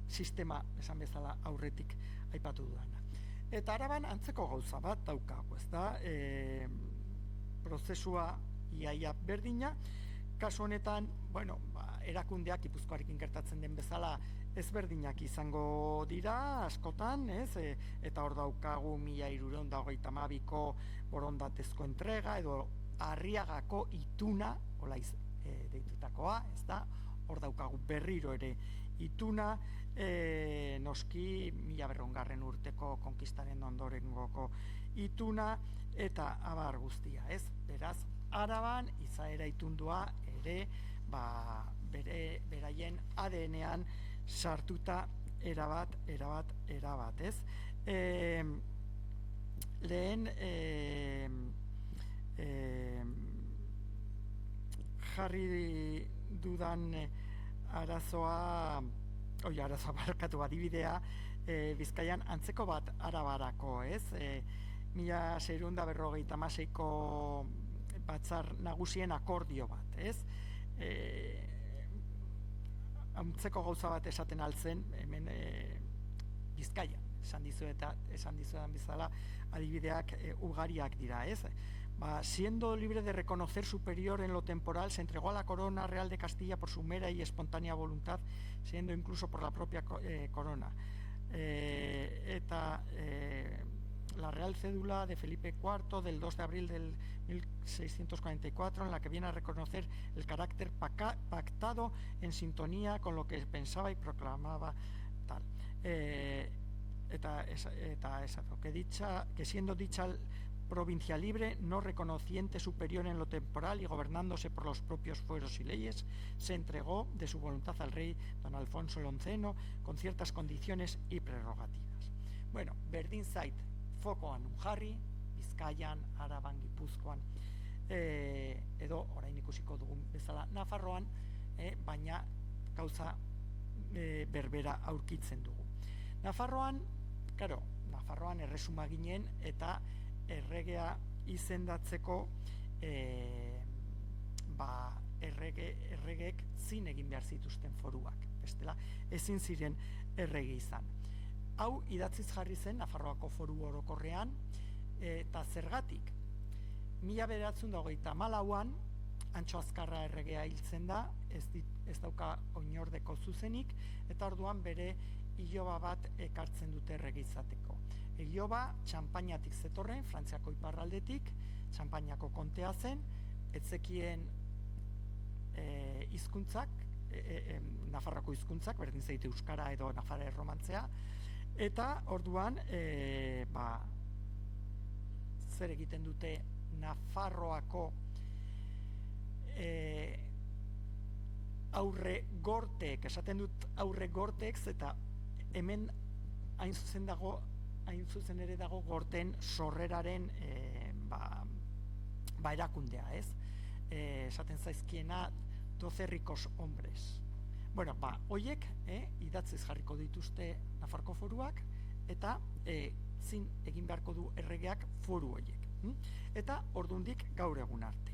sistema, esan bezala, aurretik aipatu dudana. Eta Araban antzeko gauza bat daukagu, ezta? Prozesua iaia berdina, kasu honetan, bueno, erakundeak Gipuzkoarekin gertatzen den bezala ezberdinak izango dira askotan, ez? Eta hor daukagu 1392ko borondatezko entrega edo Arriagako ituna, hola deitutakoa, ez da? Hor daukagu berriro ere ituna, noski 1200 urteko konkistaren ondorengoko ituna, eta abar guztia, ez? Beraz, Araban izaera itundua ere beraien ADN-ean sartuta erabat, ez? Lehen jarri dudan arazoa barkatu adibidea, Bizkaian antzeko bat Arabarako, ez? 1656ko batzar nagusien akordio bat, ez? Antzeko gauza bat esaten altzen, hemen Bizkaian, esan dizuetan bezala, adibideak ugariak dira, ez? Siendo libre de reconocer superior en lo temporal, se entregó a la corona real de Castilla por su mera y espontánea voluntad, siendo incluso por la propia corona. La Real Cédula de Felipe IV del 2 de abril del 1644, en la que viene a reconocer el carácter pactado en sintonía con lo que pensaba y proclamaba tal. Que siendo dicha provincia libre, no reconociente superior en lo temporal y gobernándose por los propios fueros y leyes, se entregó de su voluntad al rey don Alfonso XI con ciertas condiciones y prerrogativas. Bueno, berdin zait fokoan jarri, Bizkaian, Araban, Gipuzkoan, edo orain ikusiko dugun bezala Nafarroan, baina gauza berbera aurkitzen dugu. Nafarroan erresuma ginen eta erregea izendatzeko erregek zin egin behar zituzten foruak, bestela ezin ziren errege izan. Hau idatziz jarri zen Nafarroako foru orokorrean, eta zergatik 1934an Antxo Azkarra erregea hiltzen da, ez dauka oinordeko zuzenik, eta orduan bere iloba bat ekartzen dute errege izateko. Iloba Txanpainatik zetorren, Frantziako iparraldetik, Txanpainako kontea zen, etzekien hizkuntzak, Nafarroko hizkuntzak, berdin zaite euskara edo Nafarra erromantzea, eta orduan zer egiten dute Nafarroako aurre gorteek, esaten dut aurre gorteek, eta hemen hain zuzen ere dago gorten sorreraren erakundea, ez? Esaten zaizkiena 12 ricos hombres. Bueno, hoiek idatziz jarriko dituzte Nafarroko foruak, eta zin egin beharko du erregeak foru hoiek. Eta ordundik gaur egun arte.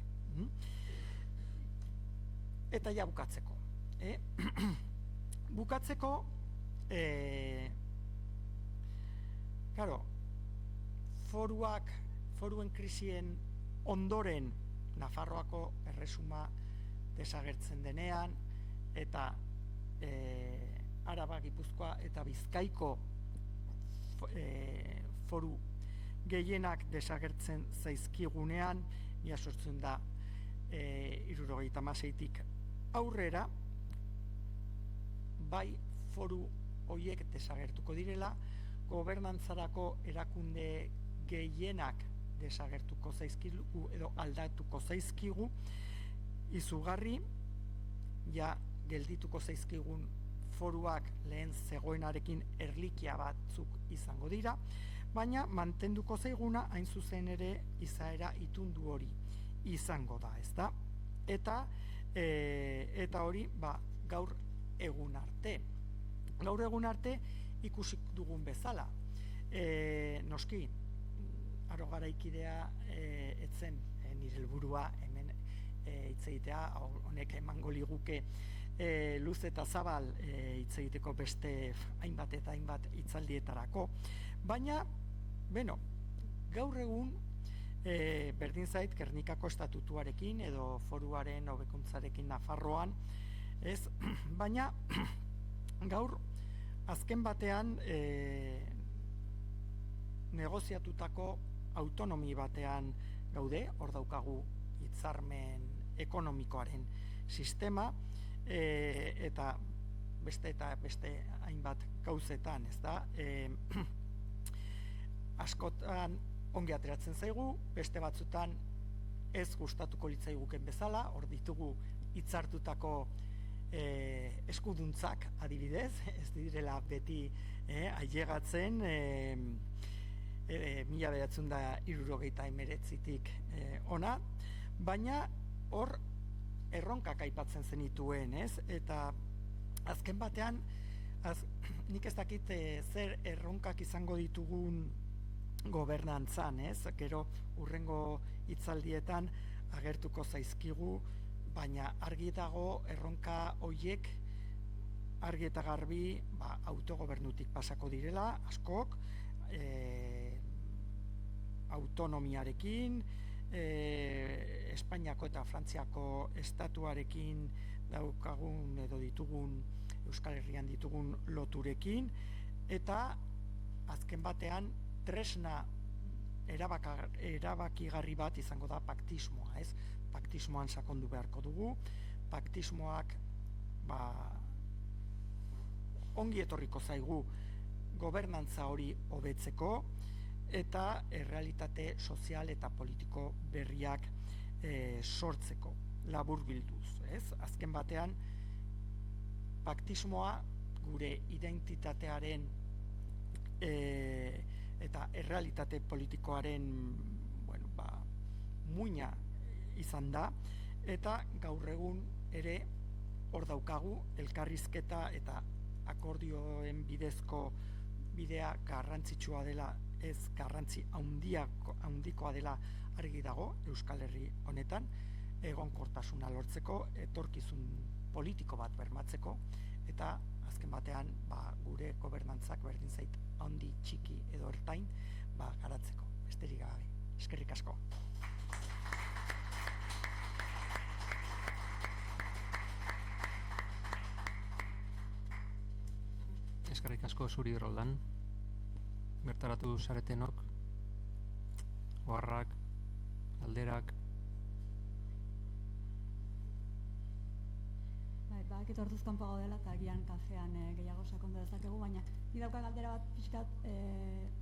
Eta ja bukatzeko. Foruen krisien ondoren Nafarroako erresuma desagertzen denean, eta Araba, Gipuzkoa eta Bizkaiko foru gehienak desagertzen zaizkigunean, 1876tik aurrera, bai foru horiek desagertuko direla, gobernantzarako erakunde gehienak desagertuko zaizkigu edo aldatuko zaizkigu, izugarri, ja geldituko zaizkigun foruak lehen zegoenarekin erlikia batzuk izango dira, baina mantenduko zaiguna hain zuzen ere izaera itundu hori izango da, ezta? Eta hori gaur egun arte. gaur egun arte ikusi dugun bezala. Noski, aro garaikidea etzen nire helburua hemen hitz egitea, honek emango liguke luz eta zabal hitz egiteko beste hainbat eta hainbat hitzaldietarako, baina, gaur egun berdin zait Gernikako estatutuarekin edo foruaren hobekuntzarekin Nafarroan, ez, baina gaur azken batean negoziatutako autonomi batean gaude, hor daukagu hitzarmen ekonomikoaren sistema, eta beste hainbat gauzetan, ez da, askotan ongi ateratzen zaigu, beste batzutan ez gustatuko litzaiguken bezala, hor ditugu hitzartutako eskuduntzak adibidez, ez direla beti ailegatzen 1979tik ona, baina hor erronkak aipatzen zenituen, ez? Eta azken batean, nik ez dakit zer erronkak izango ditugun gobernantzan, ez? Gero hurrengo hitzaldietan agertuko zaizkigu, baina argi dago erronka hoiek argi eta garbi autogobernutik pasako direla, askok, autonomiarekin, Espainiako eta Frantziako estatuarekin daukagun edo ditugun Euskal Herrian ditugun loturekin, eta azken batean tresna erabakigarri bat izango da paktismoa, ez? Paktismoan sakondu beharko dugu, paktismoak ongi etorriko zaigu gobernantza hori hobetzeko eta errealitate sozial eta politiko berriak sortzeko, laburbilduz, ez? Azken batean paktismoa gure identitatearen eta errealitate politikoaren muina izan da, eta gaur egun ere hor daukagu elkarrizketa eta akordioen bidezko bidea garrantzitsua dela, ez garrantzi handikoa dela argi dago Euskal Herri honetan, egonkortasuna lortzeko, etorkizun politiko bat bermatzeko, eta azken batean gure gobernantzak berdin zait handi, txiki edo ertain garatzeko. Besterik gabe. Eskerrik asko. Eskerrik asko zuri, Roldan. Bertaratu zaretenok, oharrak, galderak. Badakit orduz kanpo gaudela eta agian kafean gehiago sakondu dezakegu, baina ni dauka galdera bat pixkat,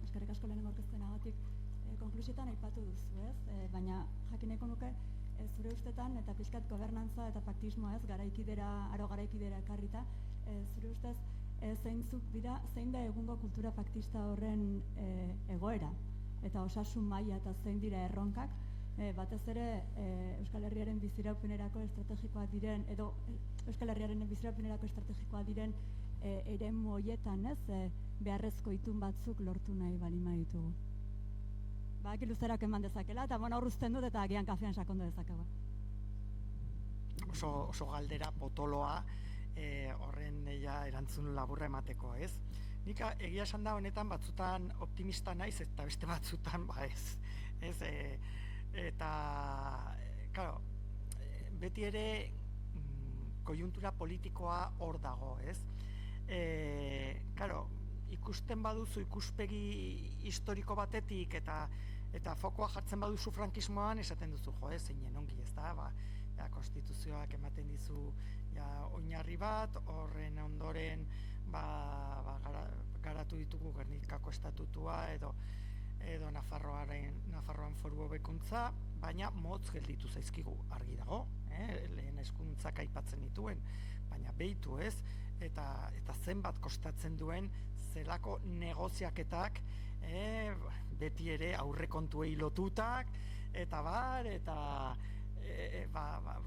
eskerrik asko lehenengo aurkezpenagatik, konklusioetan aipatu duzu, ez? Baina jakineko nuke zure ustetan eta pixkat gobernantza eta paktismoa, ez, aro garaikidera ekarrita, zure ustez zeintzuk dira, zein da egungo kultura paktista horren egoera eta osasun maila eta zein dira erronkak, batez ere Euskal Herriaren biziraupenerako estrategikoak diren edo Euskal Herriaren biziraupenerako estrategikoak diren eremu horietan, ez, beharrezko itun batzuk lortu nahi baldin baditugu. Badaki luzerak eman dezakela eta hor uzten dut eta agian kafean sakondu dezakegu. Oso galdera potoloa, horren erantzun laburra emateko, ez? Nik egia esan da honetan batzutan optimista naiz eta beste batzutan ez. Eta, claro, beti ere koiuntura politikoa hor dago, ez? Claro, ikusten baduzu ikuspegi historiko batetik eta fokoa jartzen baduzu frankismoan, esaten duzu, zeinen ongi, ez da? Konstituzioak ematen dizu oinarri bat, horren ondoren garatu ditugu Gernikako estatutua edo Nafarroan foru hobekuntza, baina motz gelditu zaizkigu, argi dago, lehen eskuntzak aipatzen dituen, baina behitu, ez, eta zenbat kostatzen duen zelako negoziaketak, beti ere aurrekontuei lotutak, eta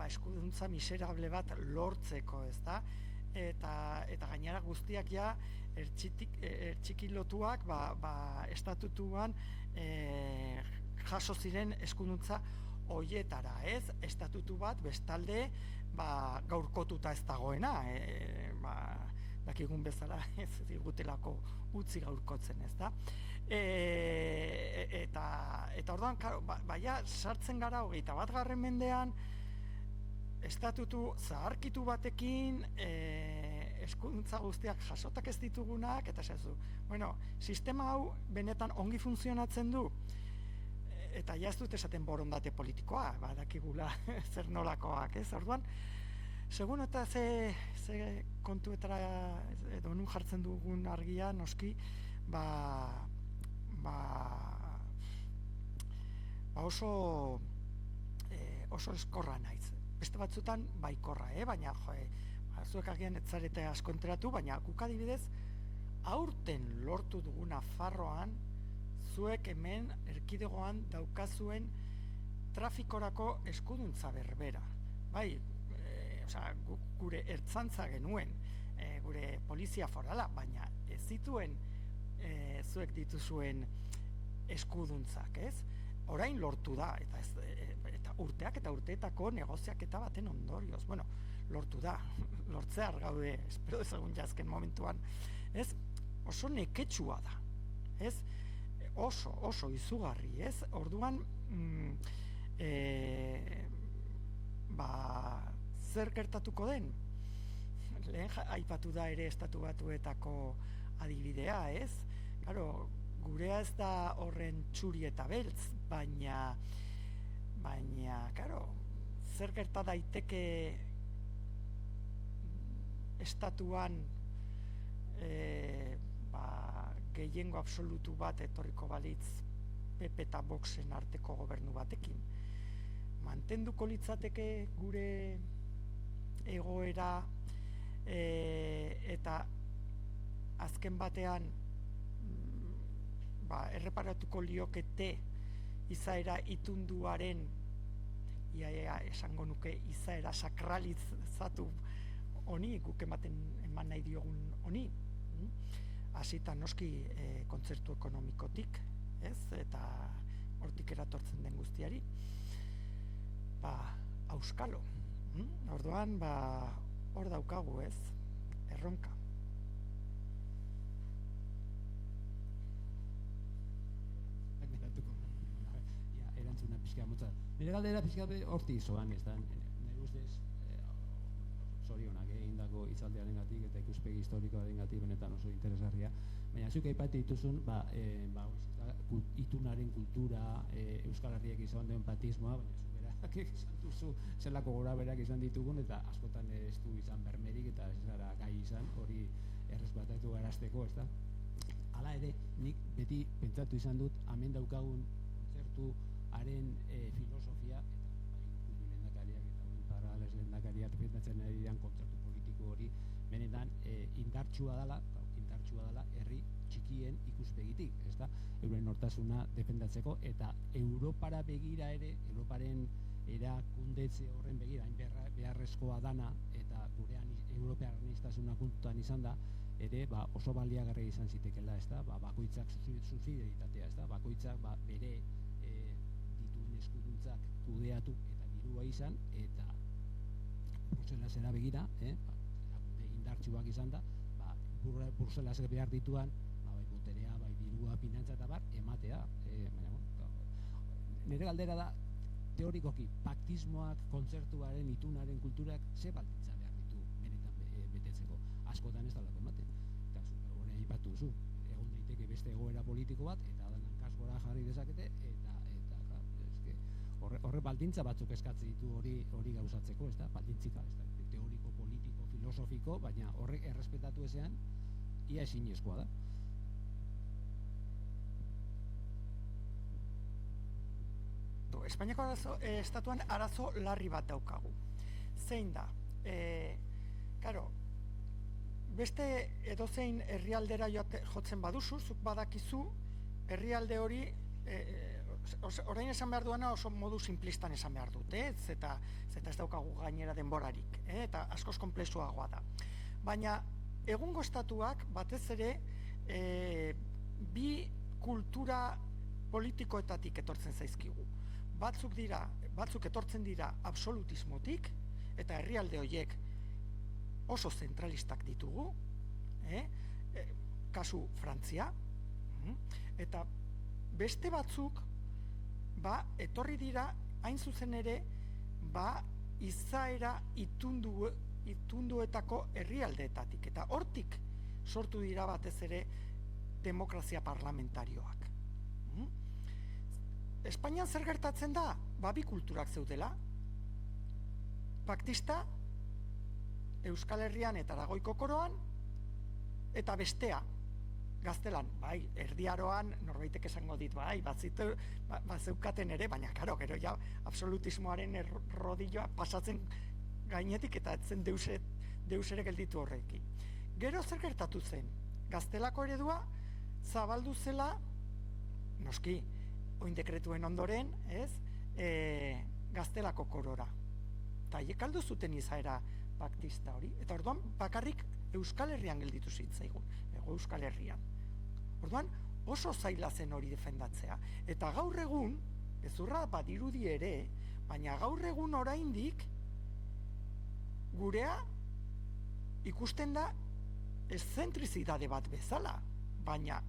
eskuduntza miserable bat lortzeko, ez da? eta gainera guztiak ja ertxikilotuak estatutuan jaso ziren eskuduntza hoietara, ez? Estatutu bat bestalde gaurkotuta ez dagoena, dakigun bezala ez digutelako utzi gaurkotzen, ez da? Eta orduan, baina sartzen gara 21. mendean, estatutu zaharkitu batekin, eskuduntza guztiak jasotak ez ditugunak, eta esazu, bueno, sistema hau benetan ongi funtzionatzen du, eta ja ez dut esaten borondate politikoa, badakigula zer nolakoak, ez? Orduan, segun eta ze kontuetara edo nun jartzen dugun argia, noski, oso eskorra naiz. Beste batzutan baikorra, baina zuek agian ez zarete asko enteratu, baina guk adibidez aurten lortu dugun Nafarroan zuek hemen erkidegoan daukazuen trafikorako eskuduntza berbera. Bai, gure ertzantza genuen, gure polizia forala, baina ez zituen zuek dituzuen eskuduntzak, ez? Orain lortu da, eta urteak eta urteetako negoziaketa baten ondorioz. Bueno, lortu da, lortzear gaude, espero dezagun jazken momentuan, ez? Oso neketsua da, ez? Oso izugarri, ez? Orduan, zer gertatuko den? Lehen aipatu da ere Estatu Batuetako adibidea, ez? Claro, gurea ez da horren txuri eta beltz, baina, claro, zer gerta daiteke estatuan gehiengo absolutu bat etorriko balitz PP eta Voxen arteko gobernu batekin. Mantenduko litzateke gure egoera eta azken batean erreparatuko liokete izaera itunduaren esango nuke izaera sakralizatu honi, guk eman nahi diogun honi. Hasita noski kontzertu ekonomikotik, ez? Eta hortik eratortzen den guztiari. Auskalo. Orduan, hor daukagu, ez? Erronka. Erantzuna pixka motza. Nire galdera pixka horti zoan, ez da? Nire ustez, zorionak egindako hitzaldiaren gatik eta ikuspegi historikoaren gatik benetan oso interesgarria. Baina zuk aipatu dituzun, itunaren kultura, Euskal Herriak izan duen patismoa, baina zuk berak izan duzu zelako gora berak izan ditugun, eta askotan ez du izan bermerik eta ez gara gai izan, hori errespetatu garazteko, ez da? Hala ere, nik beti pentsatu izan dut, hemen daukagun kontzertuaren filosofia, eta lehendakariak eta paralez lehendakariak pentsatzen ari diren kontzertu politiko hori, benetan indartsua dela herri txikien ikuspegitik, ez da? Euren nortasuna defendatzeko, eta Europara begira ere, Europaren erakundetze horren begira, hain beharrezkoa dana, eta gurean Europear aniztasuna kontutan izan da, ere oso baliagarria izan zitekela, ez da? Bakoitzak subsidiaritatea, ez da? Bakoitzak bere dituen eskuduntzak kudeatu eta dirua izan, eta Bruselasera begira, indartsuak izan da, Bruselasek behar dituan, bai boterea, bai dirua, finantza eta ematea. Nire galdera da, teorikoki, paktismoak, kontzertuaren, itunaren, kulturak, ze baldintza behar ditu benetan betetzeko. Askotan ez dalako ematen. Horrein aipatu duzu, egon daiteke beste egoera politiko bat, eta danan kasgora jarri dezakete, eta horre baldintza batzuk eskatzen ditu hori gauzatzeko, ez da, baldintzika, ez da, teoriko, politiko, filosofiko, baina horrek errespetatu ezean, ia ezinezkoa da. Espainiako estatuan arazo larri bat daukagu. Zein da? Beste edozein herrialdera jotzen baduzu, zuk badakizu, herrialde hori, orain esan behar duena oso modu simplistan esan behar dut, eta ez daukagu gainera denborarik, eta askoz konplexuagoa da. Baina egungo estatuak batez ere bi kultura politikoetatik etortzen zaizkigu. Batzuk etortzen dira absolutismotik, eta herrialde horiek oso zentralistak ditugu, kasu Frantzia, eta beste batzuk etorri dira hain zuzen ere izaera itunduetako herrialdeetatik, eta hortik sortu dira batez ere demokrazia parlamentarioak. Espainian zer gertatzen da? Bi kulturak zeudela. Paktista, Euskal Herrian eta Aragoiko koroan, eta bestea, Gaztelan, Erdiaroan, norbaitek esango dit, bazeukaten ere, baina, karo, gero ja, absolutismoaren errodilloa pasatzen gainetik eta etzen deus ere gelditu horrekin. Gero zer gertatu zen? Gaztelako eredua zabaldu zela, noski, oin dekretuen ondoren, Gaztelako korora. Eta haiek aldu zuten izaera paktista hori. Eta orduan bakarrik Euskal Herrian gelditu zitzaigun, Euskal Herrian. Orduan oso zaila zen hori defendatzea. Eta gaur egun, gezurra badirudi ere, baina gaur egun oraindik gurea ikusten da eszentrizidade bat bezala, baina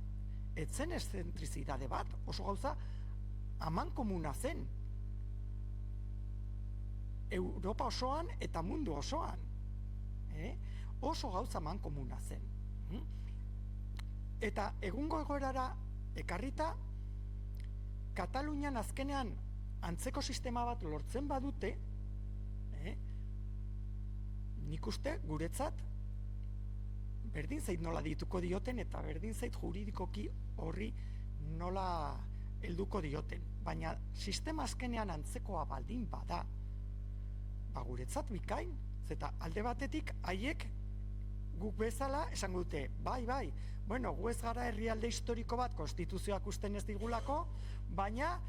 etzen eszentrizidade bat, oso gauza amankomuna zen. Europa osoan eta mundu osoan. Oso gauza amankomuna zen. Eta egungo egoerara ekarrita, Katalunian azkenean antzeko sistema bat lortzen badute, nik uste guretzat berdin zait nola dituko dioten eta berdin zait juridikoki horri nola helduko dioten. Baina sistema azkenean antzekoa baldin bada, guretzat bikain, zeta alde batetik haiek guk bezala esango dute, bueno, gu ez gara herrialde historiko bat konstituzioak usten ez digulako, baina,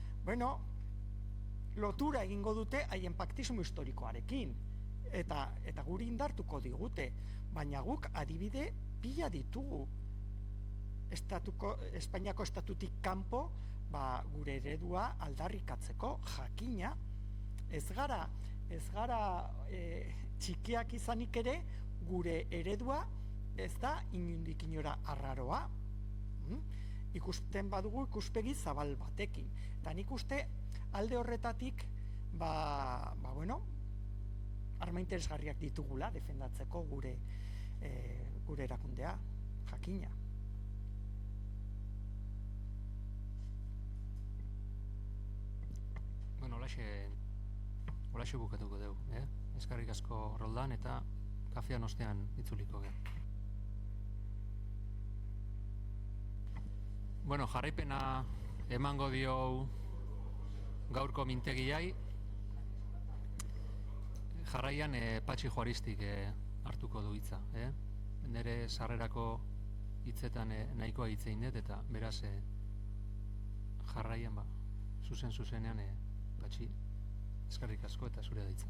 lotura egingo dute haien paktismo historikoarekin, eta guri indartuko digute, baina guk adibide pila ditugu. Espainiako estatutik kanpo, gure eredua aldarrikatzeko jakina, ez gara txikiak izanik ere, gure eredua ez da inondik inora arraroa. Ikusten badugu ikuspegi zabal batekin. Eta nik uste alde horretatik, arma interesgarriak ditugula defendatzeko gure erakundea, jakina. Bueno, Olaxe bukatuko dugu, eskerrik asko Roldan eta kafean ostean itzuliko ge. Bueno, jarraipena emango dio gaurko mintegiai, jarraian Patxi Juaristik hartuko du hitza, nire sarrerako hitzetan nahikoa hitzein dut eta beraz jarraian zuzenean Patxi, eskerrik asko eta zure da hitza.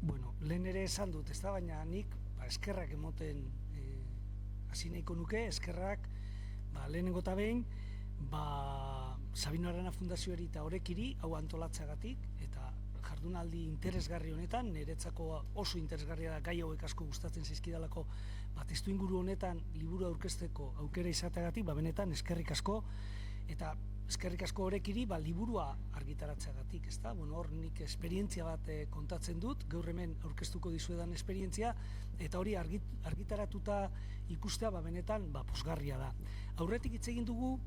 Bueno, lehen ere esan dut, ez da, baina nik eskerrak emoten hasi nahiko nuke, eskerrak lehenengo eta behin Sabino Arana Fundazioari eta Orekiri hau antolatzagatik, eta jardunaldi interesgarri honetan, niretzako oso interesgarria da gai hauek asko gustatzen zaizkidalako, testuinguru honetan liburu aurkezteko aukera izateagatik, benetan eskerrik asko, eta eskerrik asko Orekiri liburua argitaratzeagatik, ez da? Hor nik esperientzia bat kontatzen dut, gaur hemen aurkeztuko dizuedan esperientzia, eta hori argitaratuta ikustea benetan pozgarria da. Aurretik hitz egin dugu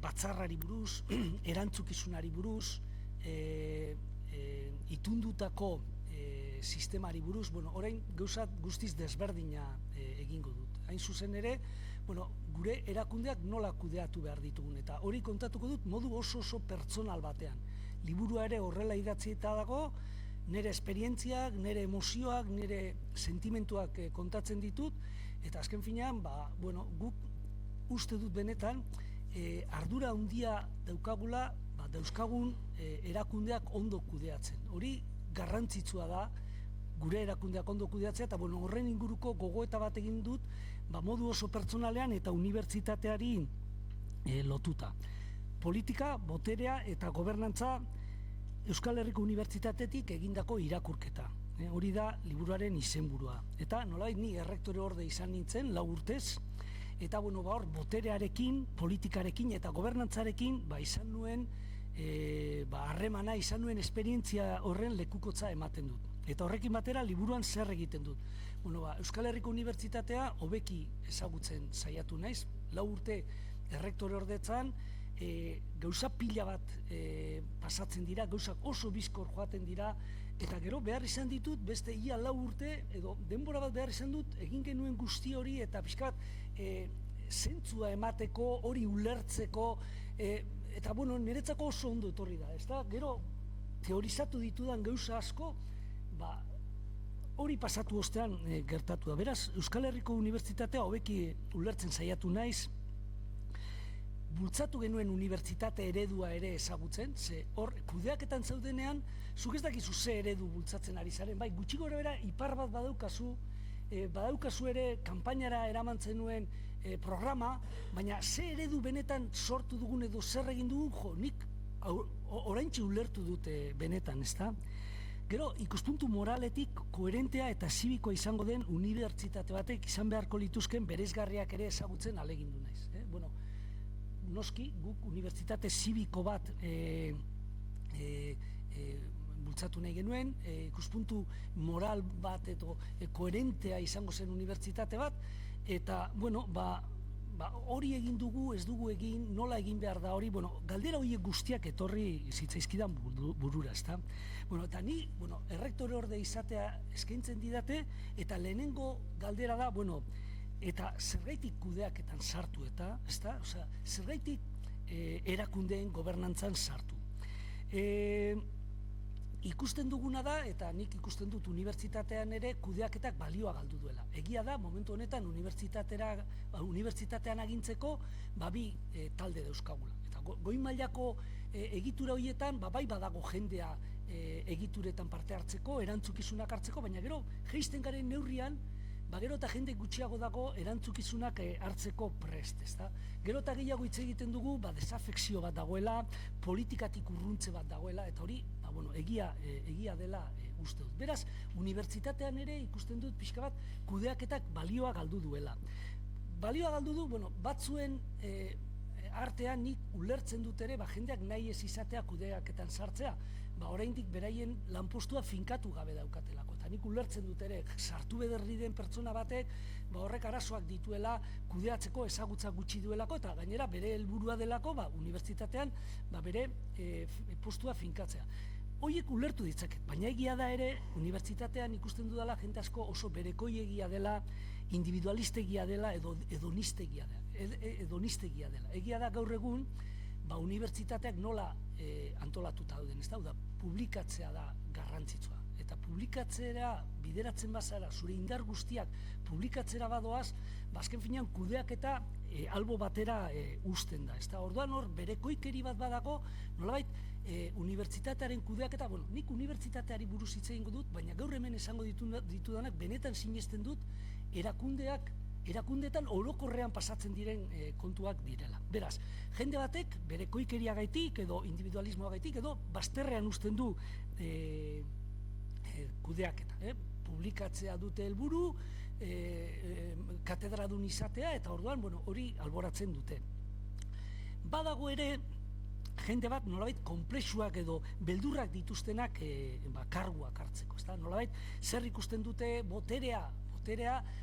batzarrari buruz, erantzukizunari buruz, itundutako sistemari buruz, orain gauzat guztiz desberdina egingo dut. Hain zuzen ere, gure erakundeak nola kudeatu behar ditugun, eta hori kontatuko dut modu oso pertsonal batean. Liburua ere horrela idatzi eta dago, nire esperientziak, nire emozioak, nire sentimentuak kontatzen ditut, eta azken finean, guk uste dut benetan, ardura handia daukagula, dauzkagun erakundeak ondo kudeatzen. Hori garrantzitsua da, gure erakundeak ondo kudeatzea, eta horren inguruko gogoeta bat egin dut, modu oso pertsonalean eta unibertsitateari lotuta. Politika, boterea eta gobernantza Euskal Herriko Unibertsitatetik egindako irakurketa. Hori da liburuaren izenburua. Eta nolabait ni errektore orde izan nintzen, 4 urtez, eta hor boterearekin, politikarekin eta gobernantzarekin izan nuen harremana, izan nuen esperientzia horren lekukotza ematen dut. Eta horrekin batera liburuan zer egiten dut. Euskal Herriko Unibertsitatea hobeki ezagutzen saiatu naiz, 4 urte errektore ordetzan, gauza pila bat pasatzen dira, gauzak oso bizkor joaten dira, eta gero behar izan ditut, beste ia 4 urte, edo denbora bat behar izan dut, egin genuen guzti hori, eta pixka bat zentzua emateko, hori ulertzeko, eta niretzako oso ondo etorri da, ezta? Gero teorizatu ditudan gauza asko, hori pasatu ostean gertatu da. Beraz, Euskal Herriko Unibertsitatea hobeki ulertzen saiatu naiz, bultzatu genuen unibertsitate eredua ere ezagutzen, ze hor, kudeaketan zaudenean, zuk ez dakizu ze eredu bultzatzen ari zaren, bai, gutxi gorabehera ipar bat badaukazu ere kanpainara eramantzen nuen programa, baina ze eredu benetan sortu dugun edo zer egin dugun, nik oraintxe ulertu dute benetan, ezta? Gero, ikuspuntu moraletik koherentea eta zibikoa izango den unibertsitate batek izan beharko lituzken bereizgarriak ere ezagutzen ahalegindu naiz. Noski, guk unibertsitate zibiko bat bultzatu nahi genuen, ikuspuntu moral bat edo koherentea izango zen unibertsitate bat, eta, hori egin dugu, ez dugu egin, nola egin behar da hori, galdera horiek guztiak etorri zitzaizkidan burura, ezta? Eta ni, errektore orde izatea eskaintzen didate, eta lehenengo galdera da, eta zergaitik kudeaketan sartu eta, ezta? Zergaitik erakundeen gobernantzan sartu. Ikusten duguna da, eta nik ikusten dut unibertsitatean ere kudeaketak balioa galdu duela. Egia da, momentu honetan unibertsitatean agintzeko bi talde dauzkagula. Eta goi mailako egitura horietan, bai badago jendea egituretan parte hartzeko, erantzukizunak hartzeko, baina gero, jeisten garen neurrian, gero eta jende gutxiago dago erantzukizunak hartzeko prest, ezta? Gero eta gehiago hitz egiten dugu, desafekzio bat dagoela, politikatik urruntze bat dagoela, eta hori, egia dela uste dut. Beraz, unibertsitatean ere ikusten dut pixka bat kudeaketak balioa galdu duela. Balioa galdu du, batzuen artean nik ulertzen dut ere, jendeak nahi ez izatea kudeaketan sartzea, oraindik beraien lanpostua finkatu gabe daukatelako. Eta nik ulertzen dut ere, sartu bederri den pertsona batek, horrek arazoak dituela, kudeatzeko ezagutza gutxi duelako, eta gainera bere helburua delako, unibertsitatean bere postua finkatzea. Hoiek ulertu ditzaket, baina egia da ere, unibertsitatean ikusten dudala jende asko oso berekoiegia dela, individualistegia dela, edo hedonistegia dela. Egia da gaur egun, unibertsitateak nola antolatuta dauden, ez da, publikatzea da garrantzitsua. Eta publikatzera bideratzen bazara, zure indar guztiak publikatzera badoaz, azken finean kudeaketa albo batera uzten da. Orduan hor, berekoikeri bat badago, nolabait, unibertsitatearen kudeaketa, nik unibertsitateari buruz hitz egingo dut, baina gaur hemen esango ditudanak, benetan sinesten dut, erakundeetan orokorrean pasatzen diren kontuak direla. Beraz, jende batek bere koikeriagaitik edo individualismoagaitik edo bazterrean uzten du kudeaketa. Publikatzea dute helburu, katedradun izatea, eta orduan hori alboratzen dute. Badago ere, jende bat nolabait konplexuak edo beldurrak dituztenak karguak hartzeko. Nolabait, zer ikusten dute boterea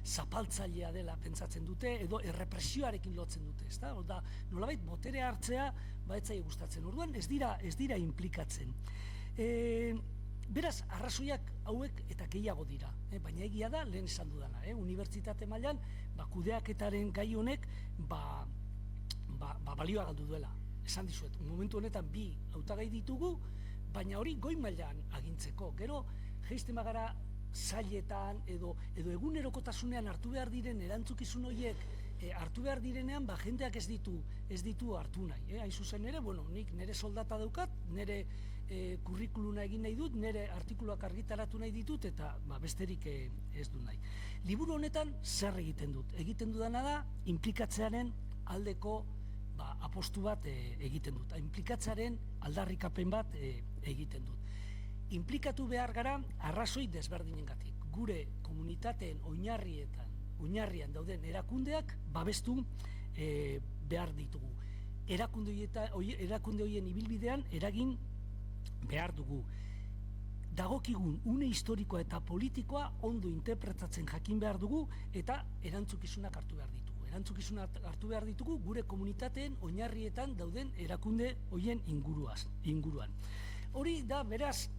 zapaltzailea dela pentsatzen dute, edo errepresioarekin lotzen dute, ezta? Nolabait, boterea hartzea etzaie gustatzen. Orduan, ez dira implikatzen. Beraz, arrazoiak hauek eta gehiago dira, baina egia da, lehen esan dudana, unibertsitate mailan, kudeaketaren gai honek, balioa galdu duela. Esan dizuet, momentu honetan 2 hautagai ditugu, baina hori goi mailan agintzeko. Gero, jeisten bagara zailetan edo egunerokotasunean hartu behar diren erantzukizun horiek hartu behar direnean, jendeak ez ditu hartu nahi. Hain zuzen ere, nik nire soldata daukat, nire kurrikuluna egin nahi dut, nire artikuluak argitaratu nahi ditut, eta besterik ez du nahi. Liburu honetan zer egiten dut? Egiten dudana da, inplikatzearen aldeko apostu bat egiten dut. Inplikatzearen aldarrikapen bat egiten dut. Inplikatu behar gara arrazoi desberdinengatik. Gure komunitateen oinarrian dauden erakundeak babestu behar ditugu. Erakunde horien ibilbidean eragin behar dugu. Dagokigun une historikoa eta politikoa ondo interpretatzen jakin behar dugu eta erantzukizunak hartu behar ditugu. Erantzukizunak hartu behar ditugu gure komunitateen oinarrietan dauden erakunde horien inguruan. Hori da, beraz,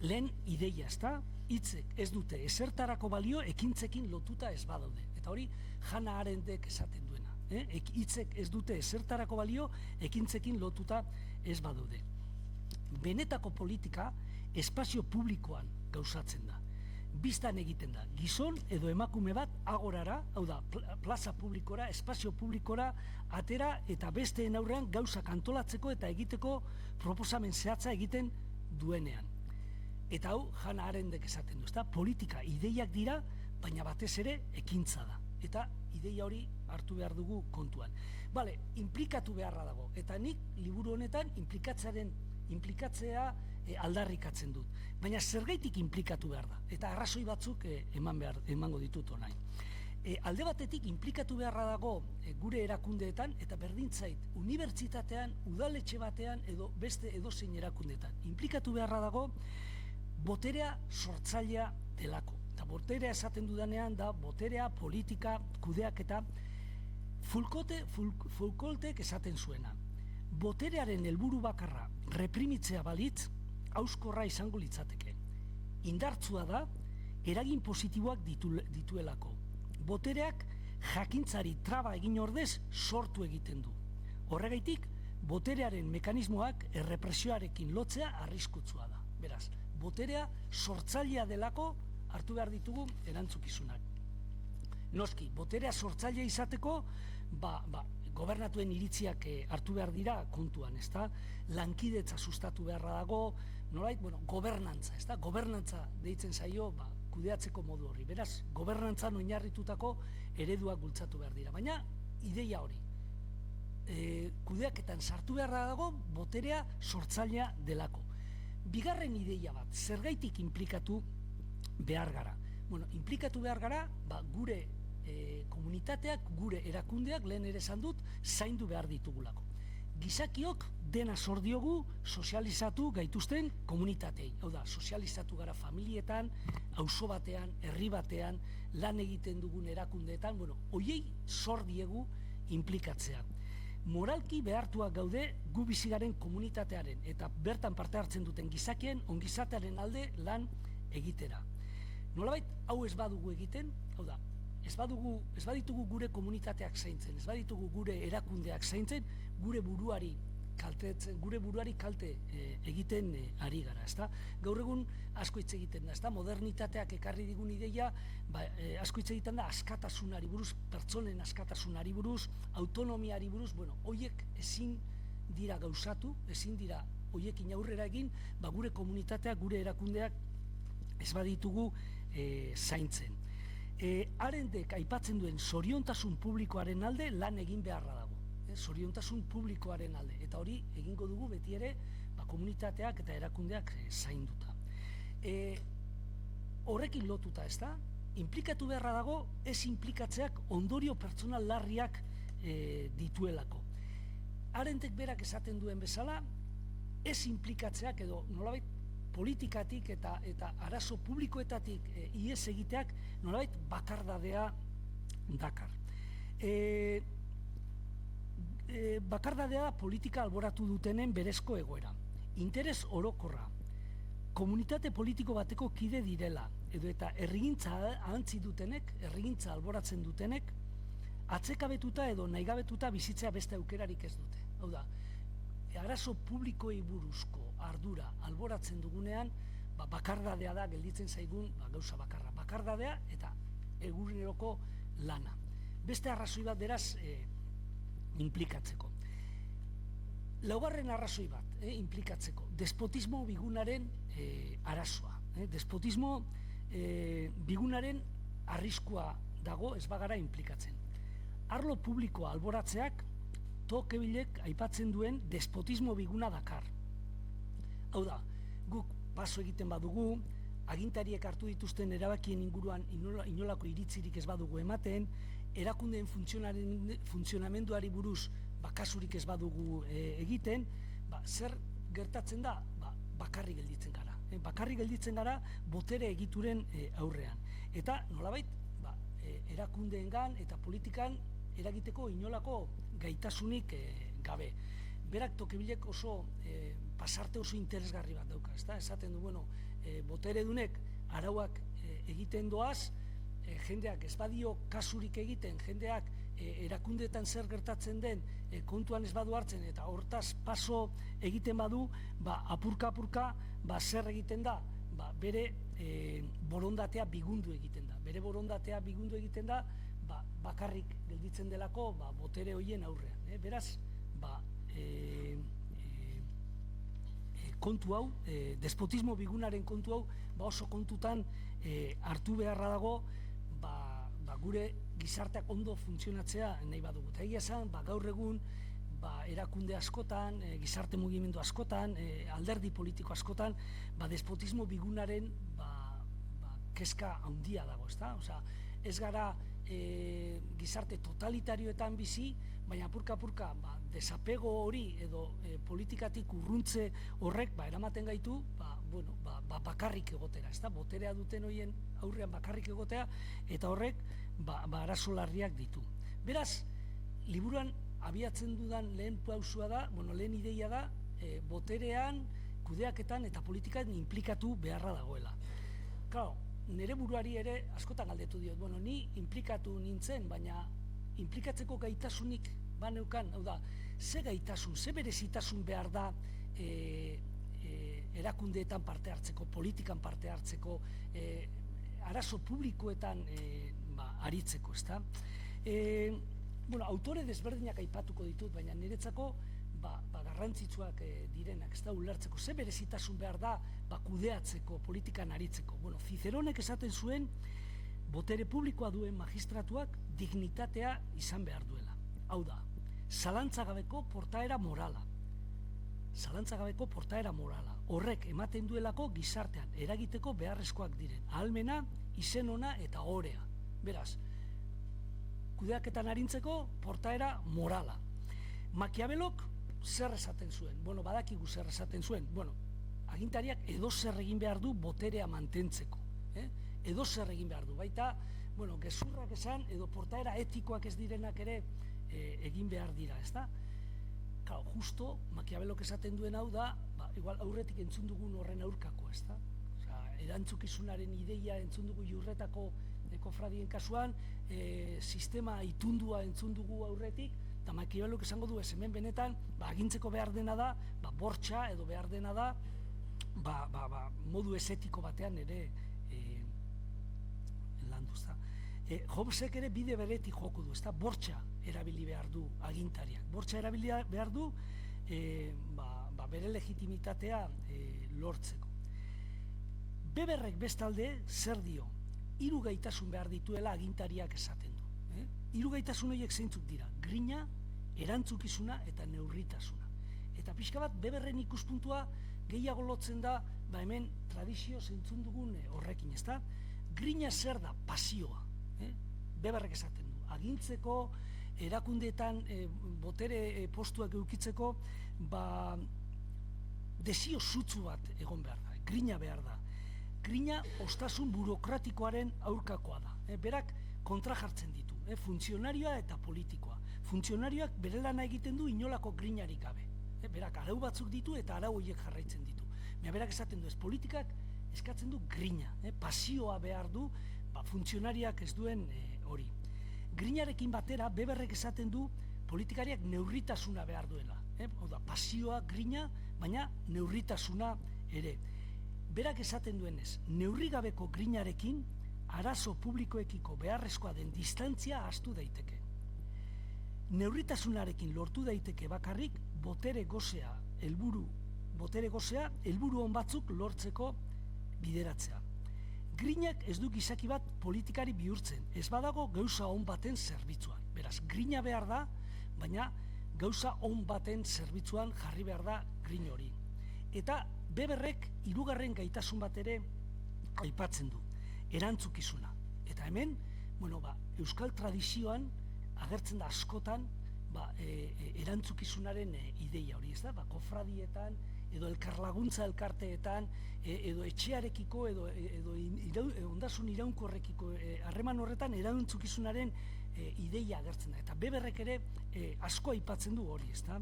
lehen ideia, ezta? Hitzek ez dute ezertarako balio ekintzekin lotuta ez badaude. Eta hori Hannah Arendtek esaten duena. Hitzek ez dute ezertarako balio ekintzekin lotuta ez badaude. Benetako politika espazio publikoan gauzatzen da. Bistan egiten da. Gizon edo emakume bat agorara, hau da, plaza publikora, espazio publikora atera eta besteen aurrean gauzak antolatzeko eta egiteko proposamen zehatza egiten duenean. Eta hau Hannah Arendtek esaten du, ezta? Politika ideiak dira, baina batez ere ekintza da. Eta ideia hori hartu behar dugu kontuan. Bale, inplikatu beharra dago. Eta nik liburu honetan inplikatzea aldarrikatzen dut. Baina zergaitik inplikatu behar da. Eta arrazoi batzuk emango ditut orain. Alde batetik inplikatu beharra dago gure erakundeetan eta berdintzait unibertsitatean, udaletxe batean edo beste edozein erakundeetan. Inplikatu beharra dago boterea sortzailea delako. Eta boterea esaten dudanean da boterea, politika, kudeaketa. Foucaultek esaten zuena. Boterearen helburu bakarra reprimitzea balitz, hauskorra izango litzateke. Indartsua da, eragin positiboak dituelako. Botereak jakintzari traba egin ordez sortu egiten du. Horregaitik, boterearen mekanismoak errepresioarekin lotzea arriskutsua da. Beraz, boterea sortzailea delako hartu behar ditugu erantzukizunak. Noski, boterea sortzailea izateko, gobernatuen iritziak hartu behar dira kontuan, ezta? Lankidetza sustatu beharra dago, nolait, gobernantza, ezta? Gobernantza deitzen zaio, kudeatzeko modu horri. Beraz, gobernantzan oinarritutako ereduak bultzatu behar dira. Baina, ideia hori. Kudeaketan sartu beharra dago, boterea sortzailea delako. Bigarren ideia bat, zergaitik inplikatu behar gara. Inplikatu behar gara, gure komunitateak, gure erakundeak, lehen ere esan dut, zaindu behar ditugulako. Gizakiok dena zor diogu sozializatu gaituzten komunitatei. Hau da, sozializatu gara familietan, auzo batean, herri batean, lan egiten dugun erakundeetan, hoiei zor diegu inplikatzea. Moralki behartuak gaude gu bizigaren komunitatearen eta bertan parte hartzen duten gizakien ongizatearen alde lan egitera. Nolabait, hau ez badugu egiten, hau da, ez baditugu gure komunitateak zaintzen, ez baditugu gure erakundeak zaintzen, gure buruari kalte egiten ari gara, ezta? Gaur egun asko hitz egiten da, ezta? Modernitateak ekarri digun ideia, asko hitz egiten da askatasunari buruz, pertsonen askatasunari buruz, autonomiari buruz, horiek ezin dira gauzatu, ezin dira horiekin aurrera egin, gure komunitateak, gure erakundeak ez baditugu zaintzen. Arendtek aipatzen duen zoriontasun publikoaren alde lan egin beharra dago. Zoriontasun publikoaren alde. Eta hori egingo dugu beti ere komunitateak eta erakundeak zainduta. Horrekin lotuta, ez da? Inplikatu beharra dago, ez inplikatzeak ondorio pertsonal larriak dituelako. Arendtek berak esaten duen bezala, ez inplikatzeak edo nolabait politikatik eta arazo publikoetatik ihes egiteak nolabait bakardadea dakar. Bakardadea da politika alboratu dutenen berezko egoera. Interes orokorra. Komunitate politiko bateko kide direla edo eta herrigintza ahantzi dutenek, herrigintza alboratzen dutenek, atzekabetuta edo nahigabetuta bizitzea beste aukerarik ez dute. Hau da, arazo publikoei buruzko ardura alboratzen dugunean, bakardadea da gelditzen zaigun gauza bakarra. Bakardadea eta eguneroko lana. Beste arrazoi bat beraz inplikatzeko. Laugarren arrazoi bat, implikatzeko, despotismo bigunaren arazoa. Despotismo bigunaren arriskua dago ez bagara implikatzen. Arlo publikoa alboratzeak Tocquevillek aipatzen duen despotismo biguna dakar. Hau da, guk paso egiten badugu, agintariek hartu dituzten erabakien inguruan inolako iritzirik ez badugu ematen, erakundeen funtzionamenduari buruz kasurik ez badugu egiten, zer gertatzen da? Bakarrik gelditzen gara. Bakarrik gelditzen gara botere egituren aurrean. Eta nolabait, erakundeengan eta politikan eragiteko inolako gaitasunik gabe. Berak Tocquevillek oso pasarte oso interesgarri bat dauka, esaten du, boteredunek arauak egiten doaz, jendeak ez badio kasurik egiten, jendeak erakundeetan zer gertatzen den kontuan ez badu hartzen eta hortaz paso egiten badu, apurka-apurka zer egiten da, bere borondatea bigundu egiten da. Bere borondatea bigundu egiten da, bakarrik gelditzen delako botere horien aurrean. Beraz, kontu hau, despotismo bigunaren kontu hau, oso kontutan hartu beharra dago, gure gizarteak ondo funtzionatzea nahi badugu. Eta egia esan, gaur egun, erakunde askotan, gizarte mugimendu askotan, alderdi politiko askotan, despotismo bigunaren kezka handia dago, ezta? Ez gara gizarte totalitarioetan bizi, baina apurka-apurka desapego hori edo politikatik urruntze horrek eramaten gaitu bakarrik egotera, ezta? Boterea duten horien aurrean bakarrik egotea, eta horrek arazo larriak ditu. Beraz, liburuan abiatzen dudan lehen pausua da, lehen ideia da, boterean, kudeaketan eta politikan implikatu beharra dagoela. Claro, nire buruari ere askotan galdetu diot, ni implikatu nintzen, baina implikatzeko gaitasunik baneukan, hau da, ze gaitasun, ze berezitasun behar da erakundeetan parte hartzeko, politikan parte hartzeko, arazo publikoetan aritzeko, ezta? Autore desberdinak aipatuko ditut, baina niretzako garrantzitsuak direnak, ez da, ulertzeko, ze berezitasun behar da kudeatzeko, politikan aritzeko. Ciceronek esaten zuen, botere publikoa duen magistratuak dignitatea izan behar duela. Hau da, zalantzagabeko portaera morala. Zalantzagabeko portaera morala. Horrek ematen duelako gizartean eragiteko beharrezkoak diren. Ahalmena, izen ona eta orea. Beraz, kudeaketan arintzeko portaera morala. Maquiavelok zer esaten zuen? Badakigu zer esaten zuen. Agintariak edo zer egin behar du boterea mantentzeko. Edo zer egin behar du. Baita, gezurrak esan edo portaera etikoak ez direnak ere egin behar dira, ez da? Justo, Maquiavelok esaten duen hau da, igual aurretik entzun dugun horren aurkako, ez da? Erantzukizunaren ideia entzun dugu Iurretako kofradien kasuan, sistema itundua entzun dugu aurretik, eta Maquiavelok esango du ez hemen benetan, agintzeko behar dena da, bortxa edo behar dena da, modu esetiko batean ere landuzta. Hobbesek ere bide beretik joko du, ezta? Bortxa erabili behar du agintariak. Bortxa erabili behar du bere legitimitatea lortzeko. Weberrek bestalde zer dio? 3 gaitasun behar dituela agintariak esaten du. 3 gaitasun horiek zeintzuk dira? Grina, erantzukizuna eta neurritasuna. Eta pixka bat Weberren ikuspuntua gehiago lotzen da, hemen tradizio zentzun dugun horrekin, ezta? Grina zer da? Pasioa. Weberrek esaten du. Agintzeko, erakundeetan botere postuak eukitzeko, desio sutsu bat egon behar da. Grina behar da. Grina ostasun burokratikoaren aurkakoa da. Berak kontra jartzen ditu. Funtzionarioa eta politikoa. Funtzionarioak bere lana egiten du inolako grinarik gabe. Berak arau batzuk ditu eta arau horiek jarraitzen ditu. Berak esaten du ez, politikak eskatzen du grina. Pasioa behar du, funtzionariak ez duen hori. Grinarekin batera, Weberrek esaten du politikariak neurritasuna behar duela. Pasioa, grina, baina neurritasuna ere. Berak esaten duenez, neurrigabeko grinarekin arazo publikoekiko beharrezkoa den distantzia ahaztu daiteke. Neurritasunarekin lortu daiteke bakarrik botere gozea helburu on batzuk lortzeko bideratzea. Grinak ez du gizaki bat politikari bihurtzen, ez badago gauza on baten zerbitzuan. Beraz, grina behar da, baina gauza on baten zerbitzuan jarri behar da grin hori. Eta Weberrek hirugarren gaitasun bat ere aipatzen du, erantzukizuna. Eta hemen, euskal tradizioan agertzen da askotan erantzukizunaren ideia hori, ez da? Kofradietan, edo elkarlaguntza elkarteetan, edo etxearekiko, edo ondasun iraunkorrekiko harreman horretan erantzukizunaren ideia agertzen da. Eta Weberrek ere asko aipatzen du hori, ez da?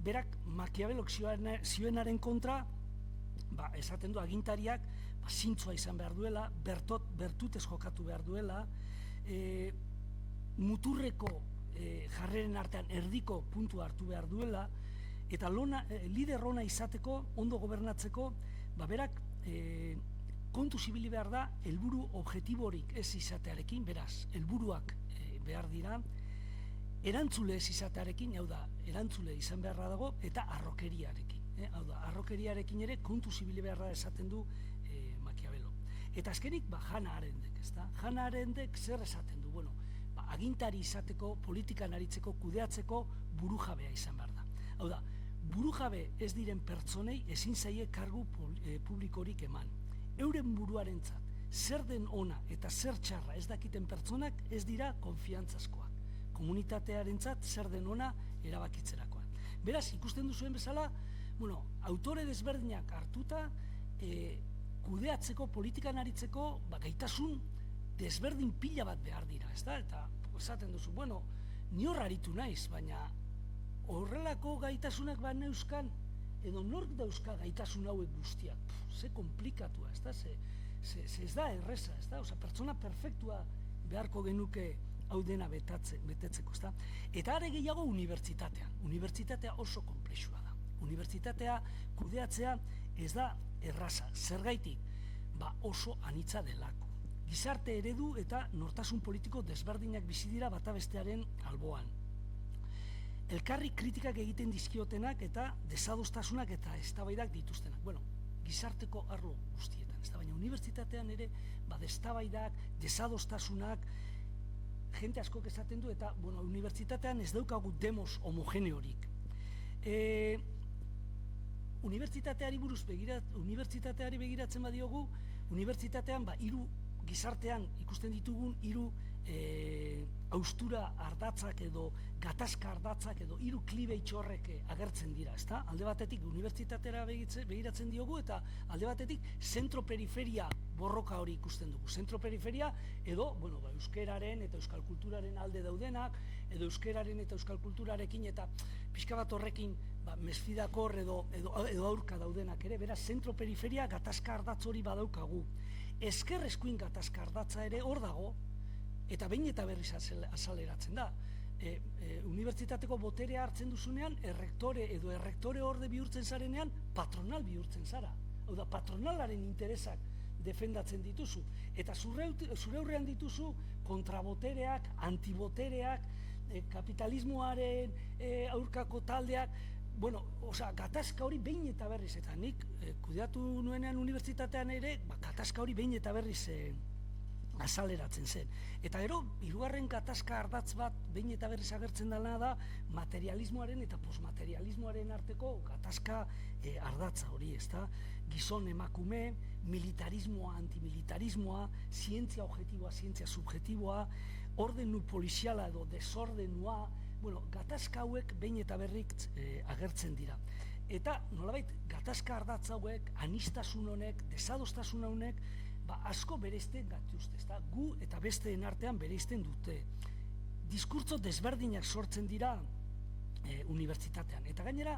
Berak Makiavelok zioenaren kontra, esaten du agintariak zintzoa izan behar duela, bertutez jokatu behar duela, muturreko jarreren artean erdiko puntua hartu behar duela, eta lider ona izateko, ondo gobernatzeko, berak kontu zibili behar da, helburu objektiborik ez izatearekin, beraz, helburuak behar dira, erantzule ez izatearekin, hau da, erantzule izan beharra dago, eta harrokeriarekin. Hau da, harrokeriarekin ere kontu zibili beharra esaten du Makiavelo. Eta azkenik, Hannah Arendtek, ez da? Hannah Arendtek zer esaten du? Bueno, agintari izateko, politikan aritzeko, kudeatzeko burujabea izan behar da. Hau da, burujabe ez diren pertsonei ezin zaie kargu publikorik eman. Euren buruarentzat, zer den ona eta zer txarra ez dakiten pertsonak ez dira konfiantzazkoak. Komunitatearentzat zer den ona erabakitzerakoan. Beraz, ikusten duzuen bezala, autore desberdinak hartuta, kudeatzeko, politikan aritzeko, gaitasun desberdin pila bat behar dira, ez da? Eta esaten duzu, ni hor aritu naiz, baina horrelako gaitasunak neuzkan, edo nork dauzka gaitasun hauek guztiak, ze komplikatua, ez da? Ez da erreza, ez da? Pertsona perfektua beharko genuke hau dena betetzeko, ez da? Eta are gehiago unibertsitatean. Unibertsitatea oso konplexua da. Unibertsitatea kudeatzea ez da erraza. Zergaitik? Oso anitza delako. Gizarte eredu eta nortasun politiko desberdinak bizi dira bata bestearen alboan. Elkarri kritikak egiten dizkiotenak eta desadostasunak eta eztabaidak dituztenak. Gizarteko arlo guztietan, ez da? Baina unibertsitatean ere, eztabaidak, desadostasunak, jente askok esaten du, eta unibertsitatean ez daukagu demos homogeneorik. Unibertsitateari begiratzen badiogu, unibertsitatean gizartean ikusten ditugun hiru haustura ardatzak edo gatazka ardatzak edo hiru klibe itxorrek agertzen dira, ezta? Alde batetik unibertsitatera begiratzen diogu eta alde batetik zentro-periferia borroka hori ikusten dugu. Zentro-periferia edo, euskeraren eta euskal kulturaren alde daudenak, edo euskeraren eta euskal kulturarekin eta pixka bat horrekin mesfidakor edo aurka daudenak ere, beraz, zentro-periferia gatazka ardatz hori badaukagu. Ezker eskuin gatazka ardatza ere hor dago, eta behin eta berriz azaleratzen da. Unibertsitateko boterea hartzen duzunean, errektore edo errektore orde bihurtzen zarenean, patronal bihurtzen zara. Hau da, patronalaren interesak defendatzen dituzu. Eta zure aurrean dituzu kontrabotereak, antibotereak, kapitalismoaren aurkako taldeak, gatazka hori behin eta berriz, eta nik kudeatu nuenean unibertsitatean ere, gatazka hori behin eta berriz azaleratzen zen. Eta gero, hirugarren gatazka ardatz bat behin eta berriz agertzen dela da materialismoaren eta postmaterialismoaren arteko gatazka ardatza hori, ezta? Gizon emakume, militarismoa, antimilitarismoa, zientzia objektiboa, zientzia subjektiboa, ordenu poliziala edo desordenua, gatazka hauek behin eta berrik agertzen dira. Eta, nolabait, gatazka ardatz hauek, anistasun honek, desadostasun honek, asko bereizten gatuzte, ezta? Gu eta besteen artean bereizten dute. Diskurtso desberdinak sortzen dira unibertsitatean. Eta gainera,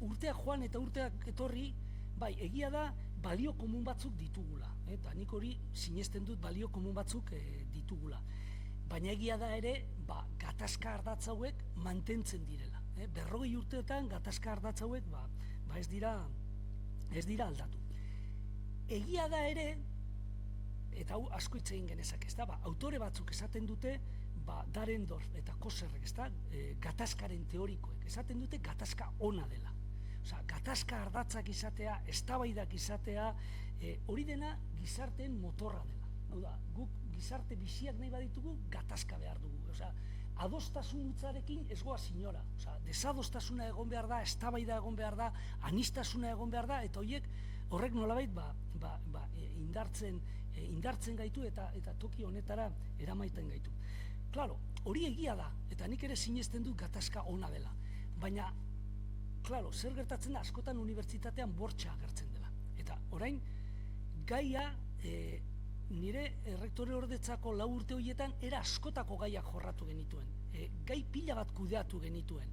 urteak joan eta urteak etorri, egia da balio komun batzuk ditugula. Eta nik hori sinesten dut balio komun batzuk ditugula. Baina egia da ere, gatazka ardatz hauek mantentzen direla. 40 urteetan gatazka ardatz hauek ez dira aldatu. Egia da ere, eta hau asko hitz egin genezak, ez da, autore batzuk esaten dute, Darendorf eta Koserrek, gatazkaren teorikoek, esaten dute gatazka ona dela. Osea, gatazka ardatzak izatea, eztabaidak izatea, hori dena gizarteen motorra dela. Hau da, guk gizarte biziak nahi baditugu, gatazka behar dugu. Osea, adostasun hutsarekin ez goaz inora. Osea, desadostasuna egon behar da, eztabaida egon behar da, anistasuna egon behar da, eta horrek nolabait indartzen gaitu eta toki honetara eramaiten gaitu. Claro, hori egia da, eta nik ere sinesten dut gatazka ona dela. Baina, claro, zer gertatzen da, askotan unibertsitatean bortxa agertzen dela. Eta orain, gaia, nire errektore ordetzako 4 urte horietan era askotako gaiak jorratu genituen. Gai pila bat kudeatu genituen.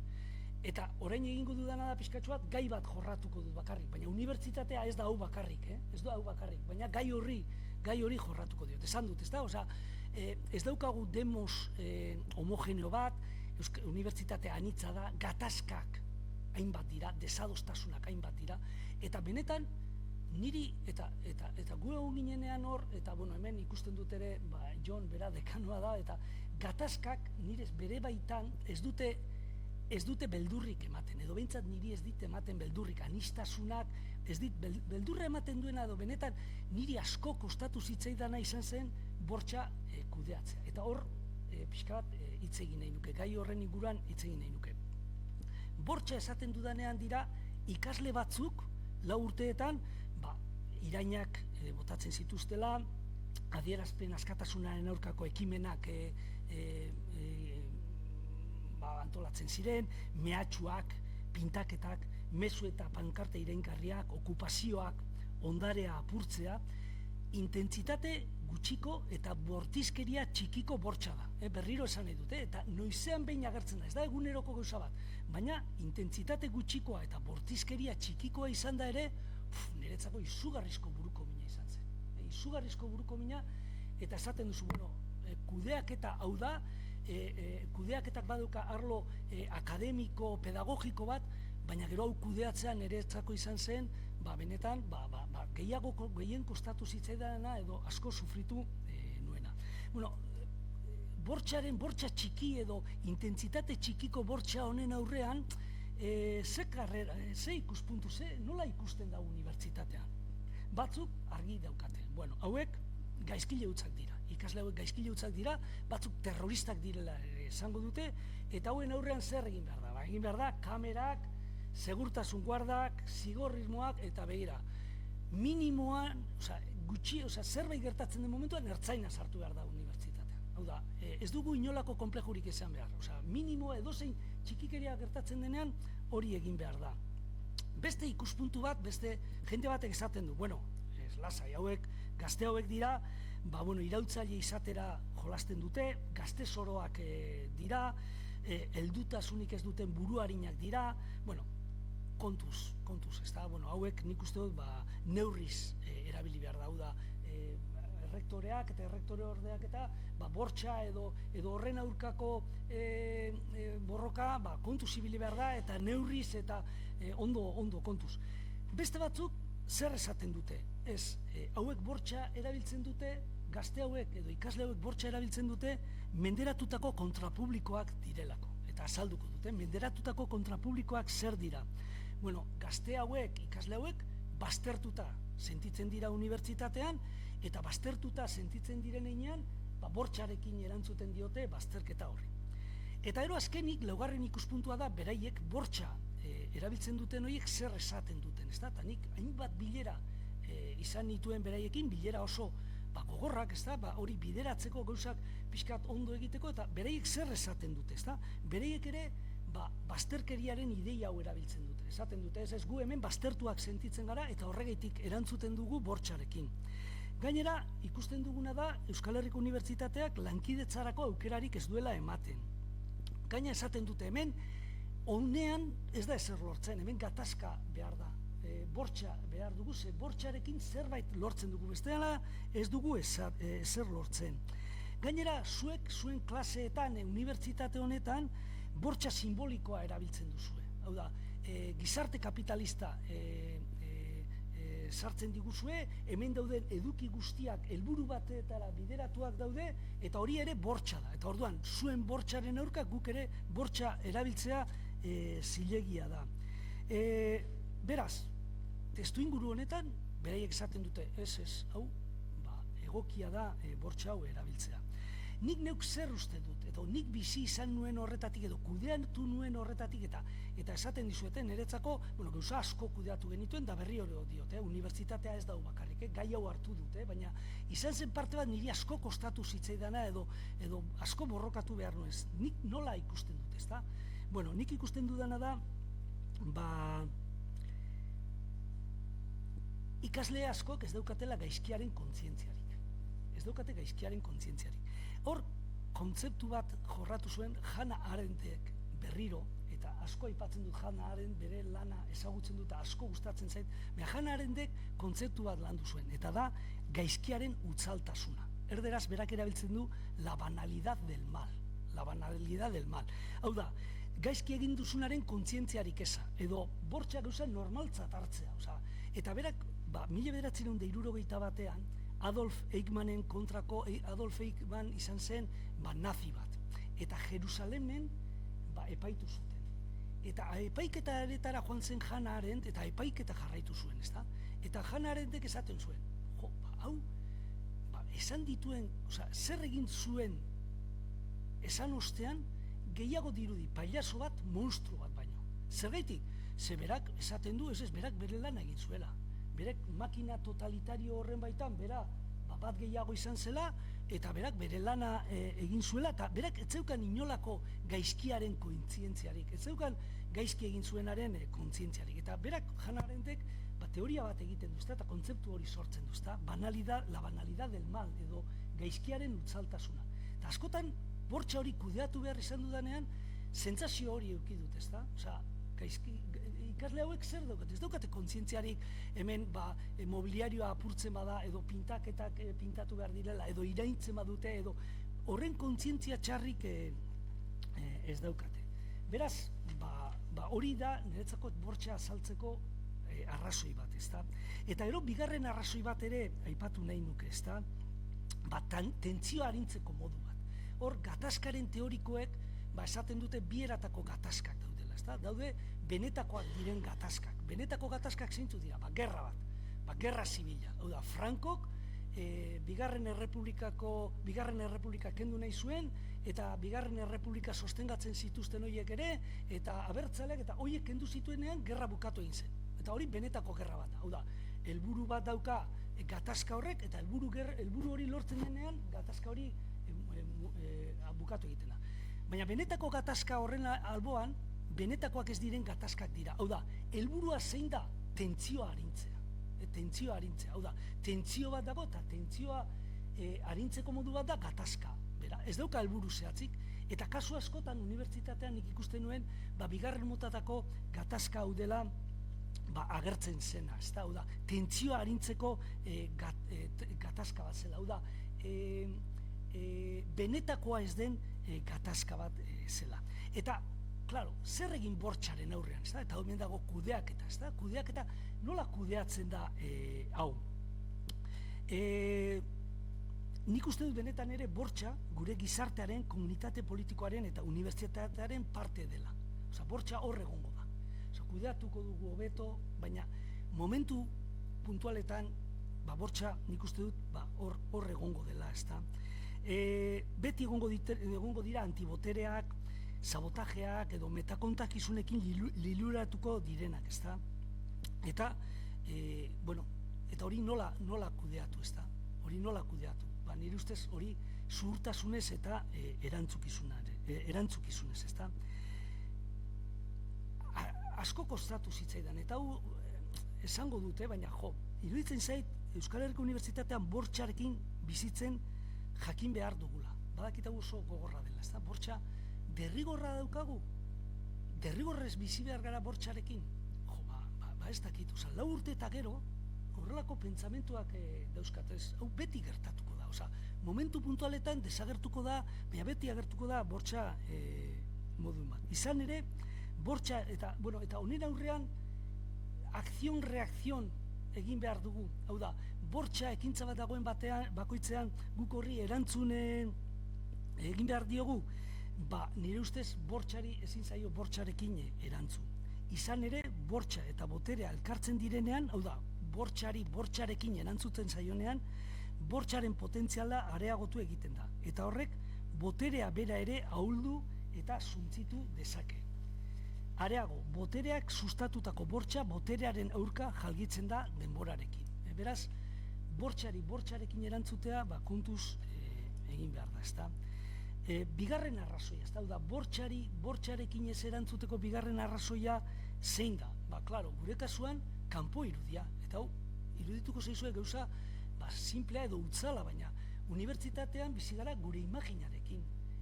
Eta orain egingo dudana da pixkatxo bat, gai bat jorratuko dut bakarrik. Baina unibertsitatea ez da hau bakarrik, ez da hau bakarrik. Baina gai hori jorratuko diot. Esan dut, ez da? Osea, ez daukagu demos homogeneo bat, unibertsitatea anitza da, gatazkak hainbat dira, desadostasunak hainbat dira, eta benetan niri, eta gu egon ginenean hor, eta hemen ikusten dut ere, Jon bera dekanoa da, eta gatazkak nirez bere baitan ez dute beldurrik ematen, edo behintzat niri ez dit ematen beldurrik, anistasunak, ez dit beldurra ematen duena, edo benetan niri asko kostatu zitzaidana izan zen bortxa kudeatzea. Eta hor, pixka bat hitz egin nahi nuke, gai horren inguruan hitz egin nahi nuke. Bortxa esaten dudanean dira ikasle batzuk 4 urteetan irainak botatzen zituztela, adierazpen askatasunaren aurkako ekimenak antolatzen ziren, mehatxuak, pintaketak, mezu eta pankarte iraingarriak, okupazioak, ondarea apurtzea, intentsitate gutxiko eta bortizkeria txikiko bortxa da. Berriro esan nahi dute, eta noizean behin agertzen da, ez da eguneroko gauza bat. Baina intentsitate gutxikoa eta bortizkeria txikikoa izan da ere, niretzako izugarrizko buruko mina izan zen. Izugarrizko buruko mina, eta esaten duzu, kudeaketa hau da, kudeaketak baduka arlo akademiko, pedagogiko bat, baina gero hau kudeatzean niretzako izan zen, benetan, gehien kostatu zitzaidana edo asko sufritu nuena. Bortxa txiki edo intentsitate txikiko bortxa honen aurrean, ze ikuspuntu, nola ikusten da unibertsitatean? Batzuk argi daukate. Hauek gaizkile hutsak dira, ikasle hauek gaizkile hutsak dira, batzuk terroristak direla esango dute, eta hauen aurrean zer egin behar da? Egin behar da, kamerak, segurtasun guardak, zigorrismoak, eta begira, minimoan, zerbait gertatzen den momentuan, ertzaina sartu behar da unibertsitatean. Hau da, ez dugu inolako konplejurik izan behar. Minimoa edozein txikikeria gertatzen denean, hori egin behar da. Beste ikuspuntu bat, beste jende batek esaten du, lasai hauek, gazte hauek dira, iraultzaile izatera jolasten dute, gazte zoroak dira, heldutasunik ez duten buruarinak dira, kontuz, ez da, hauek nik uste dut neurriz erabili behar da, hau da, errektoreak eta errektore ordeak eta bortxa edo horren aurkako borroka kontuz ibili behar da, eta neurriz eta ondo kontuz. Beste batzuk zer esaten dute? Ez, hauek bortxa erabiltzen dute, gazte hauek edo ikasle hauek bortxa erabiltzen dute, menderatutako kontrapublikoak direlako. Eta azalduko dute, menderatutako kontrapublikoak zer dira? Gazte hauek, ikasle hauek, baztertuta sentitzen dira unibertsitatean, eta baztertuta sentitzen direnean, bortxarekin erantzuten diote bazterketa horri. Eta ero azkenik, laugarren ikuspuntua da, beraiek bortxa erabiltzen duten horiek zer esaten duten, ez da? Eta nik hainbat bilera izan nituen beraiekin, bilera oso gogorrak, ez da? Hori bideratzeko gauzak pixkat ondo egiteko, eta beraiek zer esaten dute, ez da? Beraiek ere bazterkeriaren ideia hau erabiltzen dute. Esaten dute, ez gu hemen baztertuak sentitzen gara, eta horregaitik erantzuten dugu bortxarekin. Gainera, ikusten duguna da, Euskal Herriko Unibertsitateak lankidetzarako aukerarik ez duela ematen. Gaina esaten dute hemen, honean ez da ezer lortzen, hemen gatazka behar da. Bortxa behar dugu, bortxarekin zerbait lortzen dugu, besteala ez dugu ezer lortzen. Gainera, zuen klaseetan, unibertsitate honetan, bortxa simbolikoa erabiltzen duzue. Hau da, gizarte kapitalista sartzen diguzue, hemen dauden eduki guztiak helburu batetara bideratuak daude, eta hori ere bortxa da. Eta orduan, zuen bortxaren aurka guk ere bortxa erabiltzea zilegia da. Beraz, testu inguru honetan, beraiek esaten dute, ez, hau, egokia da bortxa hau erabiltzea. Nik neuk zer uste dut, edo nik bizi izan nuen horretatik, edo kudeatu nuen horretatik, eta esaten dizueten, niretzako, gauza asko kudeatu genituen, da berri hori diot, unibertsitatea ez dau bakarrik, gai hau hartu dut, baina izan zen parte bat niri asko kostatu zitzaidana, edo asko borrokatu behar nuez. Nik nola ikusten dut, ezta? Nik ikusten dudana da, ikasle askok ez daukatela gaizkiaren kontzientziarik. Ez daukate gaizkiaren kontzientziarik. Hor, kontzeptu bat jorratu zuen Hannah Arendtek berriro, eta asko aipatzen dut Hannah Arendt, bere lana ezagutzen dut, asko gustatzen zait, baina Hannah Arendtek kontzeptu bat landu zuen, eta da gaizkiaren utzaltasuna. Erderaz berak erabiltzen du la banalidad del mal. La banalidad del mal. Hau da, gaizki egin duzunaren kontzientziarik eza, edo bortxa gauza normaltzat hartzea. Eta berak, 1961 batean, Adolf Eichmannen kontrako, Adolf Eichmann izan zen nazi bat. Eta Jerusalemen epaitu zuten. Eta epaiketaretara joan zen Hannah Arendt, eta epaiketa jarraitu zuen, ezta? Eta Hannah Arendtek esaten zuen, hau, esan dituen, zer egin zuen esan ostean, gehiago dirudi, pailazo bat, monstru bat baino. Zergaitik, ze berak esaten du, berak bere lana egin zuela. Berek makina totalitario horren baitan, bat gehiago izan zela, eta berak bere lana egin zuela, eta berak ez zeukan inolako gaizkiaren kontzientziarik, ez zeukan gaizki egin zuenaren kontzientziarik. Eta berak Hannah Arendtek teoria bat egiten du, eta kontzeptu hori sortzen du, la banalidad del mal, edo gaizkiaren utzaltasuna. Eta askotan, bortxa hori kudeatu behar izan dudanean, sentsazio hori eduki dut, ezta? Ikasle hauek zer daukat, ez daukate kontzientziarik hemen mobiliarioa apurtzen bada, edo pintaketak pintatu behar direla, edo iraintzen badute, edo horren kontzientzia txarrik ez daukate. Beraz, hori da niretzako bortxa azaltzeko arrazoi bat, ezta? Eta gero, bigarren arrazoi bat ere aipatu nahi nuke, ezta? Tentzioa arintzeko modu bat. Hor, gatazkaren teorikoek esaten dute bi eratako gatazkak daudela, ezta? Daude benetakoak diren gatazkak. Benetako gatazkak zeintzu dira, gerra bat, gerra zibila. Hau da, Frankok Bigarren Errepublika kendu nahi zuen, eta Bigarren Errepublika sostengatzen zituzten horiek ere, eta abertzaleak, eta horiek kendu zituenean gerra bukatu egin zen. Eta hori benetako gerra bat. Hau da, helburu bat dauka gatazka horrek, eta helburu hori lortzen denean, gatazka hori bukatu egiten da. Baina benetako gatazka horren alboan, benetakoak ez diren gatazkak dira. Hau da, helburua zein da? Tentzioa arintzea. Tentzioa arintzea. Hau da, tentzio bat dago, eta tentzioa arintzeko modu bat da gatazka. Ez dauka helburu zehatzik, eta kasu askotan unibertsitatean nik ikusten nuen, bigarren motatako gatazka hau dela agertzen zena. Hau da, tentzioa arintzeko gatazka bat zela. Hau da, benetakoa ez den gatazka bat zela. Eta, klaro, zer egin bortxaren aurrean, eta hemen dago kudeaketa, kudeaketa nola kudeatzen da hau. Nik uste dut benetan ere bortxa gure gizartearen, komunitate politikoaren eta unibertsitatearen parte dela. Bortxa hor egongo da. Kudeatuko dugu hobeto, baina momentu puntualetan bortxa nik uste dut hor egongo dela, ezta. Beti egongo dira antibotereak, sabotajeak edo metakontakizunekin liluratuko direnak, ezta? Eta hori nola kudeatu, ezta? Hori nola kudeatu? Nire ustez hori zuhurtasunez eta erantzukizunez, ezta? Asko kostatu zitzaidan, eta hau esango dute, baina iruditzen zait Euskal Herriko Unibertsitatean bortxarekin bizitzen jakin behar dugula. Badakit hau oso gogorra dela, ezta? Bortxa derrigorra daukagu, derrigorrez bizi behar gara bortxarekin. Ez dakit, 4 urte eta gero, horrelako pentsamentuak dauzkat, hau beti gertatuko da. Momentu puntualetan desagertuko da, baina beti agertuko da bortxa modun bat. Izan ere, bortxa, eta honen aurrean, akzion-reakzion egin behar dugu. Hau da, bortxa ekintza bat dagoen bakoitzean guk horri erantzunen egin behar diogu, nire ustez bortxari ezin zaio bortxarekin erantzun. Izan ere, bortxa eta boterea elkartzen direnean, hau da, bortxarekin erantzuten zaionean, bortxaren potentziala areagotu egiten da. Eta horrek, boterea bera ere ahuldu eta suntzitu dezake. Areago, botereak sustatutako bortxa boterearen aurka jalgitzen da denborarekin. Beraz, bortxarekin erantzutea, kontuz egin behar da, ezta? Bigarren arrazoia, ez da, bortxarekin ez erantzuteko bigarren arrazoia zein da? Klaro, gure kasuan, kanpo irudia, eta hau, irudituko zaizue gauza, simplea edo utzala, baina unibertsitatean bizi gara gure imaginarekin.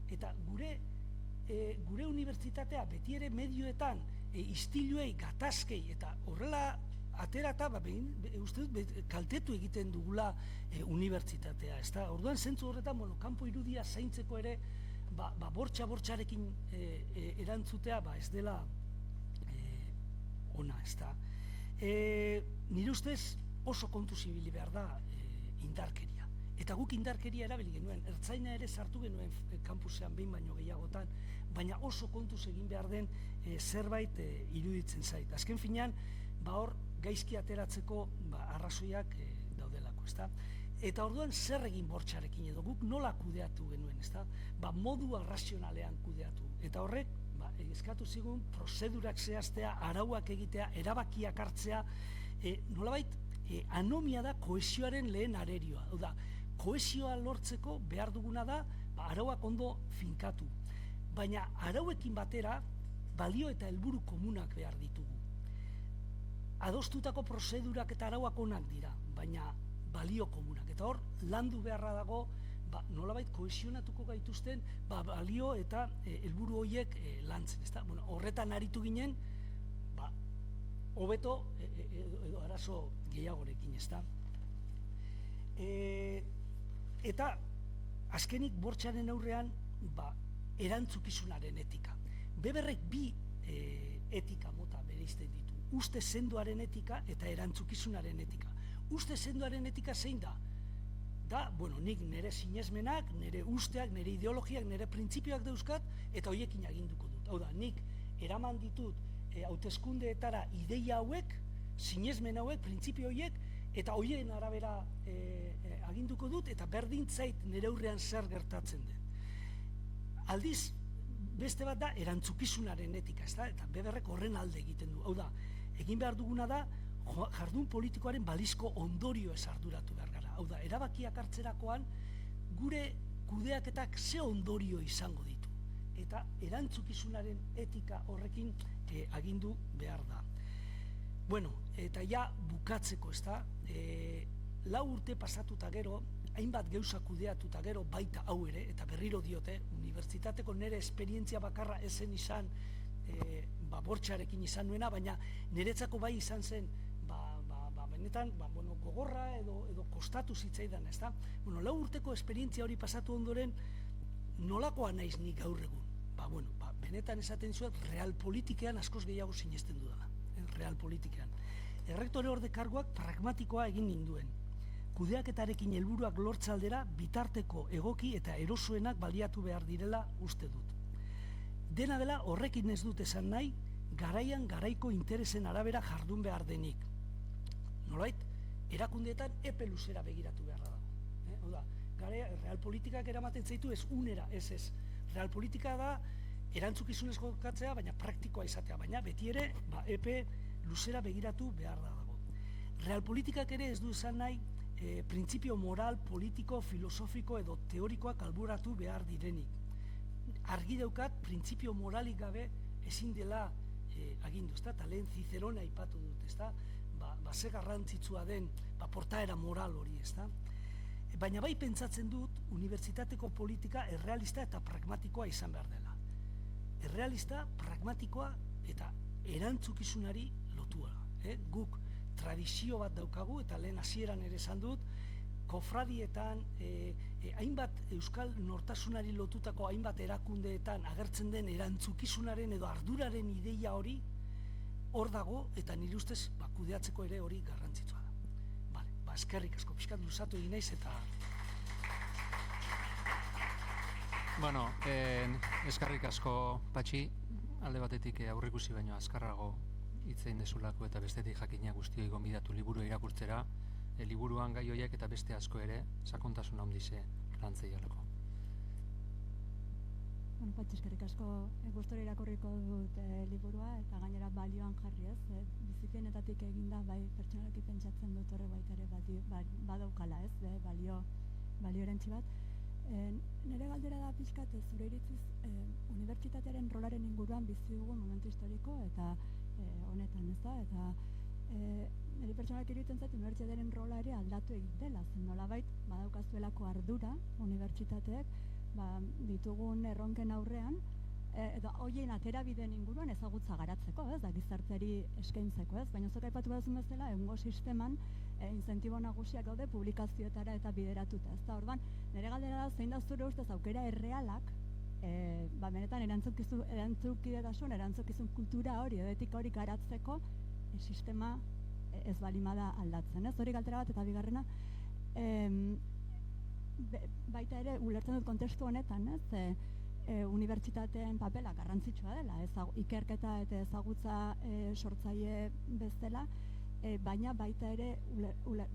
Eta gure unibertsitatea beti ere medioetan istiluei, gatazkei, eta horrela aterata, uste dut, kaltetu egiten dugula unibertsitatea, ez da? Orduan, zentzu horretan, kanpo irudia zaintzeko ere, bortxarekin erantzutea, ez dela ona, ez da? Nire ustez oso kontu zibili behar da indarkeria. Eta guk indarkeria erabili genuen, ertzaina ere sartu genuen kampusean behin baino gehiagotan, baina oso kontuz egin behar den zerbait iruditzen zait. Azken finean, hor gaizki ateratzeko arrazoiak daudelako, ezta? Eta orduan zer egin bortxarekin edo guk nola kudeatu genuen, ezta? Modu arrazionalean kudeatu. Eta horrek, eskatu zigun, prozedurak zehaztea, arauak egitea, erabakiak hartzea, nolabait, anomia da kohesioaren lehen arerioa. Hau da, kohesioa lortzeko behar duguna da, arauak ondo finkatu. Baina arauekin batera, balio eta helburu komunak behar ditugu. Adostutako prozedurak eta arauak onak dira, baina balio komunak. Eta hor, landu beharra dago, nolabait kohesionatuko gaituzten, balio eta helburu horiek lantzen. Horretan aritu ginen, hobeto edo arazo gehiagorekin, ezta? Eta azkenik bortxaren aurrean erantzukizunaren etika. Beberrek bi etika mota bereizten ditu. Uste sendoaren etika eta erantzukizunaren etika. Uste sendoaren etika zein da? Nik nire sinesmenak, nire usteak, nire ideologiak, nire printzipioak dauzkat, eta horiekin aginduko dut. Hau da, nik eraman ditut hauteskundeetara ideia hauek, sinesmen hauek, printzipio horiek, eta horien arabera aginduko dut, eta berdin zait nire aurrean zer gertatzen den. Aldiz, beste bat da erantzukizunaren etika, ezta? Eta beberrek horren alde egiten du. Hau da, egin behar duguna da, jardun politikoaren balizko ondorio ez arduratu behar gara. Hau da, erabakiak hartzerakoan, gure kudeaketak ze ondorio izango ditu. Eta erantzukizunaren etika horrekin agindu behar da. Bueno, eta ja bukatzeko, ezta? 4 urte pasatuta gero, hainbat gauza kudeatuta gero, baita hau ere, eta berriro diote, unibertsitateko nire esperientzia bakarra ezen izan, bortxarekin izan nuena, baina niretzako bai izan zen, benetan, gogorra edo kostatu zitzaidan, ezta? 4 urteko esperientzia hori pasatu ondoren, nolakoa naiz nik gaur egun? Benetan esaten zuet, realpolitikean askoz gehiago sinesten dudala. Realpolitikean. Errektore orde karguak pragmatikoa egin ninduen. Kudeaketarekin helburuak lortzaldera bitarteko egoki eta erosuenak baliatu behar direla uste dut. Dena dela horrekin ez dut esan nahi, garaian garaiko interesen arabera jardun behar denik. Nolait, erakundeetan epe luzera begiratu beharra dago. Hau da, realpolitikak eramaten zaitu ez unera, ez. Realpolitika da erantzukizunez jokatzea, baina praktikoa izatea, baina beti ere epe luzera begiratu behar dago. Realpolitikak ere ez du esan nahi printzipio moral, politiko, filosofiko edo teorikoak alboratu behar direnik. Argi daukat, printzipio moralik gabe ezin dela agindu, ezta? Eta lehen Cicerona aipatu dut, ezta? Ze garrantzitsua den portaera moral hori, ezta? Baina bai pentsatzen dut, unibertsitateko politika errealista eta pragmatikoa izan behar dela. Errealista, pragmatikoa eta erantzukizunari lotua. Guk tradizio bat daukagu, eta lehen hasieran ere esan dut, kofradietan, hainbat euskal nortasunari lotutako hainbat erakundeetan agertzen den erantzukizunaren edo arduraren ideia hori hor dago, eta nire ustez kudeatzeko ere hori garrantzitsua da. eskerrik asko, pixkat luzatu egin naiz eta... Bueno, eskerrik asko, Patxi, alde batetik aurrikusi baino azkarrago hitzein dezulako eta bestetik jakina guztioi gonbidatu liburu irakurtzera, liburuan gai horiek eta beste asko ere sakontasun handize lantzeialako. Bueno, Patxi, eskerrik asko gustora irakurriko dut liburua eta gainera balioan jarri ez, bizipenetatik eginda bai pertsonalki pentsatzen dut horre baita ere badaukala ez, balio erantzi bat. Nire galdera da pixkat zure iritziz unibertsitatearen rolaren inguruan bizi dugun momentu historiko eta honetan ez da, eta nire pertsonalki iruditzen zait unibertsitatearen rola ere aldatu egin dela, zen nolabait badaukazuelako ardura unibertsitateek ditugun erronken aurrean edo hoien aterabideen inguruan ezagutza garatzeko, ez da, gizarteari eskaintzeko, ez, baina zuk aipatu behazun bezala, egungo sisteman incentibo nagusiak daude publikazioetara eta bideratuta, ez da, orduan, nire galdera da, zein da zure ustez aukera errealak, benetan erantzukizun kultura hori, edo etika hori garatzeko, sistema ez balimada aldatzen, ez, hori galdera bat, eta bigarrena, baita ere, ulertzen dut kontestu honetan, ez, unibertsitateen papela garrantzitsua dela, ikerketa eta ezagutza sortzaile bezala, baina baita ere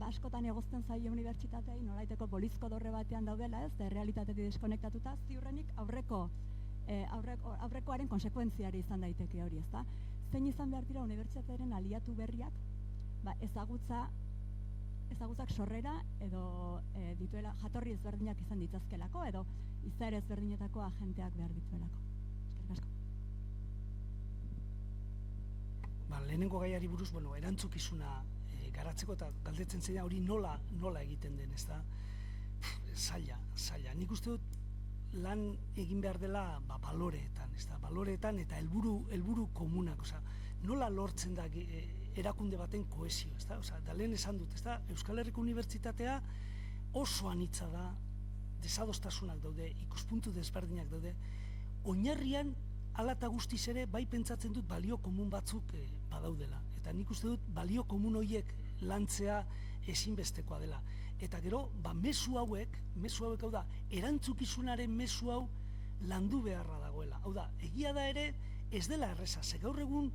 askotan egozten zaie unibertsitateei nolaiteko bolizko dorre batean daudela, ez, realitatetik deskonektatuta, ziurrenik aurrekoaren konsekuentziari izan daiteke hori, ezta? Zein izan behar dira unibertsitatearen aliatu berriak, ezagutzak sorrera edo dituela jatorri ezberdinak izan ditzazkelako edo izaera ezberdinetako agenteak behar dituelako. Eskerrik asko. Lehenengo gaiari buruz, erantzukizuna garatzeko eta galdetzen zein hori nola egiten den, ez da? Zaila. Nik uste dut lan egin behar dela baloreetan, ez da? Baloreetan eta helburu komunak, nola lortzen da erakunde baten kohesio, ez da? Da lehen esan dut, ez da? Euskal Herriko Unibertsitatea oso anitza da, desadostasunak daude, ikuspuntu desberdinak daude, oinarrian hala eta guztiz ere bai pentsatzen dut balio komun batzuk badaudela. Eta nik uste dut balio komun horiek lantzea ezinbestekoa dela. Eta gero, mezu hauek hau da, erantzukizunaren mezu hau landu beharra dagoela. Hau da, egia da ere ez dela erreza, ze gaur egun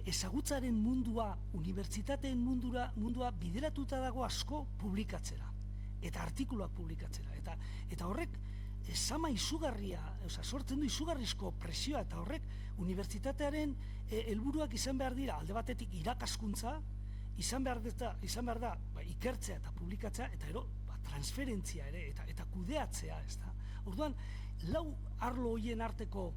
ezagutzaren mundua, unibertsitateen mundua bideratuta dago asko publikatzera. Eta artikuluak publikatzera. Eta horrek, zama izugarria, sortzen du izugarrizko presioa, eta horrek unibertsitatearen helburuak izan behar dira, alde batetik irakaskuntza, izan behar da ikertzea eta publikatzea, eta ero, transferentzia ere, eta kudeatzea, ez da. Orduan, lau arlo horien arteko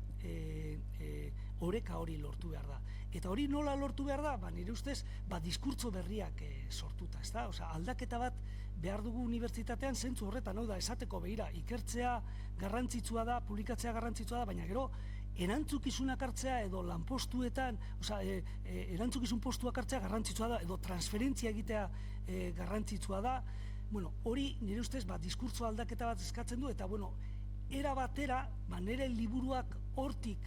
oreka hori lortu behar da. Eta hori nola lortu behar da? Nire ustez, diskurtso berriak sortuta, ez da. Aldaketa bat behar dugu unibertsitatean zentzu horretan, hau da, esateko behira, ikertzea garrantzitsua da, publikatzea garrantzitsua da, baina gero, erantzukizunak hartzea edo lanpostuetan, erantzukizun postuak hartzea garrantzitsua da, edo transferentzia egitea garrantzitsua da, hori nire ustez, diskurtso aldaketa bat eskatzen du, eta, era batera, nire liburuak hortik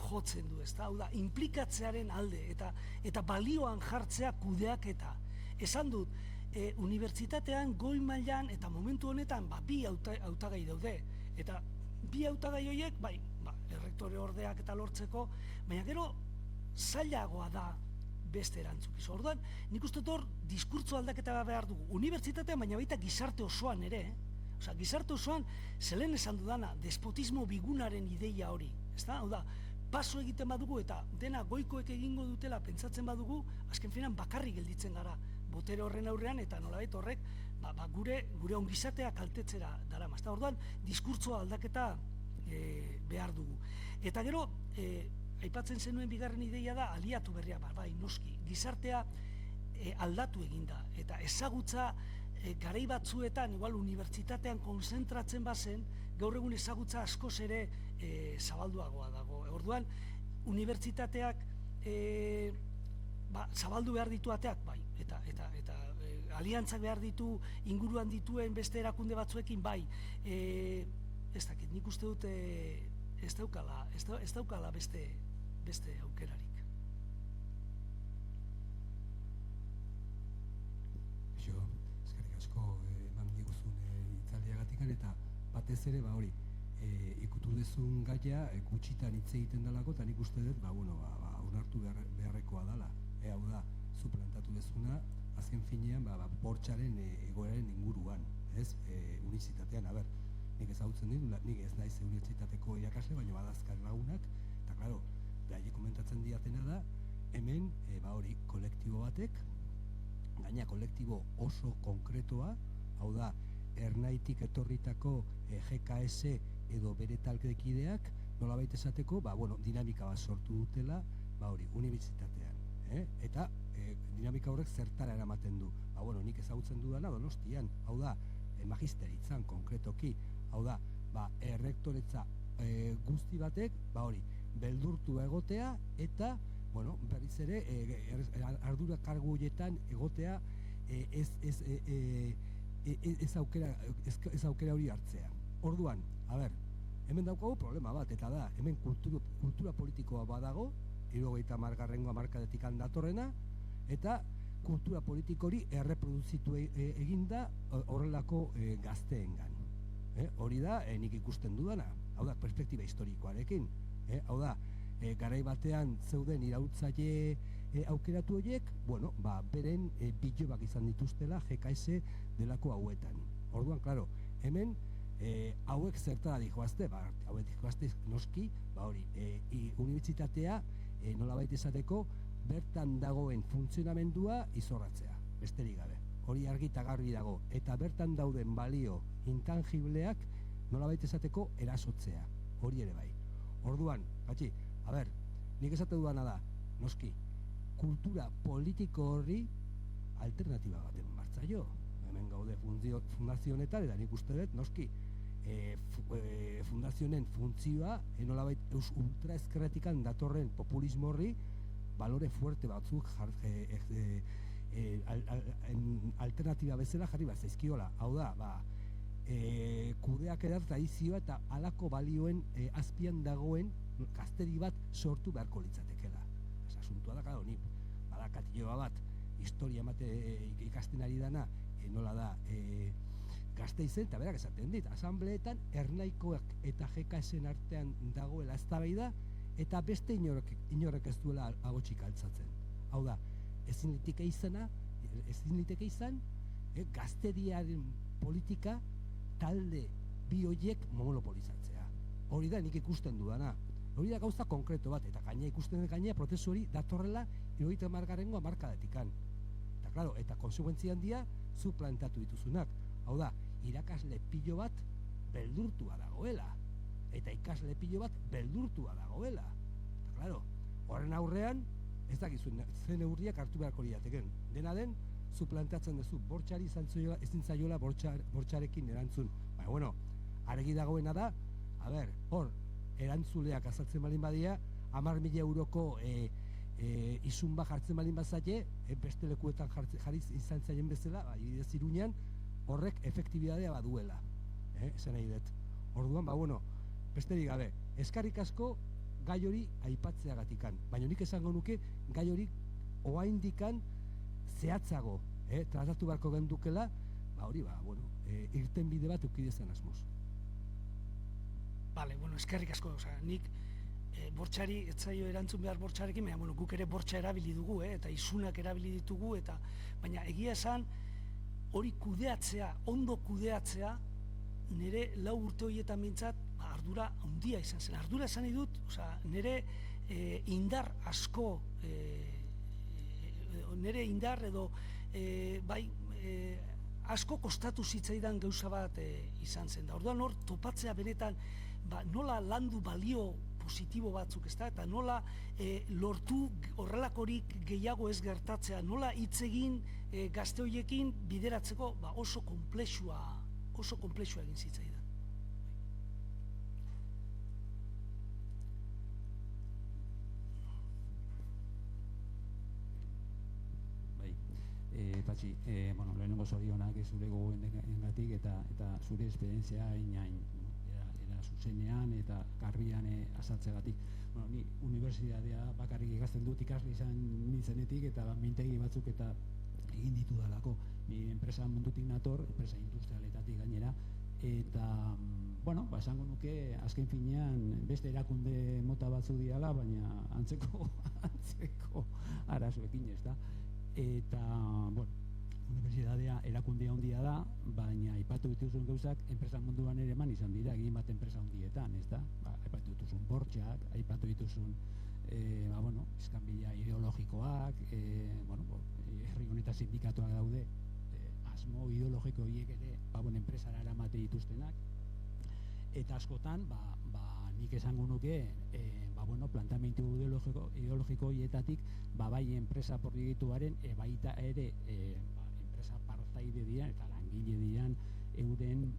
jotzen du, ez da, hau da, implikatzearen alde, eta balioan jartzea kudeaketa. Esan dut, unibertsitatean goi mailan eta momentu honetan bi hautagai daude, eta bi hautagai horiek, errektore ordeak eta lortzeko, baina gero zailagoa da beste erantzukizu. Orduan, nik uste hor diskurtso aldaketa behar dugu, unibertsitatean baina baita gizarte osoan ere, gizarte osoan, zelen esan dudana, despotismo bigunaren ideia hori, ez da? Hau da, paso egiten badugu eta dena goikoek egingo dutela pentsatzen badugu, azken finan bakarrik gelditzen gara botere horren aurrean eta nolabait horrek gure ongizatea kaltetzera darama. Orduan, diskurtsoa aldaketa behar dugu. Eta gero, aipatzen zenuen bigarren ideia da aliatu berria, noski, gizartea aldatu eginda. Eta ezagutza garai batzuetan, igual unibertsitatean konzentratzen bazen, gaur egun ezagutza askoz ere zabalduagoa dago. Orduan, unibertsitateak zabaldu behar ditu ateak, eta aliantzak behar ditu inguruan dituen beste erakunde batzuekin, ez dakit, nik uste dut ez daukala beste aukerarik. Jo, gaudean, eta batez ere, hori, ikutu dezun gaia, gutxitan hitz egiten dalako, eta nik uste dut, onartu beharrekoa dela. Hau da, zu plantatu dezuna, azken finean, bortxaren egoeraren inguruan, ez? Unibertsitatean, nik ezagutzen dit, nik ez naiz unibertsitateko irakasle, baina badazkar lagunak, eta, klaro, behaiek komentatzen diatena da, hemen, hori, kolektibo batek, gaina kolektibo oso konkretoa, hau da, Ernaitik etorritako GKS edo bere taldekideak nolabait esateko, dinamika bat sortu dutela, hori, unibertsitatean. Eta dinamika horrek zertara eramaten du. Nik ezagutzen dudala Donostian, hau da, magisteritzan konkretoki, hau da, errektoretza guzti batek, hori, beldurtu egotea eta, berriz ere, ardura kargu horietan egotea ez aukera hori hartzea. Orduan, hemen daukagu problema bat, eta da, hemen kultura politikoa badago, 70. hamarkadetik datorrena, eta kultura politiko hori erreproduzitu eginda horrelako gazteengan. Hori da, nik ikusten dudana, hau da, perspektiba historikoarekin. Hau da, garai batean zeuden iraultzaile aukeratu horiek, beren bilobak izan dituztela GKS delako hauetan. Orduan, klaro, hemen hauek zertara dijoazte, hauek dijoazte noski, hori, unibertsitatea nolabait esateko bertan dagoen funtzionamendua izorratzea, besterik gabe. Hori argi eta garbi dago, eta bertan dauden balio intangibleak nolabait esateko erasotzea, hori ere bai. Orduan, Patxi, nik esate duana da, noski, kultura politiko horri alternatiba baten martzaio. Hemen gaude fundazio honetan, eta nik uste dut, noski, fundazionen funtzioa, nolabait ultraezkerretikan datorren populismo horri, balore fuerte batzuk alternatiba bezala jarri bat zaizkiola. Hau da, kudeak edat tradizioa eta halako balioen azpian dagoen gazteri bat sortu beharko litzatekela. Asuntua da, claro, nik badakatilloa bat historia ikasten ari dana, nola da, Gasteizen, eta berak esaten dit, asambleetan Ernaikoak eta GKS-en artean dagoela eztabaida eta beste inorrek ez duela agotxik altzatzen. Hau da, ezin liteke izan gazteriaren politika talde bi horiek monopolizatzea. Hori da nik ikusten dudana. Hori da gauza konkreto bat, eta gaina ikusten dut gaina prozesu hori datorrela 70. hamarkadetikan. Eta klaro, eta konsekuentzia handia zu plantatu dituzunak. Hau da, irakasle pilo bat beldurtua dagoela. Eta ikasle pilo bat beldurtua dagoela. Eta klaro, horren aurrean, ez dakizu zen neurriak hartu beharko lirateken. Dena den, zu plantatzen duzu, bortxari ezin zaiola bortxarekin erantzun. Baina, bueno, argi dagoena da, hor, erantzuleak azaltzen balin badia, 10.000 euroko izun bat jartzen balin bazaie, beste lekuetan jarri izan zaien bezala, adibidez Iruñan, horrek efektibidadea baduela. Esan nahi dut. Orduan, besterik gabe, eskarrik asko gai hori aipatzeagatikan, baina nik esango nuke gai hori oraindikan zehatzago tratatu beharko gendukela, irten bide bat eukidezan asmoz. Eskerrik asko, nik bortxari, ez zaio erantzun behar bortxarekin, baina guk ere bortxa erabili dugu, eta isunak erabili ditugu, baina egia esan, hori kudeatzea, ondo kudeatzea, nire 4 urte horietan mintzat, ardura handia izan zen. Ardura esan nahi dut, nire indar asko, nire indar edo, asko kostatu zitzaidan gauza bat izan zen. Orduan hor, topatzea benetan, nola landu balio positibo batzuk, eta nola lortu horrelakorik gehiago ez gertatzea, nola hitz egin gazte horiekin bideratzeko oso konplexua egin zitzaidan. Patxi, lehenengo zorionak zure gogoengatik eta zure esperientzia era zuzenean eta garbian azaltzegatik. Ni unibertsitatea bakarrik ikasten dut ikasle izan nintzenetik eta mintegi batzuk eta egin ditu dalako. Ni enpresa mundutik nator, enpresa industrialetatik gainera, eta bueno, esango nuke azken finean beste erakunde mota batzu diala, baina antzeko arazoekin, ez da. Eta, bueno, unibertsitatea erakunde handia da, baina aipatu dituzun gauzak enpresa munduan ere eman izan dira, egin bat enpresa handietan, ez da? Aipatu dituzun bortxak, aipatu dituzun iskanbila ideologikoak, herri honetan sindikatuak daude, asmo ideologiko horiek ere, enpresara eramate dituztenak, eta askotan, nik esango nuke, plantamentu ideologiko horietatik, bai enpresa proiektuaren, baita ere, enpresa partaide dian, eta langile dian, euren,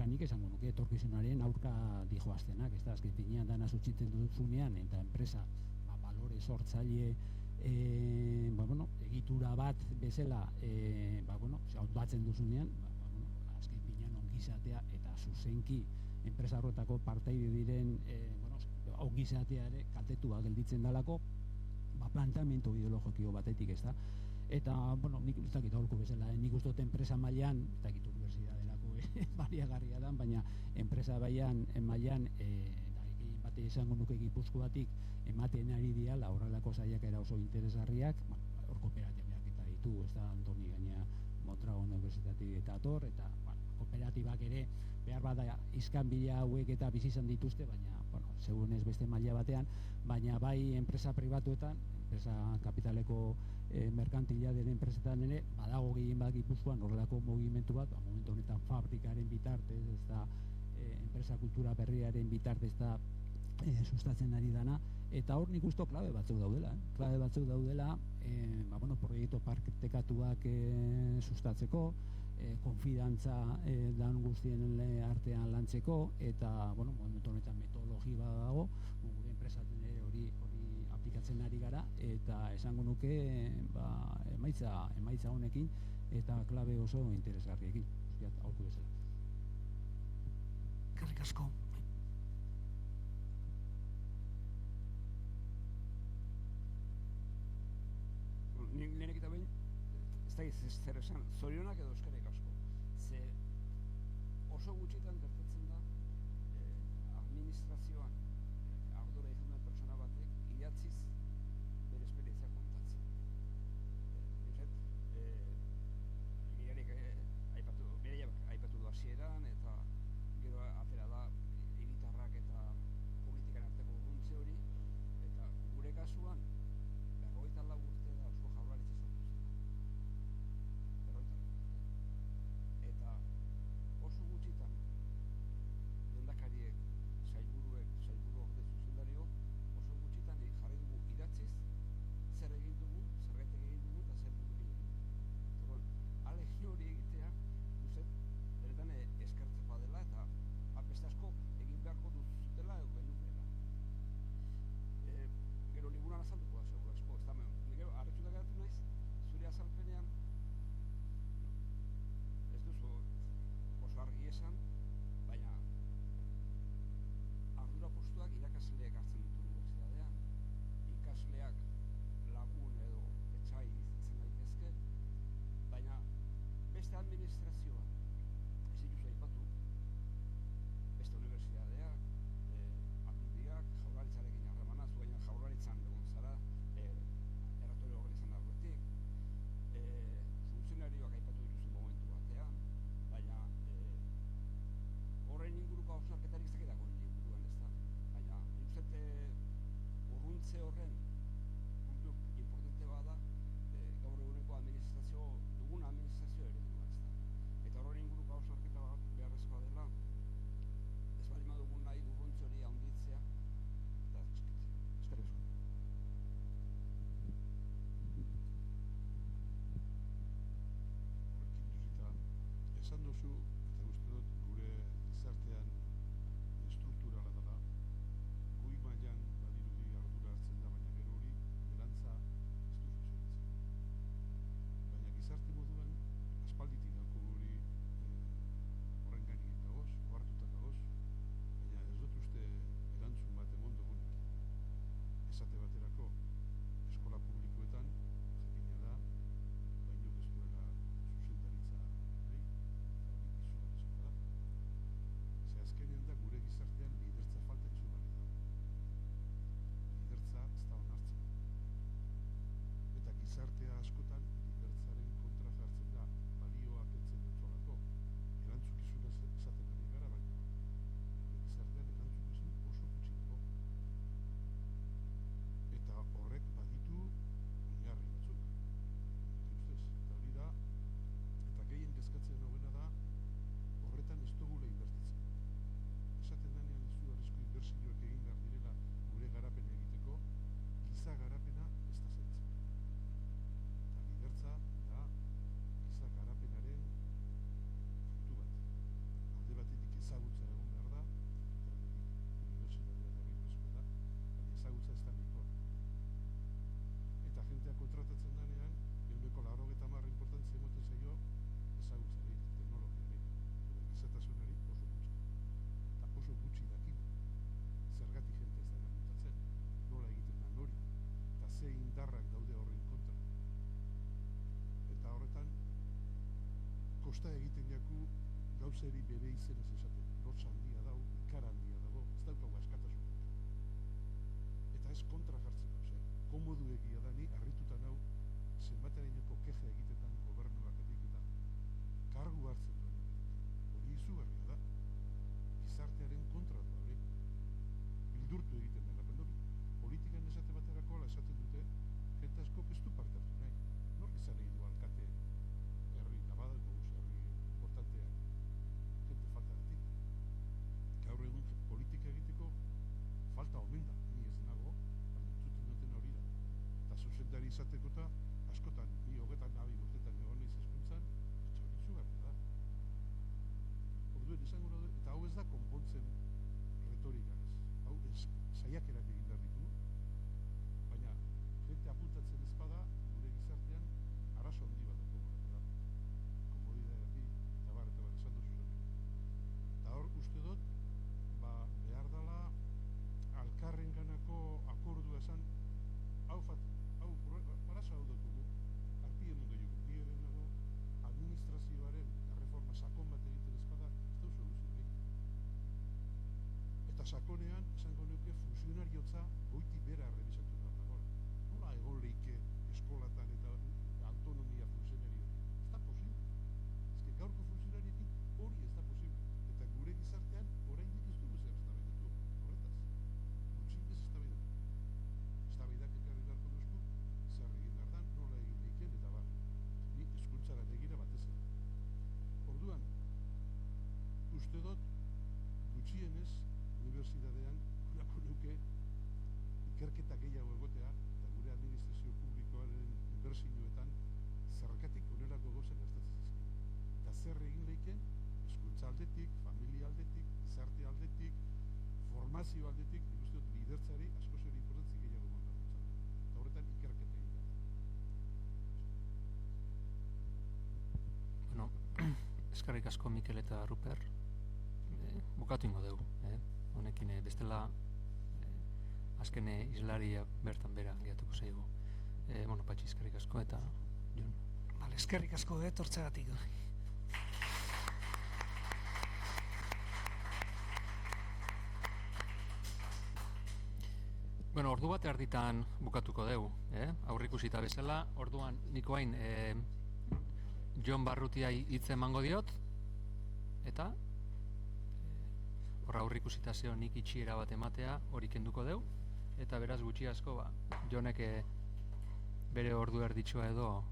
nik esango nuke, etorkizunaren aurka dijoaztenak, ez da, azken finean dana zutxitzen duzunean, eta enpresa, balore sortzaile, egitura bat bezala, batzen duzunean, azken finean ongizatea eta zuzenki enpresa horretako partaide diren ongizatea ere kaltetua gelditzen dalako, plantamentu ideologiko batetik, ez da. Eta, nik ez dakit aholku bezala, nik uste dut enpresa mailan, ez dakit unibertsitaterako baliagarria da, baina enpresa mailan, bate izango nuke Gipuzkoatik ematen ari diala horrelako saiakera oso interesgarriak, hor kooperatibeak eta ditu, ez da, Antoni gaina Mondragon Unibertsitatetik eta ator, eta kooperatibak ere behar bada iskanbila hauek eta bizi izan dituzte, baina, segun ez beste maila batean, baina bai enpresa pribatuetan, enpresa kapitaleko merkantila den enpresetan ere, badago gehien bat Gipuzkoan horrelako mugimendu bat, momentu honetan fabrikaren bitartez, ez da, enpresa kultura berriaren bitartez da sustatzen ari dana, eta hor nik uste klabe batzuk daudela, proiektu partekatuak sustatzeko, konfidantza lan guztien artean lantzeko, eta, momentu honetan metodologi bat dago, gure enpresatzen ere hori aplikatzen ari gara, eta esango nuke emaitza honekin, eta klabe oso interesgarriekin, aurku bezala. Eskerrik asko. Nirenik eta behin, ez da zer esan, zorionak edo eskerrik asko. Ze oso gutxitan gertatzen da administrazioan ardura izan duen pertsona batek idatziz bere esperientzia kontatzen. Mireia aipatu du hasieran, eta gero atera da hiritarrak eta politikan arteko urruntze hori, eta gure kasuan 54 urte da Eusko Jaurlaritza sortu zen. Eta oso gutxitan lehendakariek, sailburuek, kosta egiten jaku gauzeri bere izenez esaten. Lotz handia dau, ikara handia dago, ez daukagu askatasunik. Eta ez kontra jartzeko, komodu egia da ni harrituta nau zenbaterainoko keja egitetan gobernuakatik eta kargu hartzen duen. Hori izugarria da. Gizartearen kontra du hori. Bildurtu egiten dela. Politikan esate baterako ala esaten dute, jente asko ez du parte hartu nahi. Nork izan nahi du alkate herri nabadako herri importantean jente faltagatik. Gaur egun politika egiteko falta omen da, ni ez nago, baina entzuten duten hori da. Eta zuzendari izateko askotan, ni 22 urtetan egon naiz hezkuntzan, hori izugarria da. Orduen esango da, eta hau ez da konpontzen retorika ez. Hau ez saiakerak egin behar ditu, baina jente apuntatzen ez bada, gure gizartean arazo handi bat da. Komodidade eta bar esan duzu zen. Eta hor uste dut, behar dela alkarrenganako akordua esan, hau parazo hau dugu, arpien ondo jugu, ni ere nago administrazioaren erreforma sakon bat egiten ez bada, ez da soluziorik. Eta sakonean, esango nuke, funtzionariotza goiti bera revisatu da dagoela. Nola egon leike eskolatan eta autonomia funtzionarioekin? Ez da posible. Ez que gaurko funtzionariekin hori ez da posible. Eta gure gizartean oraindik ez dugu zer eztabaidatu horretaz. Gutxienez eztabaidatu. Eztabaidak ekarri beharko duzku, zer egin behar dan, nola egin leiken eta bar. Ni hezkuntzara begira batez ere. Orduan, uste dut gutxienez unibertsitatean gurako nuke ikerketa gehiago egotea eta gure administrazio publikoaren inbertsioetan zergatik onelako gauza gastatzen zizkien. Eta zer egin leiken, hezkuntza aldetik, familia aldetik, gizarte aldetik, formazio aldetik, nik uste dut lidertzari asko zer importantzi gehiago montatzen. Eta horretan ikerketa egin da. Bueno, eskerrik asko Mikel eta Ruper. Bukatu ingo dugu, honekin bestela azken islaria bertan bera gehiatuko zaigu. Bueno, Patxi, eskerrik asko eta Jon. Vale, eskerrik asko hortzegatik. Bueno, ordu bat erditan bukatuko dugu, aurrikusita bezala. Orduan, niko hain Jon Barrutiai hitz emango diot, eta horra aurrikusita zeo nik itxiera bat ematea hori kenduko deu, eta beraz gutxi asko Jonek bere ordu erditxoa edo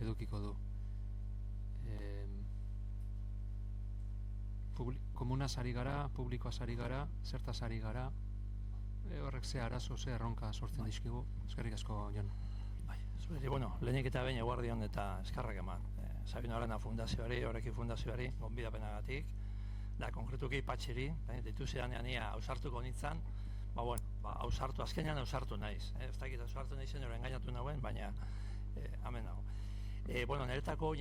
edukiko du. Komunaz ari gara, publikoaz ari gara, zertaz ari gara, horrek ze arazo, ze erronka sortzen dizkigu. Eskerrik asko, Jon. Bueno, lehenik eta behin eguardion eta eskarrak eman. Sabino Arana fundazioari, horrekin fundazioari, gonbidapenagatik, da konkretuki Patxiri, ditu zidanean ia ausartuko nintzen, ausartu, azkenean ausartu naiz. Ez dakit ausartu naizen, hori engainatu nauen, baina hemen nago. Niretako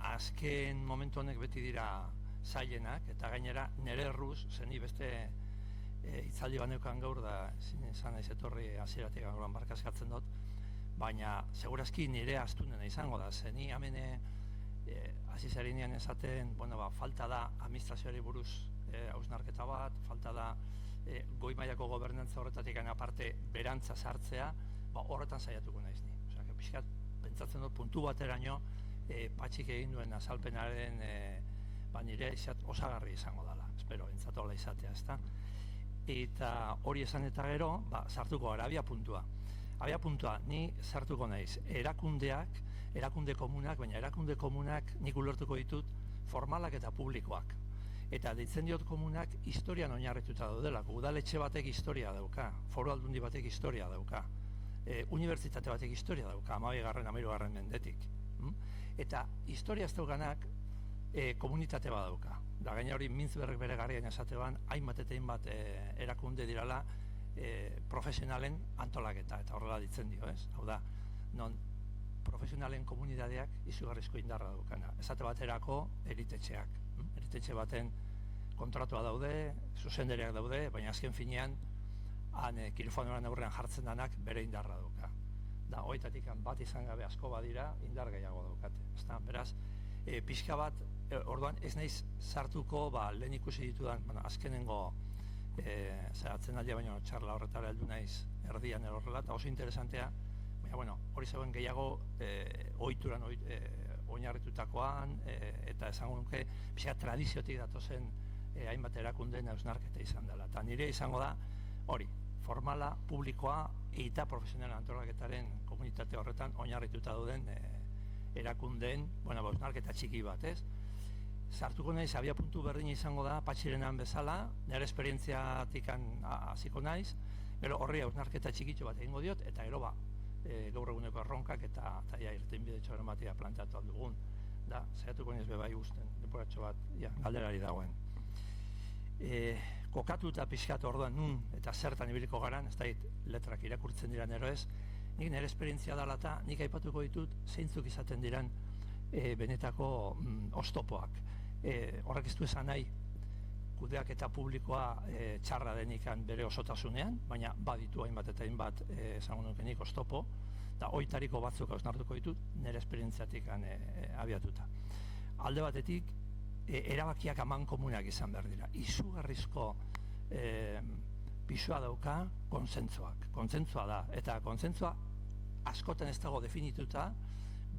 azken momentu honek beti dira zailenak, eta gainera nire erruz, zeni beste hitzaldi baneukan gaur da, zan naiz etorri hasieratik gauran barkazkatzen dut, baina segurazki nire astunena izango da, zeni hemen hasi zarinean esaten, falta da administrazioari buruz hausnarketa bat, falta da goi mailako gobernantza horretatik aparte berantza sartzea, horretan saiatuko naiz ni. Osea, pixkat pentsatzen dut puntu bateraino Patxik egin duen azalpenaren nire osagarri izango dela, espero, entzatola izatea, ezta? Eta hori esan eta gero, sartuko gara, abia puntua. Abia puntua, ni sartuko naiz, erakunde komunak, baina erakunde komunak nik ulertuko ditut formalak eta publikoak. Eta deitzen diot komunak historian oinarrituta daudelako, udaletxe batek historia dauka, foru aldundi batek historia dauka, unibertsitate batek historia dauka, 12. mendetik. Eta historia ez daukanak komunitate bat dauka. Da gaina hori Mintzberg bere garrian esatean, hainbat eta hainbat erakunde dirala profesionalen antolaketa, eta horrela ditzen dio, ez? Hau da, non profesionalen komunitateak izugarrizko indarra daukana. Esate baterako eritetxeak. Eritetxe baten kontratua daude, zuzendariak daude, baina azken finean kilofonoran aurrean jartzen danak bere indarra dauka. Da, hoitatik bat izan gabe asko badira, indar gehiago daukate. Beraz, Pixka bat, orduan ez naiz sartuko lehen ikusi ditudan, azkenengo zeratzen aldia, baina txarla horretara heldu naiz erdian horrela, eta oso interesantea, baina hori zegoen gehiago ohituran oinarritutakoan, eta esango nuke pixka tradiziotik datozen hainbat erakundeen hausnarketa izan dela. Eta nire izango da, hori, formala, publikoa eta profesional antolaketaren komunitate horretan oinarrituta duten erakundeen, hausnarketa txiki bat, ez? Sartuko naiz, abia puntu berdina izango da, Patxirenan bezala, nire esperientziatik hasiko naiz, gero horri hausnarketa txikitxo bat egingo diot, eta gero gaur eguneko erronkak eta irtenbide txoren batia planteatu aldugun. Da, zaiatuko naiz bebai guzten, denboratxo bat, galderari dagoen. Kokatuta pixkat orduan nun eta zertan ibiliko garan, ez da letrak irakurtzen diran ero ez, nik nire esperientzia dela eta nik aipatuko ditut zeintzuk izaten diran benetako oztopoak. Horrek ez du esan nahi kudeak eta publikoa txarra denikan bere osotasunean, baina baditu hainbat eta hainbat esango nukenik oztopo, eta oitariko batzuk hausnartuko ditut nire esperientziatik abiatuta. Alde batetik, erabakiak aman komunak izan behar dira. Izugarrizko pisua dauka kontzentzuak. Kontzentzua da, eta kontzentzua askotan ez dago definituta,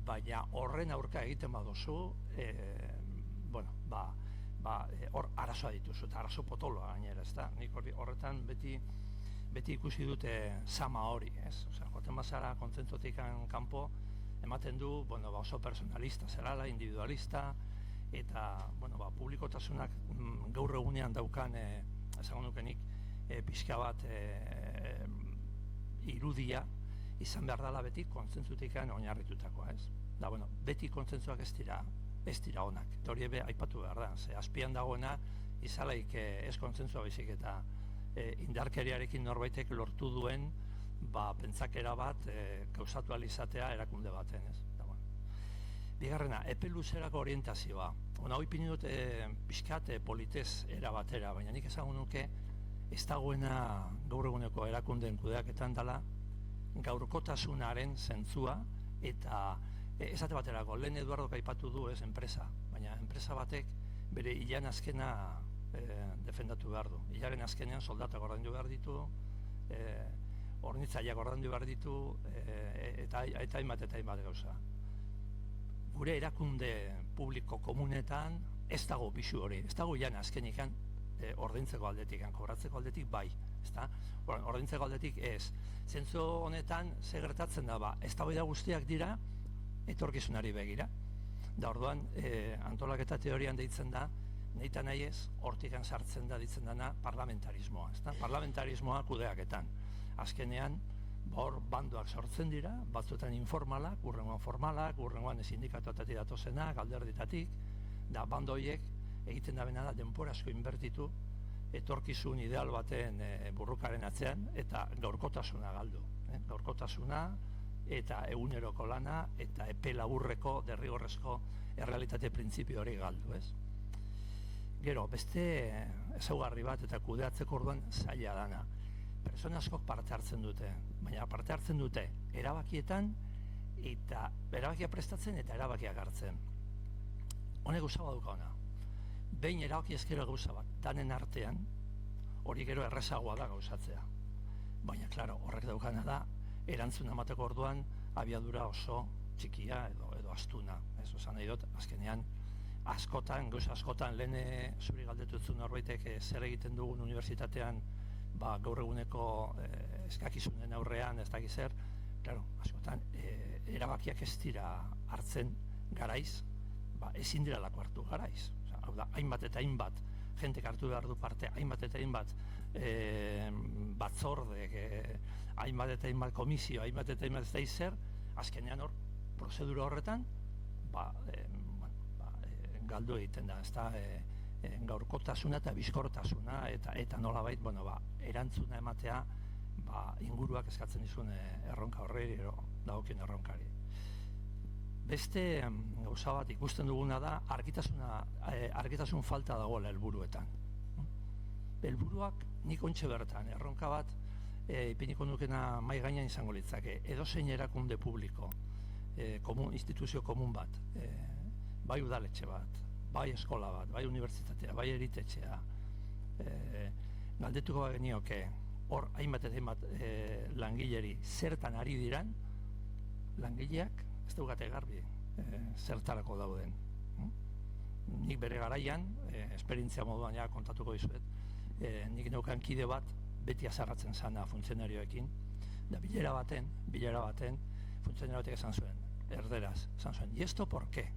baina horren aurka egiten baduzu, hor arazoa dituzu, eta arazo potoloa gainera, ez da? Nik horretan beti ikusi dute sama hori, ez? Joaten bazara kontzentzutik kanpo, ematen du, oso personalista zerala, individualista, eta publikotasunak gaur egunean daukan, esango nukenik, pixka bat irudia izan behar dela beti kontzentzutik oinarritutakoa, ez? Da, beti kontzentzuak ez dira onak. Eta hori aipatu behar da, ze azpian dagoena izalaik ez kontzentzua baizik eta indarkeriarekin norbaitek lortu duen pentsakera bat gauzatu alizatea erakunde baten, ez? Bigarrena, epe luzerako orientazioa. Hoi pini dut pixkat politez erabatera, baina nik esango nuke ez dagoena gaur eguneko erakundeen kudeaketan dela gaurkotasunaren zentzua eta esate baterako, lehen Eduardok aipatu du ez enpresa, baina enpresa batek bere hilan azkena defendatu behar du. Hilaren azkenean soldatak ordaindu behar ditu, hornitzaileak ordaindu behar ditu, eta hainbat gauza. Gure erakunde publiko komunetan ez dago bisu hori, ez dago hilan azkenikan ordaintzeko aldetik, kobratzeko aldetik bai, ordaintzeko aldetik ez. Zentzu honetan, ze gertatzen da, ez da guztiak dira, etorkizunari begira. Da orduan, antolaketa teorian deitzen da, nahi eta nahi ez, hortikan sartzen da ditzen dana parlamentarismoa. Parlamentarismoa kudeaketan. Azkenean, hor bandoak sortzen dira, batzuetan informalak, urrengoan formalak, urrengoan sindikatuetatik datozenak, alderditatik, da bando horiek egiten da bena da denbora asko inbertitu etorkizun ideal baten burrukaren atzean eta gaurkotasuna galdu. Gaurkotasuna eta eguneroko lana eta epe laburreko derrigorrezko errealitate printzipio hori galdu, ez? Gero, beste ezaugarri bat eta kudeatzeko orduan zaila dana. Pertsona askok parte hartzen dute, baina parte hartzen dute erabakietan eta erabakia prestatzen eta erabakiak hartzen. Honek gauza bat duka ona. Behin erabaki ezkero gauza bat, danen artean, hori gero errezagoa da gauzatzea. Baina, klaro, horrek daukana da, erantzun emateko orduan abiadura oso txikia edo astuna. Ez osan nahi dut, azkenean, askotan, gauza askotan, lehen zuri galdetutzen norbaitek zer egiten dugun unibertsitatean gaur eguneko eskakizunen aurrean, ez dakiz zer, claro, askotan, erabakiak ez dira hartzen garaiz, ezin diralako hartu garaiz. Hau da, hainbat eta hainbat jentek hartu behar du parte, hainbat eta hainbat batzordek, hainbat eta hainbat komisio, hainbat eta hainbat ez dakiz zer, azkenean hor, prozedura horretan, galdu egiten da, ez da, gaurkotasuna eta bizkortasuna eta nolabait, erantzuna ematea inguruak eskatzen dizun erronka horri dagokien erronkari. Beste gauza bat ikusten duguna da argitasun falta dagoela helburuetan. Helburuak nik ontxe bertan, erronka bat ipiniko nukena mai gainean izango litzake, edozein erakunde publiko, instituzio komun bat, bai udaletxe bat, bai eskola bat, bai unibertsitatea, bai eritetxea, galdetuko genioke hor hainbat eta hainbat langileri zertan ari diran, langileak ez daukate garbi zertarako dauden. Nik bere garaian, esperientzia moduan ja kontatuko dizuet, nik neukan kide bat beti azarratzen zana funtzionarioekin, da bilera baten, funtzionario batek esan zuen, erderaz, esan zuen, ¿y esto por qué?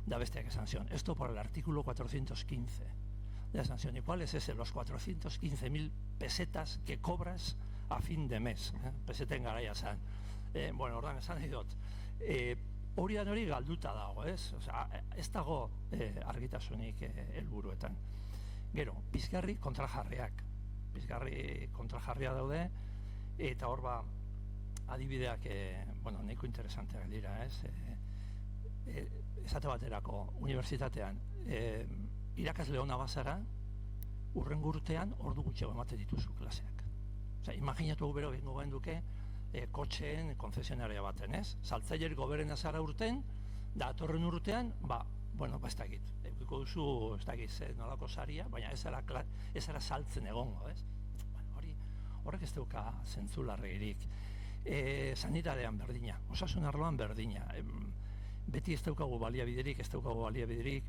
Da besteak esan zion, esto por el artículo 415 de la sanción. ¿Y cuál es ese? Los 415.000 pesetas que cobras a fin de mes. Peseten garaia zan. Bueno, ordan esan dut. Hori galduta dago, ez? Osea, ez dago argitasunik helburuetan. Gero, pizgarri kontrajarriak. Pizgarri kontrajarria daude, eta hor ba, adibideak, bueno, nahiko interesanteak dira, ez? Esate baterako, unibertsitatean, irakasle ona bazara, urrengo urtean ordu gutxiago ematen dituzu klaseak. Osea, imaginatu bero egingo genduke kotxeen konzesionaria baten, ez? Saltzailerik goberena zara urten, da atorren urtean, bueno, ez dakit, edukiko duzu, ez dakit, nolako saria, baina ez era saltzen egongo, ez? Horrek ez dauka zentzularregirik. Sanitatean berdina, osasun arloan berdina. Beti ez daukagu baliabiderik,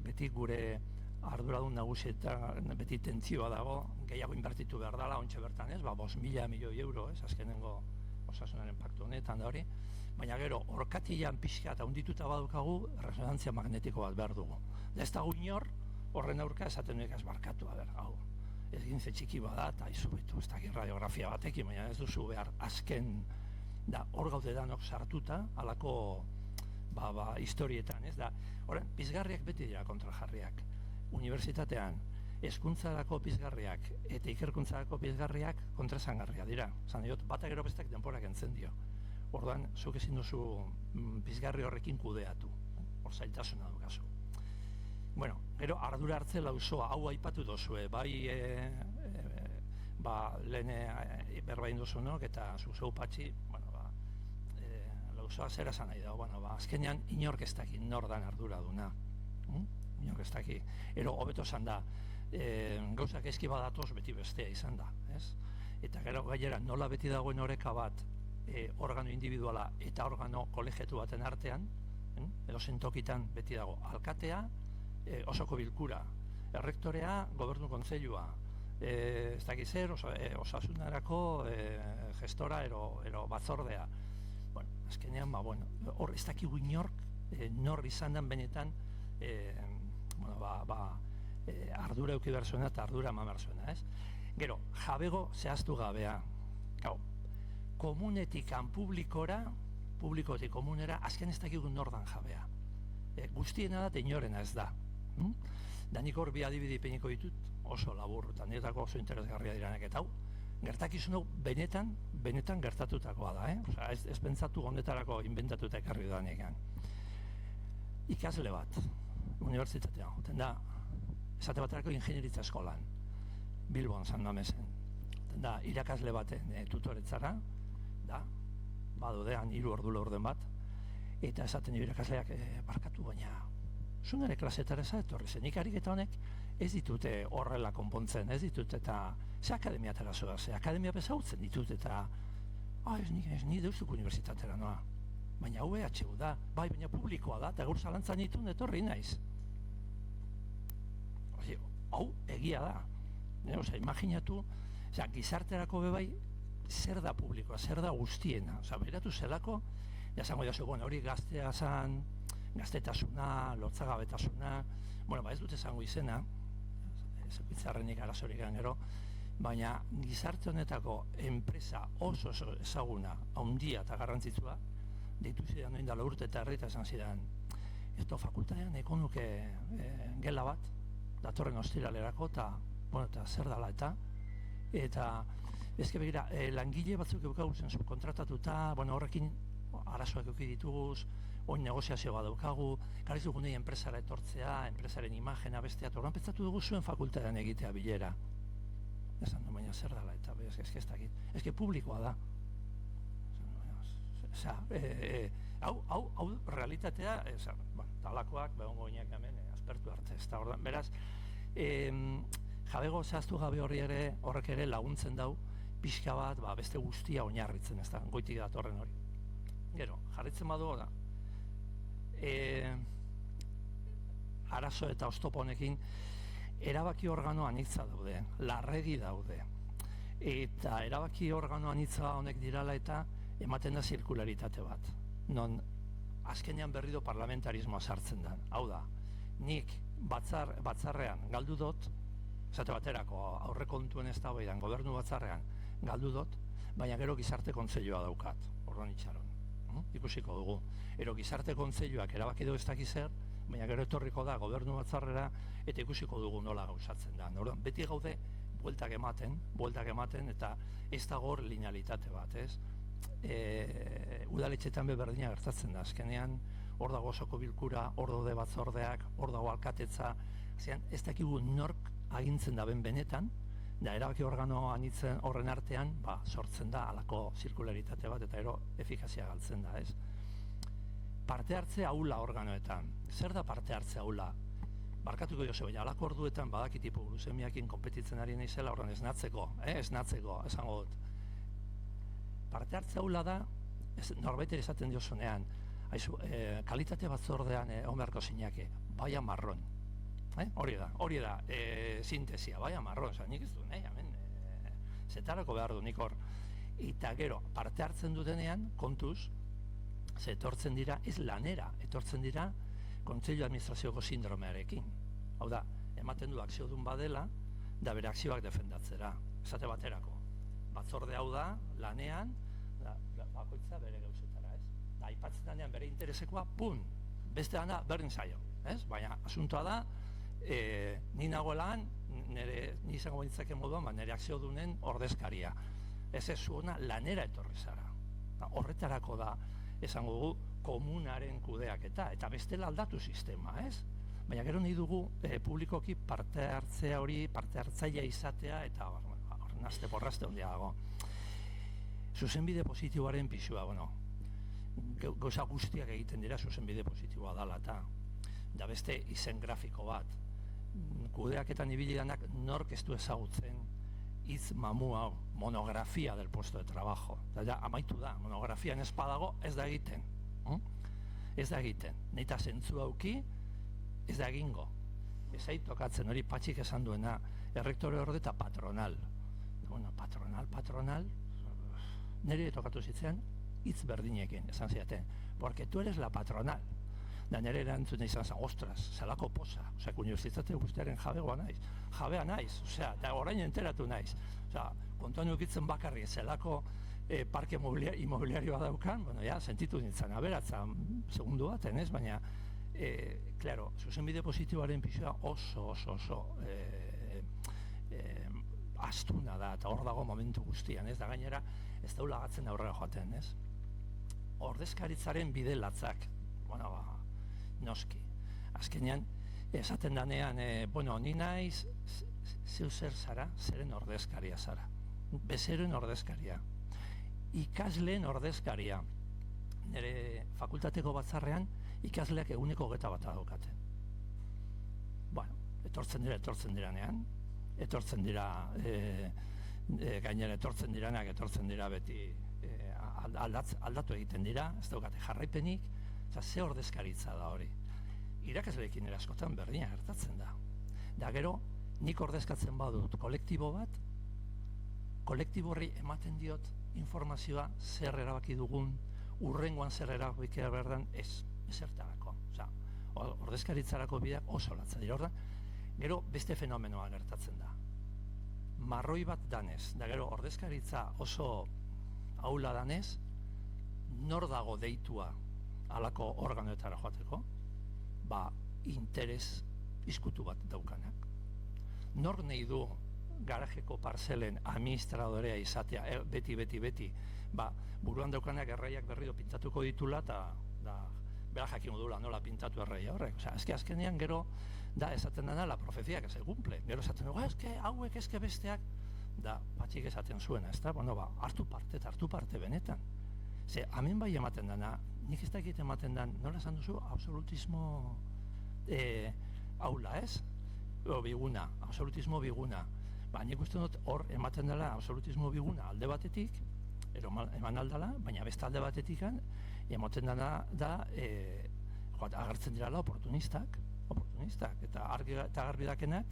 beti gure arduradun nagusietan beti tentzioa dago, gehiago inbertitu behar dela, ontsa bertan ez, 5.000 milioi euro, ez, azkenengo osasunaren paktu honetan da hori, baina gero, orkatilan pixka eta hundituta badukagu, resonantzia magnetiko bat behar dugu. Da ez dago inor, horren aurka esaten duek azbarkatu, hau, ez gintze txiki bada, eta izubitu, ez dakit radiografia batekin, baina ez duzu behar azken, da hor gaude danok sartuta, alako historietan, ez da, horren, pizgarriak beti dira kontrajarriak. Unibertsitatean, hezkuntzarako pizgarriak eta ikerkuntzarako pizgarriak kontraesangarria dira. Zan diot, bata gero bestek denborak entzen dio. Orduan, zuk ezin duzu pizgarri horrekin kudeatu. Hor zailtasuna dukazu. Bueno, gero ardura hartze lausoa, hau aipatu dozue, bai lehen berbain duzunok eta zuzeu patxi, lausoa zera zan nahi dago, azkenean inork ez dakit nor dan ardura duna. Inork ez dakit. Ero, hobeto zan da, gauzak ezki badatoz beti bestea izan da, ez? Eta gero gainera nola beti dagoen oreka bat organo individuala eta organo kolegietu baten artean, edo zentokitan beti dago alkatea, osoko bilkura, errektorea, gobernu kontseilua, ez dakiz zer, osasunarako gestora ero batzordea. Bueno, azkenean, hor ez dakigu inork, nor izan den benetan, ardura euki behar zuena eta ardura eman behar zuena, ez? Gero, jabego zehaztu gabea. Komunetikan publikotik komunera, azken ez dakigu nordan jabea. Guztiena da, inorena ez da. Da nik hor bi adibide peniko ditut, oso labur, eta niretako oso interesgarria diranek, eta hau, gertakizun hau benetan gertatutakoa da, ez pentsatu honetarako inventatuta ekarri da nekan. Ikasle bat, unibertsitatean, joten da, esate baterako ingenieritza eskolan, Bilbon, San Mamesen. Joten da, irakasle baten tutoretzara, da, badodean 3 ordu laurden bat, eta esaten dio irakasleak barkatu, baina zunere klasetara ez etorri zen, ariketa honek ez ditute horrela konpontzen, ez ditut eta ze akademia terazoa, ze akademia bezautzen ditut eta ez ni deuztuk unibertsitatera noa. Baina UEHU da, baina publikoa da, eta gaur zalantzan ditun etorri naiz. Hau, egia da. Imaginatu, gizarterako bebai, zer da publikoa, zer da guztiena. Beratu zelako, jasango jaso, hori gaztea zan, gaztetasuna, lotzagabetasuna, ez dut esango izena, zepitzarrenik arazorik gero, baina gizarte honetako enpresa oso ezaguna, handia eta garrantzitsua, deitu zidan noin dala urte eta herrita esan zidan, eto fakultatean eko nuke gela bat, datorren ostiralerako, eta zer dala eta ezke begira, langile batzuk eukagu zen subkontratatuta, horrekin arazoak euki dituguz, oin negoziazio bat daukagu, garriz dugu nahi enpresara etortzea, enpresaren imagena bestea, eta horren pentsatu dugu zuen fakultatean egitea bilera. Esan du, baina zer dala, eta ez dakit, publikoa da. Hau realitatea, talakoak, behongo gineak hemen, aspertu arte, ez da, ordan, beraz, jabego zehaztu gabe horrek ere laguntzen dau, pixka bat, beste guztia oinarritzen, ez da, goitik datorren hori. Gero, jarritzen badu da, arazo eta oztopo honekin, erabaki organo anitza daude, larregi daude, eta erabaki organo anitza honek dirala eta ematen da zirkularitate bat. Non azkenean berriro parlamentarismoa sartzen da. Hau da, nik batzarrean galdu dut, esate baterako aurrekontuen eztabaidan gobernu batzarrean galdu dut, baina gero gizarte kontseilua daukat, orduan itxaron. Ikusiko dugu. Ero gizarte kontseiluak erabaki du ez dakiz zer, baina gero etorriko da gobernu batzarrera eta ikusiko dugu nola gauzatzen da. Orduan, beti gaude bueltak ematen eta ez dago hor linealitate bat, ez? Udaletxetan berdina gertatzen da, azkenean hor dago osoko bilkura, hor daude batzordeak, hor dago alkatetza, ez dakigu nork agintzen da benetan, da erabaki organo anitzen horren artean, sortzen da halako zirkularitate bat eta ero efikazia galtzen da, ez? Parte hartze ahula organoetan. Zer da parte hartze ahula? Barkatuko Jose, baina halako orduetan badakitipo glusemiakin konpetitzen ari naizela horren esnatzeko, esango dut. Parte hartze ahula da, norbaiter esaten diozunean, kalitate batzordean omerko zinake, baia marron. Hori da, sintesia, baia marron, nik ez du, hemen, zetarako behar du nik hor. Eta gero, parte hartzen dutenean, kontuz, ze etortzen dira, ez lanera, etortzen dira Kontseilu Administrazioko sindromearekin. Hau da, ematen du akziodun badela, da bere akzioak defendatzera, esate baterako. Batzorde hau da, lanean, bakoitza bere gauzetara, ez? Da, aipatzen danean bere interesekoa, pun, beste dana berdin zaio, ez? Baina, asuntoa da, ni nagoelan, ni izango bintzake moduan, nire akziodunen ordezkaria. Ez zuena lanera etorri zara. Horretarako da, esango dugu, komunaren kudeaketa, eta bestela aldatu sistema, ez? Baina gero nahi dugu publikoki parte hartzea hori, parte hartzailea izatea, eta ornaste porraste hondia dago. Zuzenbide positiboaren pisua, gauza guztiak egiten dira zuzenbide positiboa dala, eta da beste izen grafiko bat. Kudeaketan ibili danak nork ez du ezagutzen hitz mamu hau, monografia del puesto de trabajo. Da, amaitu da, monografian ez badago ez da egiten. Ez da egiten. Neita zentzu hauki, ez da egingo. Ez tokatzen hori Patxik esan duena, errektore orde eta patronal. Patronal, nire tokatu zitzen, hitz berdinekin, esan ziaten. Porque tu eres la patronal. Da nire erantzun izan zen, ostras, zelako posa. Osea, unibertsitate guztiaren jabea naiz, osea, eta orain enteratu naiz. Osea, kontuan eukitzen bakarri, zelako parke imobiliarioa daukan, sentitu nintzen, aberatzen segundu baten, ez? Baina, claro, zuzenbide positiboaren pisua oso astuna da, eta hor dago momentu guztian, ez? Da gainera, ez daula gatzen aurrera joaten, ez? Ordezkaritzaren bide latzak, noski. Azkenean, esaten danean, ni naiz, zeu zer zara, zeren ordezkaria zara. Bezeroen ordezkaria. Ikasleen ordezkaria. Nire fakultateko batzarrean, ikasleak eguneko 21 daukate. Etortzen diranean, gainera etortzen diranak, etortzen dira beti aldatu egiten dira, ez daukate jarraipenik, ze ordezkaritza da hori. Irakasleekin eraskotan berdina gertatzen da. Da gero, nik ordezkatzen badut kolektibo bat, kolektibo horri ematen diot informazioa zer erabaki dugun, urrengoan zer erabaki berdan ezertarako. Ordezkaritzarako bideak oso latza dira. Gero, beste fenomenoa gertatzen da. Marroi bat danez, da gero ordezkaritza oso aula danez, nor dago deitua halako organoetara joateko, interes izkutu bat daukanak. Nor nahi du garajeko parzelen administradorea izatea, beti, buruan daukanak erraiak berriro pintatuko ditula, eta bera jakin dula nola pintatu erraia horrek. Azkenean gero, da esaten dena la profezia que se cumple. Gero esaten dugu, hauek besteak, da Patxik esaten zuena, ez da? Hartu parte benetan. Ze, hemen bai ematen dana, nik ez dakit ematen dan, nola esan duzu, absolutismo aula, ez? O biguna, absolutismo biguna. Ba, nik uste dut hor ematen dela absolutismo biguna alde batetik, eman aldala, baina beste alde batetik ematen dana da, agertzen dirala oportunistak, eta argi eta garbi dakenak,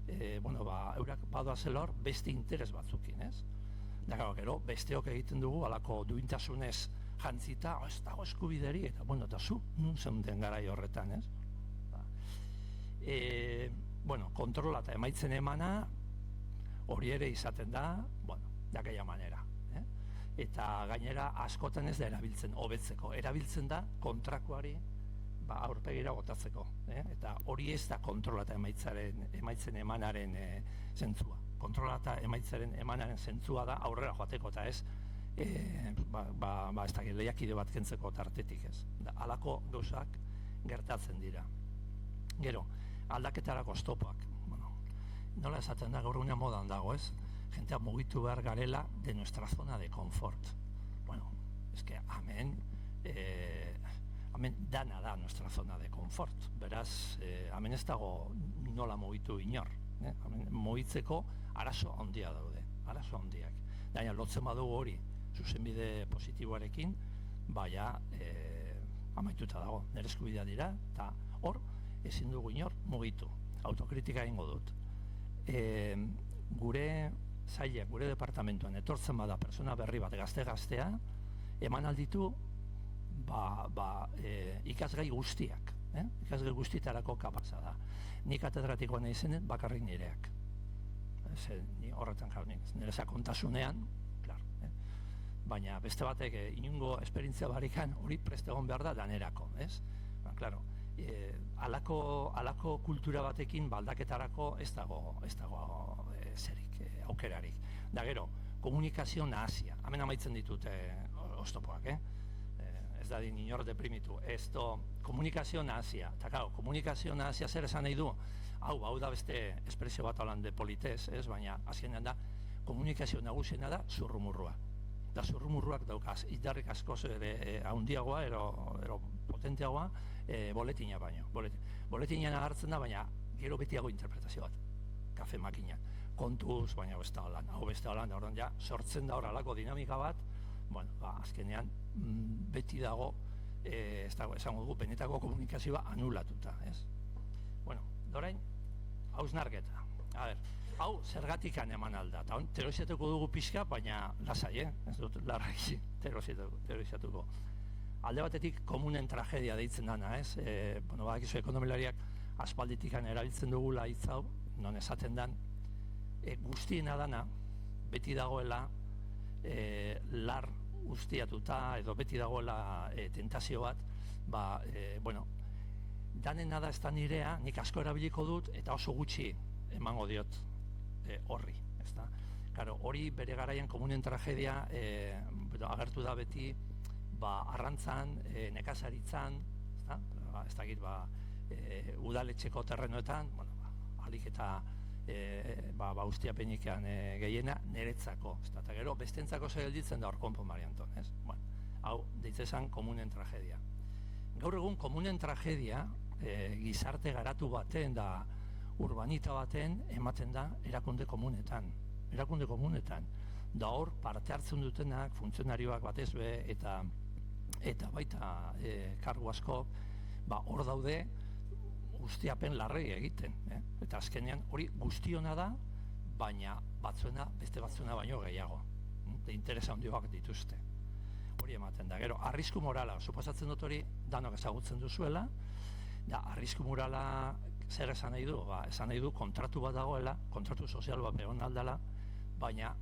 eurak badoazela hor beste interes batzukin, ez? Da, gero, besteok egiten dugu, alako duintasunez jantzita, ez dago eskubideri, eta zu, nun zeunden garai horretan, ez? Kontrola eta emaitzen emana, hori ere izaten da, de aquella manera. Eta gainera askotan ez da erabiltzen, hobetzeko. Erabiltzen da kontrakoari aurpegira botatzeko. Eta hori ez da kontrola eta emaitzen emanaren zentzua. Kontrola eta emaitzaren emanaren zentzua da aurrera joateko eta ez ez da lehiakide bat kentzeko tartetik ez. Halako gauzak gertatzen dira. Gero, aldaketarako oztopoak. Nola esaten da, gaur egunean modan dago, ez? Jentea mugitu behar garela de nuestra zona de confort. Es que hemen dana da nuestra zona de confort. Beraz, hemen ez dago nola mugitu inor. Mugitzeko arazo handia daude, arazo handiak. Baina lotzen badugu hori, zuzenbide positiboarekin, amaituta dago, nire eskubidea dira, eta hor, ezin dugu inor mugitu. Autokritika egingo dut. Gure sailak, gure departamentuan etortzen bada persona berri bat gazte-gaztea, eman alditu ikasgai guztiak. Ikasgai guztietarako kapasa da. Ni katedratikoa nahi zenen bakarrik nireak. Ni horretan jaunik, nire sakontasunean, baina beste batek inungo esperientzia barikan hori prest egon behar da danerako, ez? Claro, halako kultura batekin baldaketarako ez dago zerik, aukerarik. Da gero, komunikazio nahazia. Hemen amaitzen ditut oztopoak, ez da din inor deprimitu. Komunikazio nahazia. Eta claro, komunikazio nahazia zer esan nahi du? Hau da beste espresio bat holan de politez, ez? Baina azkenean da, komunikazio nagusiena da zurrumurrua. Da zurrumurruak daukaz, idarrik askoz handiagoa, ero potenteagoa, boletina baino. Boletinean agartzen da, baina gero betiago interpretazio bat, kafe makinan. Kontuz, baina beste holan, da horren ja, sortzen da horrelako dinamika bat, azkenean beti dago, esango dugu, benetako komunikazioa anulatuta, ez? Dorain, hausnarketa. Hau, zergatikan eman alda, eta teorizatuko dugu pixka, baina lasai, ez dut larraki teorizatuko. Alde batetik komunen tragedia deitzen dana, ez? Badakizu ekonomilariak aspalditikan erabiltzen dugula hitz hau, non esaten dan, guztiena dana, beti dagoela lar ustiatuta, edo beti dagoela tentazio bat, danena da ez da nirea, nik asko erabiliko dut, eta oso gutxi emango diot horri, ez da? Claro, hori bere garaian komunen tragedia agertu da beti arrantzan, nekazaritzan, ez dakit, udaletxeko terrenoetan, alik eta ustiapenikan gehiena niretzako, eta gero bestentzako gelditzen da hor konpon Marianton, ez? Hau, deitzezan komunen tragedia. Gaur egun komunen tragedia, gizarte garatu baten da urbanita baten ematen da erakunde komunetan. Da hor parte hartzen dutenak, funtzionarioak batez be, eta baita kargu asko, hor daude ustiapen larregi egiten. Eta azkenean hori guztiona da, baina beste batzuena baino gehiago. Interesa handioak dituzte. Hori ematen da. Gero, arrisku morala, suposatzen dut hori danok ezagutzen duzuela, da arrisku morala zer esan nahi du? Esan nahi du kontratu bat dagoela, kontratu sozial bat egon aldala, baina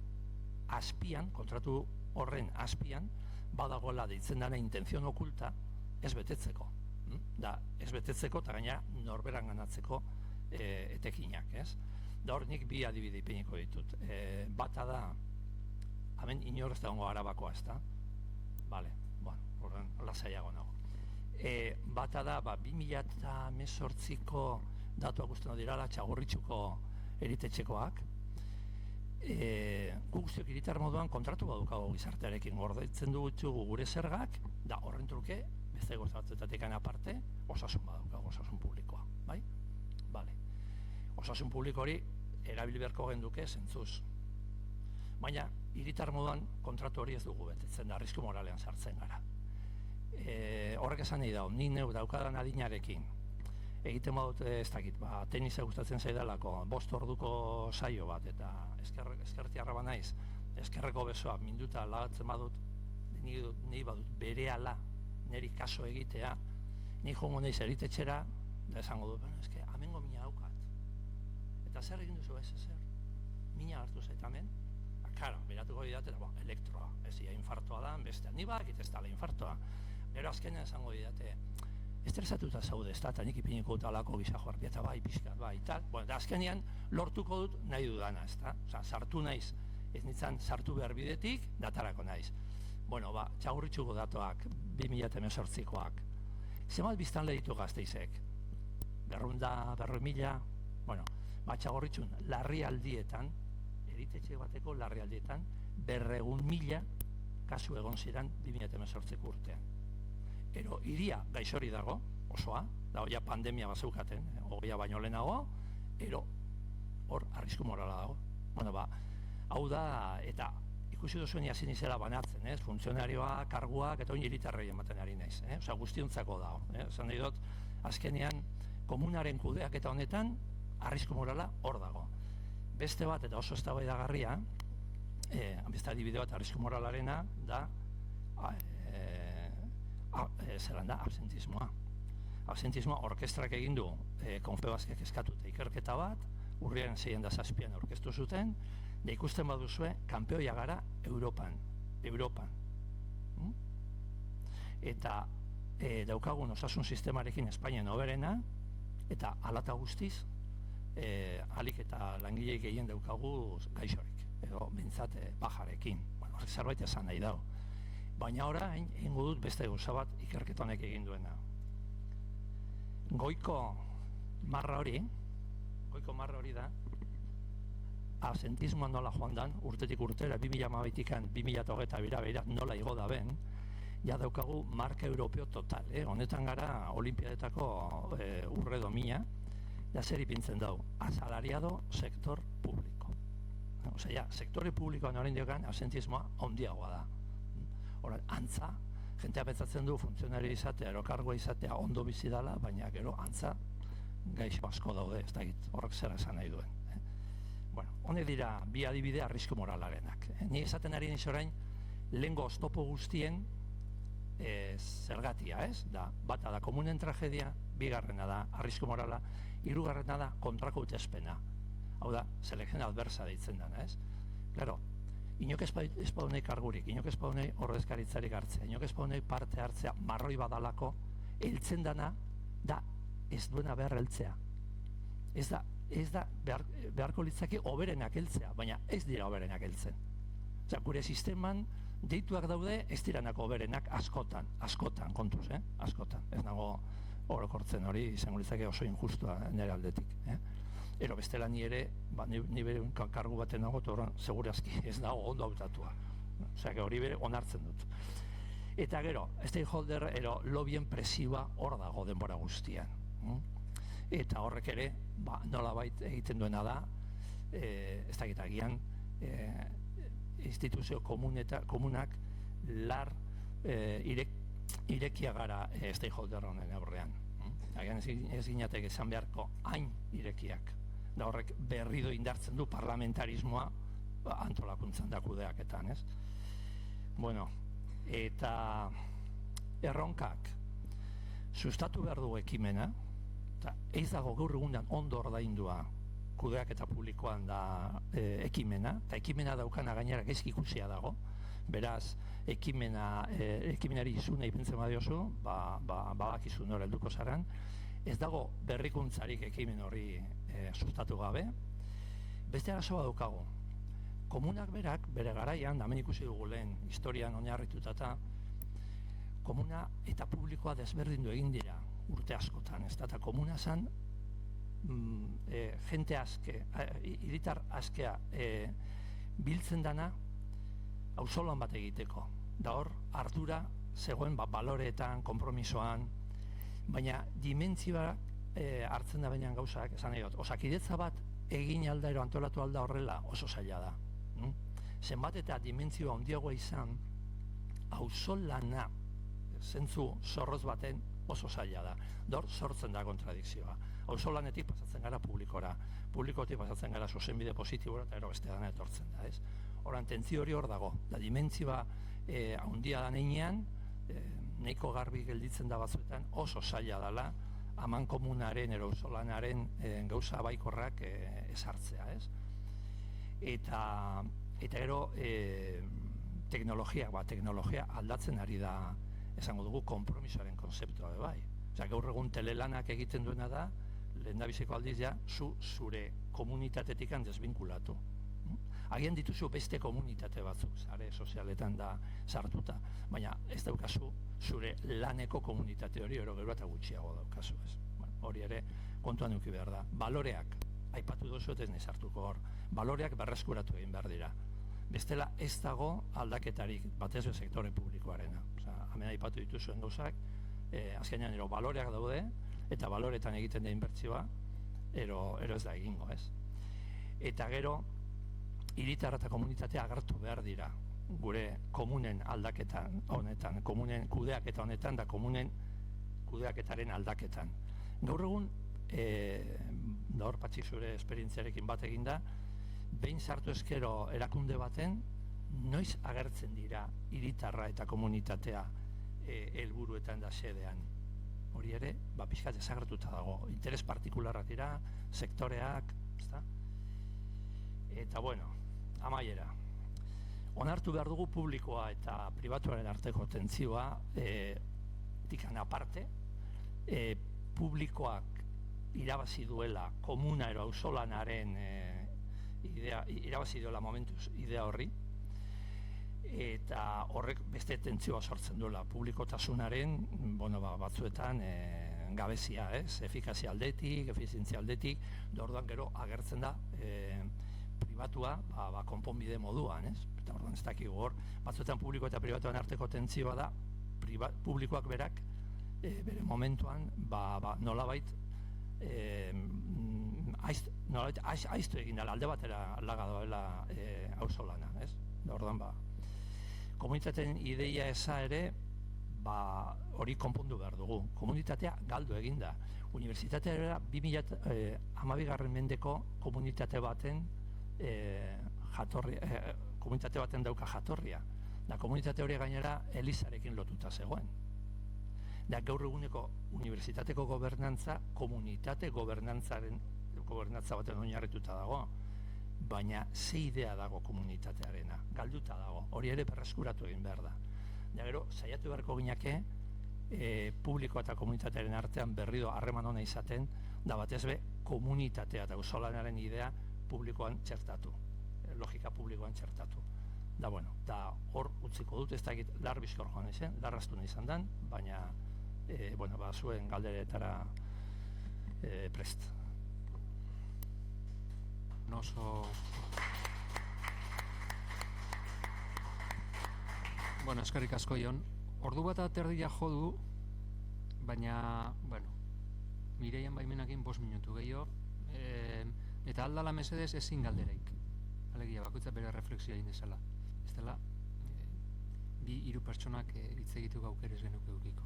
azpian, kontratu horren azpian, badagoela deitzen dena intenzion okulta ez betetzeko. Ez betetzeko eta gaina norberan ganatzeko etekinak, ez? Da hor nik bi adibide ipiniko ditut. Bata da, hemen inor ez dagoengo Arabakoa, ez da? Bale, horren lasaiago nago. Bata da, 2018ko datuak usten dirala, Txagorritxuko eritetxekoak. Guk guztiok hiritar moduan kontratu badukago gizartearekin gordetzen ditugu gure zergak, da horren truke, beste gauza batzuetatik aparte, osasun badaukago, osasun publikoa, bai? Bale. Osasun publiko hori erabili beharko genduke zentzuz. Baina, hiritar moduan kontratu hori ez dugu betetzen da, arrisku moralean sartzen gara. Horrek esan nahi dau, ni neu daukadan adinarekin, egiten badut ez dakit, tenisa gustatzen zaidalako, 5 orduko saio bat, eta eskertiarra ba naiz, eskerreko besoa minduta lagatzen badut, ni badut berehala niri kaso egitea, ni jongo naiz eritetxera, da esango dut, eske, amengo mina daukat. Eta zer egin duzu ez ezer? Mina hartu zait hemen? Karo, beratuko didatera, elektroa, ez ia infartoa da, bestean, ni badakit ez dala infartoa. Gero azkenean esango didate, estresatuta zaude, ez da, eta nik ipiniko dut alako gizajo harpia, eta bai, pixkat, bai, tal. Bueno, eta azkenean lortuko dut nahi dudana, ez da? Osa, sartu naiz, ez nintzen sartu behar bidetik, datarako naiz. Bueno, txagurritxuko datoak, 2018koak. Zemat biztan lehitu Gasteizek? 100.000, bueno, txagurritxun, larrialdietan, eritetxe bateko larrialdietan, 200.000 kasu egon ziren 2018ko urtean. Ero, iria gaixori dago, osoa, da hoia pandemia bazeukaten, hoia baino lehenago, ero, hor, arrisku morala dago. Bueno, hau da, eta ikusi duzuen jasin izela banatzen, funtzionarioa, karguak, eta oin hiritarrei ematen ari naiz, osea, guztiontzako dago. Esan nahi dut, azkenean, komunaren kudeak eta honetan, arrisku morala hor dago. Beste bat, eta oso eztabaidagarria, beste adibide bat arrisku moralarena, da, zelan da, absentismoa. Absentismoa orkestrak egin du Konfebaskek eskatute ikerketa bat, urriaren 6 aurkeztu zuten, da ikusten baduzue, kanpeoia gara Europan. Eta daukagun osasun sistemarekin Espainian hoberena, eta alata guztiz, alik eta langileik gehien daukagu gaixorik, edo bintzat bajarekin. Horrek zerbait esan nahi dago. Baina orain, egingo dut beste gauza bat ikerketonek egin duena. Goiko marra hori da, absentismoa nola joan dan, urtetik urtera, 2012an 2022 beira nola igo da ben, ja daukagu marka europeo total, honetan gara olimpiadetako urre domina, da zer ipintzen dau, asalariado sektor publiko. Osea, sektore publikoan orain diokan absentismoa handiagoa da. Horan, antza, jentea pentsatzen du funtzionario izatea, erokargoa izatea ondo bizi dela, baina gero antza gaixo asko daude, ez dakit, horrek zer esan nahi duen. Bueno, honek dira bi adibide arrisku moralarenak. Ni esaten ari niz orain, lehengo oztopo guztien zergatia, ez? Bata da komunen tragedia, bigarrena da arrisku morala, hirugarrena da kontrako utespena. Hau da, selekzio adversa deitzen dena, ez? Claro, inok ez badunei kargurik, inok ez badunei ordezkaritzarik hartzea, inok ez badunei parte hartzea marroi badalako, heltzen dana da ez duena behar heltzea. Ez da beharko litzake oberenak heltzea, baina ez dira oberenak heltzen. Osea, gure sisteman deituak daude ez diranako oberenak askotan kontuz, askotan. Ez nago orokortzen hori izango litzake oso injustua nire aldetik. Ero bestela ni ere, ni bere kargu baten nago, eta segurazki ez dago ondo hautatua. Osea, hori bere onartzen dut. Eta gero, stakeholder, lobien presiua hor dago denbora guztian. Eta horrek ere, nolabait egiten duena da, ez dakit agian, instituzio komunak lar irekia gara stakeholder honen aurrean. Agian ez ginatek esan beharko hain irekiak. Da horrek berrido indartzen du parlamentarismoa antolakuntzan da kudeaketan, ez? Bueno, eta erronkak sustatu behar dugu ekimena, eta ez dago gaur egunean ondo ordaindua kudeaketa publikoan da ekimena, eta ekimena daukana gainera gaizki ikusia dago, beraz, ekimenari izuna ipentzen badiozu, badakizu nora helduko zaran, ez dago berrikuntzarik ekimen hori sustatu gabe. Beste arazoa daukagu. Komunak berak, bere garaian, hemen ikusi dugu lehen historian oinarritutata, komuna eta publikoa desberdindu egin dira urte askotan, ez da, eta komuna zen jente aske, hiritar askea biltzen dana auzolan bat egiteko. Da hor, ardura zegoen baloreetan, konpromisoan, baina dimentsioa hartzen da benean gauzak, esan nahi dut, osakidetza bat egin alda ero antolatu alda horrela oso zaila da. Zenbat eta dimentsioa handiagoa izan, auzolana zentzu zorroz baten oso zaila da. Dor sortzen da kontradikzioa. Auzolanetik pasatzen gara publikora, publikotik pasatzen gara zuzenbide positibora eta ero beste dana etortzen da, ez? Horan, tentzio hori hor dago, da dimentsioa handia da neinean, nahiko garbi gelditzen da batzuetan oso zaila dela aman komunaren, ero auzolanaren gauza baikorrak ezartzea, ez? Eta gero teknologia aldatzen ari da, esango dugu, konpromisoaren konzeptua bai. Gaur egun telelanak egiten duena da, lehendabiziko aldiz ja, zure komunitatetik desbinkulatu. Agian dituzu beste komunitate batzuk, sare sozialetan da sartuta, baina ez daukazu zure laneko komunitate hori, ero gero eta gutxiago daukazu, ez? Hori ere kontuan eduki behar da. Baloreak, aipatu dozu ez nahi sartuko hor, baloreak berreskuratu egin behar dira. Bestela ez dago aldaketarik, batez be sektore publikoarena. Hemen aipatu dituzuen gauzak, azkenean ero baloreak daude, eta baloretan egiten da inbertsioa, ero ez da egingo, ez? Eta gero, hiritarra eta komunitatea agertu behar dira, gure komunen aldaketan honetan, komunen kudeaketa honetan, da komunen kudeaketaren aldaketan. Gaur egun, da hor patxik zure esperientziarekin bat eginda, behin sartu ezkero erakunde baten, noiz agertzen dira hiritarra eta komunitatea helburuetan da xedean. Hori ere, pixkat desagertuta dago, interes partikularrak dira, sektoreak, ezta? Eta bueno, amaiera. Onartu behar dugu publikoa eta pribatuaren arteko tentzioa, dikan aparte, publikoak irabazi duela komuna ero auzolanaren irabazi duela momentuz idea horri, eta horrek beste tentzioa sortzen duela publikotasunaren, batzuetan gabezia, efikazia aldetik, efizientzia aldetik, orduan gero agertzen da pribatua konponbide moduan, eta orduan ez dakigu hor, batzuetan publiko eta pribatuan arteko tentzioa da, publikoak berak bere momentuan nolabait aiztu egin dela, alde batera laga doela auzolana, ez? Orduan komunitateen ideia eza ere hori konpondu behar dugu. Komunitatea galdu eginda. Unibertsitatea 2012. Mendeko komunitate baten komunitate baten dauka jatorria. Da komunitate hori gainera Elizarekin lotuta zegoen. Da gaur eguneko unibertsitateko gobernantza komunitate gobernantza baten oinarrituta dago. Baina ze idea dago komunitatearena, galduta dago, hori ere berreskuratu egin behar da. Ja gero, saiatu beharko ginake, publikoa eta komunitatearen artean berrido harreman hona izaten, da batez be, komunitatea eta auzolanaren idea publikoan txertatu, logika publikoan txertatu. Da bueno, da hor utziko dut, ez da egit, lar bizkor joan izan, larraztu nahi izan den, baina, zuen galderetara prest. Eskerrik asko Jon. Ordu bat aterdia jo du, baina, Mireian baimenakin 5 minutu gehiago, eta aldala mesedez ezin galdereik. Alegia, bakoitza bere reflexioa egin dezala. Ez dela, 2-3 pertsonak hitz egitu gaukerez genuke dukiko.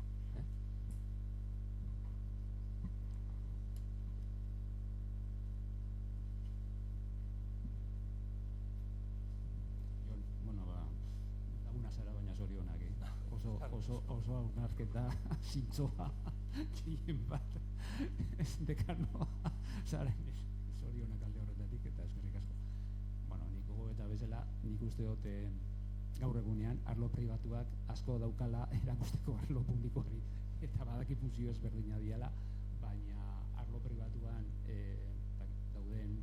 Oso hausnarketa zintzoa gehien bat dekanoa zaren zorionak alde horretatik eta eskerrik asko. Nik gogoeta bezala, nik uste dut gaur egunean arlo pribatuak asko daukala erakusteko arlo publikoari eta badaki funtzio ezberdina diala, baina arlo pribatuan dauden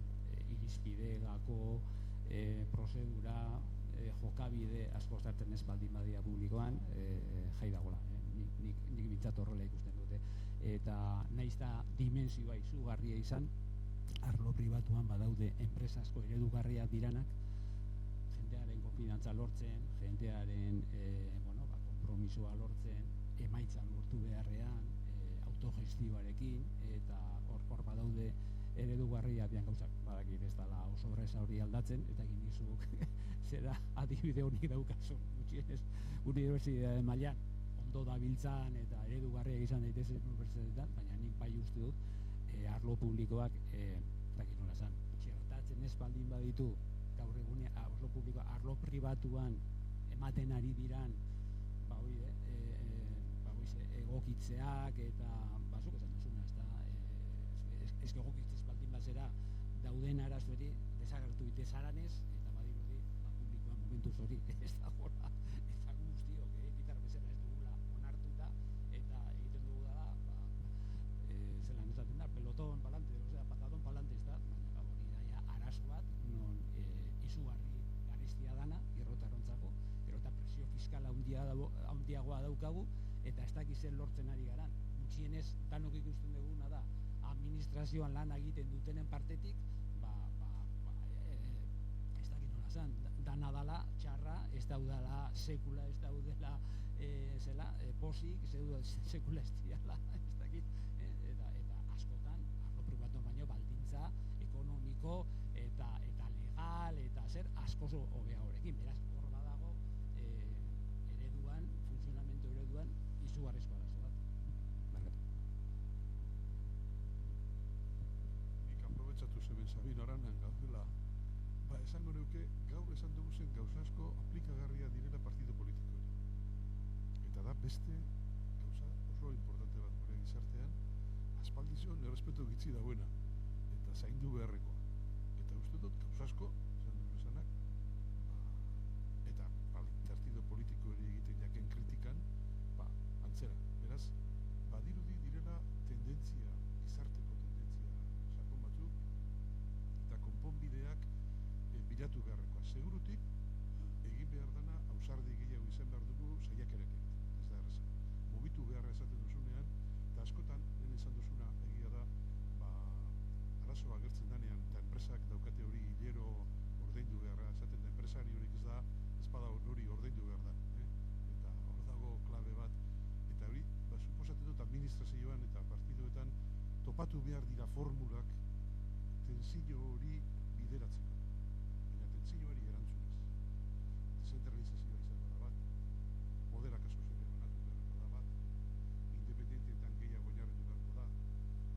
irizpide, gako, prozedura, jokabide asko zartzen ez baldin badia publikoan jai dagoela, nik bintzat horrela ikusten dute, eta nahiz da dimensioa izugarria izan, arlo pribatuan badaude enpresa asko eredugarriak diranak, konfidantza lortzen, jendearen konpromisoa lortzen, emaitza lortu beharrean, autogestioarekin, eta hor badaude eredugarria bian gauzak, badakit ez dela oso erreza hori aldatzen, eta egin dizuk zera adibide hori daukazu, gutxienez unibertsitate mailan ondo dabiltzan eta eredugarriak izan daitezen unibertsitateetan, baina nik bai uste dut arlo publikoak dakit nola esan, txertatzen ez baldin baditu gaur egunean arlo publikoa arlo pribatuan ematen ari diran egokitzeak eta zuk esan duzuna, ez egokitzez baldin bazera dauden arazoari desagertu itezaranez eta badirudi publikoan momentuz hori ez da gora eta guztiok bitar bezala ez dugula onartuta eta egiten dugu da zelan esaten da pelotón palante, patadón palante ez da, baina hori daia arazo bat non izugarri garestia dana irrotarontzako, gero eta presio fiskala handiagoa daukagu eta ez dakizen lortzen ari garan. Gutxienez, danok ikusten duguna da, administrazioan lan egiten dutenen partetik, ez dakit nola zan, dana dala txarra, ez daudela sekula, ez daudela posik, sekula ez diala, ez dakit, eta askotan, arlo pribatuan baino, baldintza, ekonomiko, eta legal, eta zer, asko hobea horrekin, beraz, hor badago, funtzionamendu ereduan, izugarrizko arazo bat. Nik aprobetxatu zeben Sabino Aranan gaudela, esango neuke gaur esan dugu zen gauza asko aplikagarria direla partido politikoari. Eta da beste gauza oso importante bat gure gizartean, aspaldizion errespetu gitzi dagoena, eta zaindu beharrekoa. Eta uste dut gauza asko, esan dugu esanak, eta partido politikoari egiten jaken kritikan, antzera, beraz, badirudi direla tendentzia, gizarteko tendentzia sakon batzuk, eta konponbideak bilatu beharrekoa. Segurutik, egin behar dana, ausardi gehiago izan behar dugu saiakerakin, ez da erreza. Mugitu beharra esaten duzunean, eta askotan, lehen esan duzuna egia da, arazoa agertzen danean, eta enpresak daukate hori hilero ordaindu beharra, esaten da enpresari horik ez da, espada hori ordaindu behar da. Eta hor dago klabe bat, eta hori, suposatzen dut administrazioan eta partidoetan topatu behar dira formulak tensio hori bideratzeko. Baina tensio hori erantzunez. Descentralizazioa izango da bat, modela kaso zure banatu beharko da bat, independenteetan gehiago oinarritu beharko da,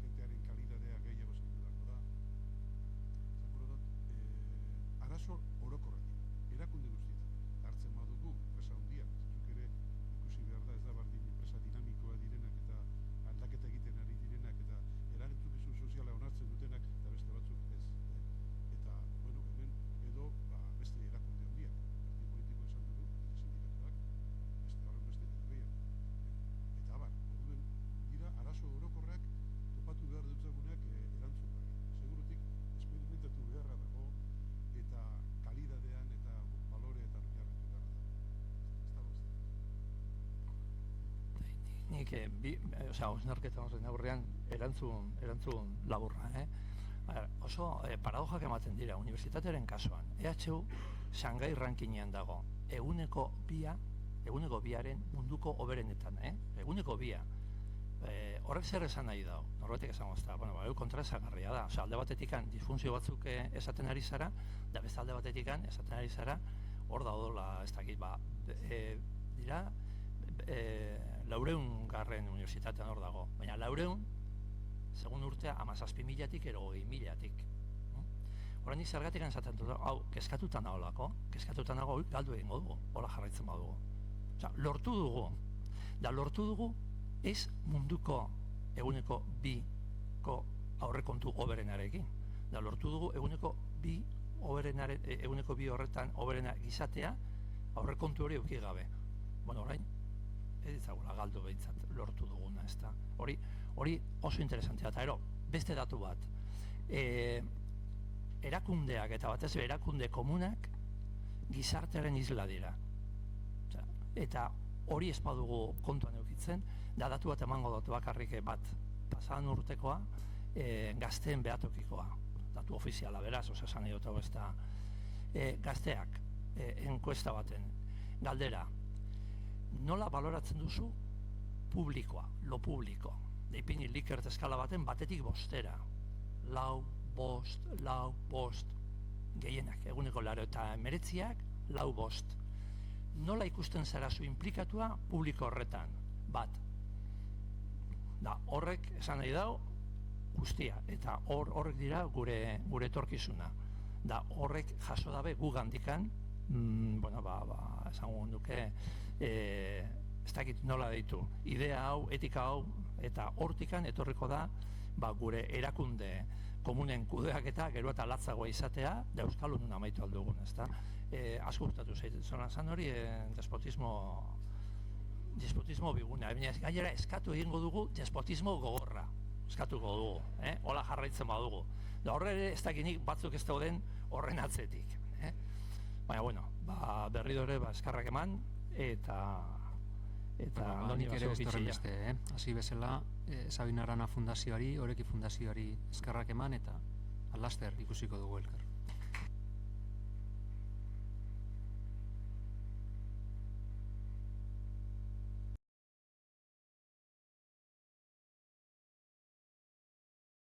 jentearen kalidadea gehiago zaindu beharko da. Zango dut, arazo orokorrak dira, erakunde guztietan. Hartzen badugu, enpresa handiak, zuk ere ikusi behar da, ez da bardin enpresa dinamikoa direnak eta aldaketa egiten ari direnak eta erantzukizun soziala onartzen dutenak eta beste batzuk ez. Eta, bueno, hemen edo beste erakunde handiak, partido politiko esan dugu, sindikatuak, beste horren beste herrian. Eta abar, orduen dira arazo orokorrak topatu behar dutzagunak erantzun barri. Segurutik, esperimentatu beharra dago eta kalidadean eta baloreetan oinarritu beharra dago. Nik, osnarketa horren aurrean erantzun laburra, oso paradojak ematen dira unibertsitatearen kasuan. EHU Shanghai rankingean dago, eguneko biaren munduko hoberenetan, eguneko bia. Horrek zer esan nahi dago, norbetek esango ez da, kontra esagarria da, alde batetikan disfuntzio batzuk esaten ari zara, da beste alde batetikan esaten ari zara, hor daudola, ez dakit, dira, 400 unibertsitatean hor dago, baina 400, segun urtea, 17.000-tik ero 20.000-tik. Horaindik zergatik esaten dut, hau, kezkatutan naholako, kezkatutan nago, galdu egingo dugu, hola jarraitzen badugu. Lortu dugu, da lortu dugu, ez munduko eguneko 2ko aurrekontu hoberenarekin. Da lortu dugu eguneko 2 horretan hoberena gizatea aurrekontu hori eduki gabe. Bueno, orain, ez ditzagula galdu behintzat lortu duguna, ez da. Hori oso interesantea, eta beste datu bat. Erakundeak eta batez erakunde komunak gizartearen isla dira. Eta hori ez badugu kontuan edukitzen, da datu bat emango dut bakarrik bat pasadan urtekoa gazteen behatokikoa. Datu ofiziala beraz, esan nahi dut hau ez da. Gazteak enkuesta baten. Galdera, nola baloratzen duzu publikoa, lo publiko? Ipini Likert eskala baten batetik 5era. 4, 5, 5, gehienak, eguneko 89ak, 4, 5. Nola ikusten zara zu inplikatua publiko horretan? Bat. Da, horrek esan nahi dau guztia, eta horrek dira gure etorkizuna. Da, horrek jaso dabe gu gandikan, esango duke, ez dakit nola deitu, idea hau, etika hau, eta hortikan etorriko da gure erakunde komunen kudeaketa gero eta latzagoa izatea, da Euskaldunon amaitu aldugun, ezta? Asko gustatu zan hori despotismo biguna, gainera eskatu egingo dugu despotismo gogorra, eskatuko dugu, hola jarraitzen badugu. Da horre ere ez dakinik batzuk ez dauden horren atzetik. Baina, bueno, berridore eskarrak eman, eta nik ere ez beste, hasi bezala, Sabin Arana fundazioari, Oreki fundazioari eskarrak eman, eta alaster ikusiko dugu elkar.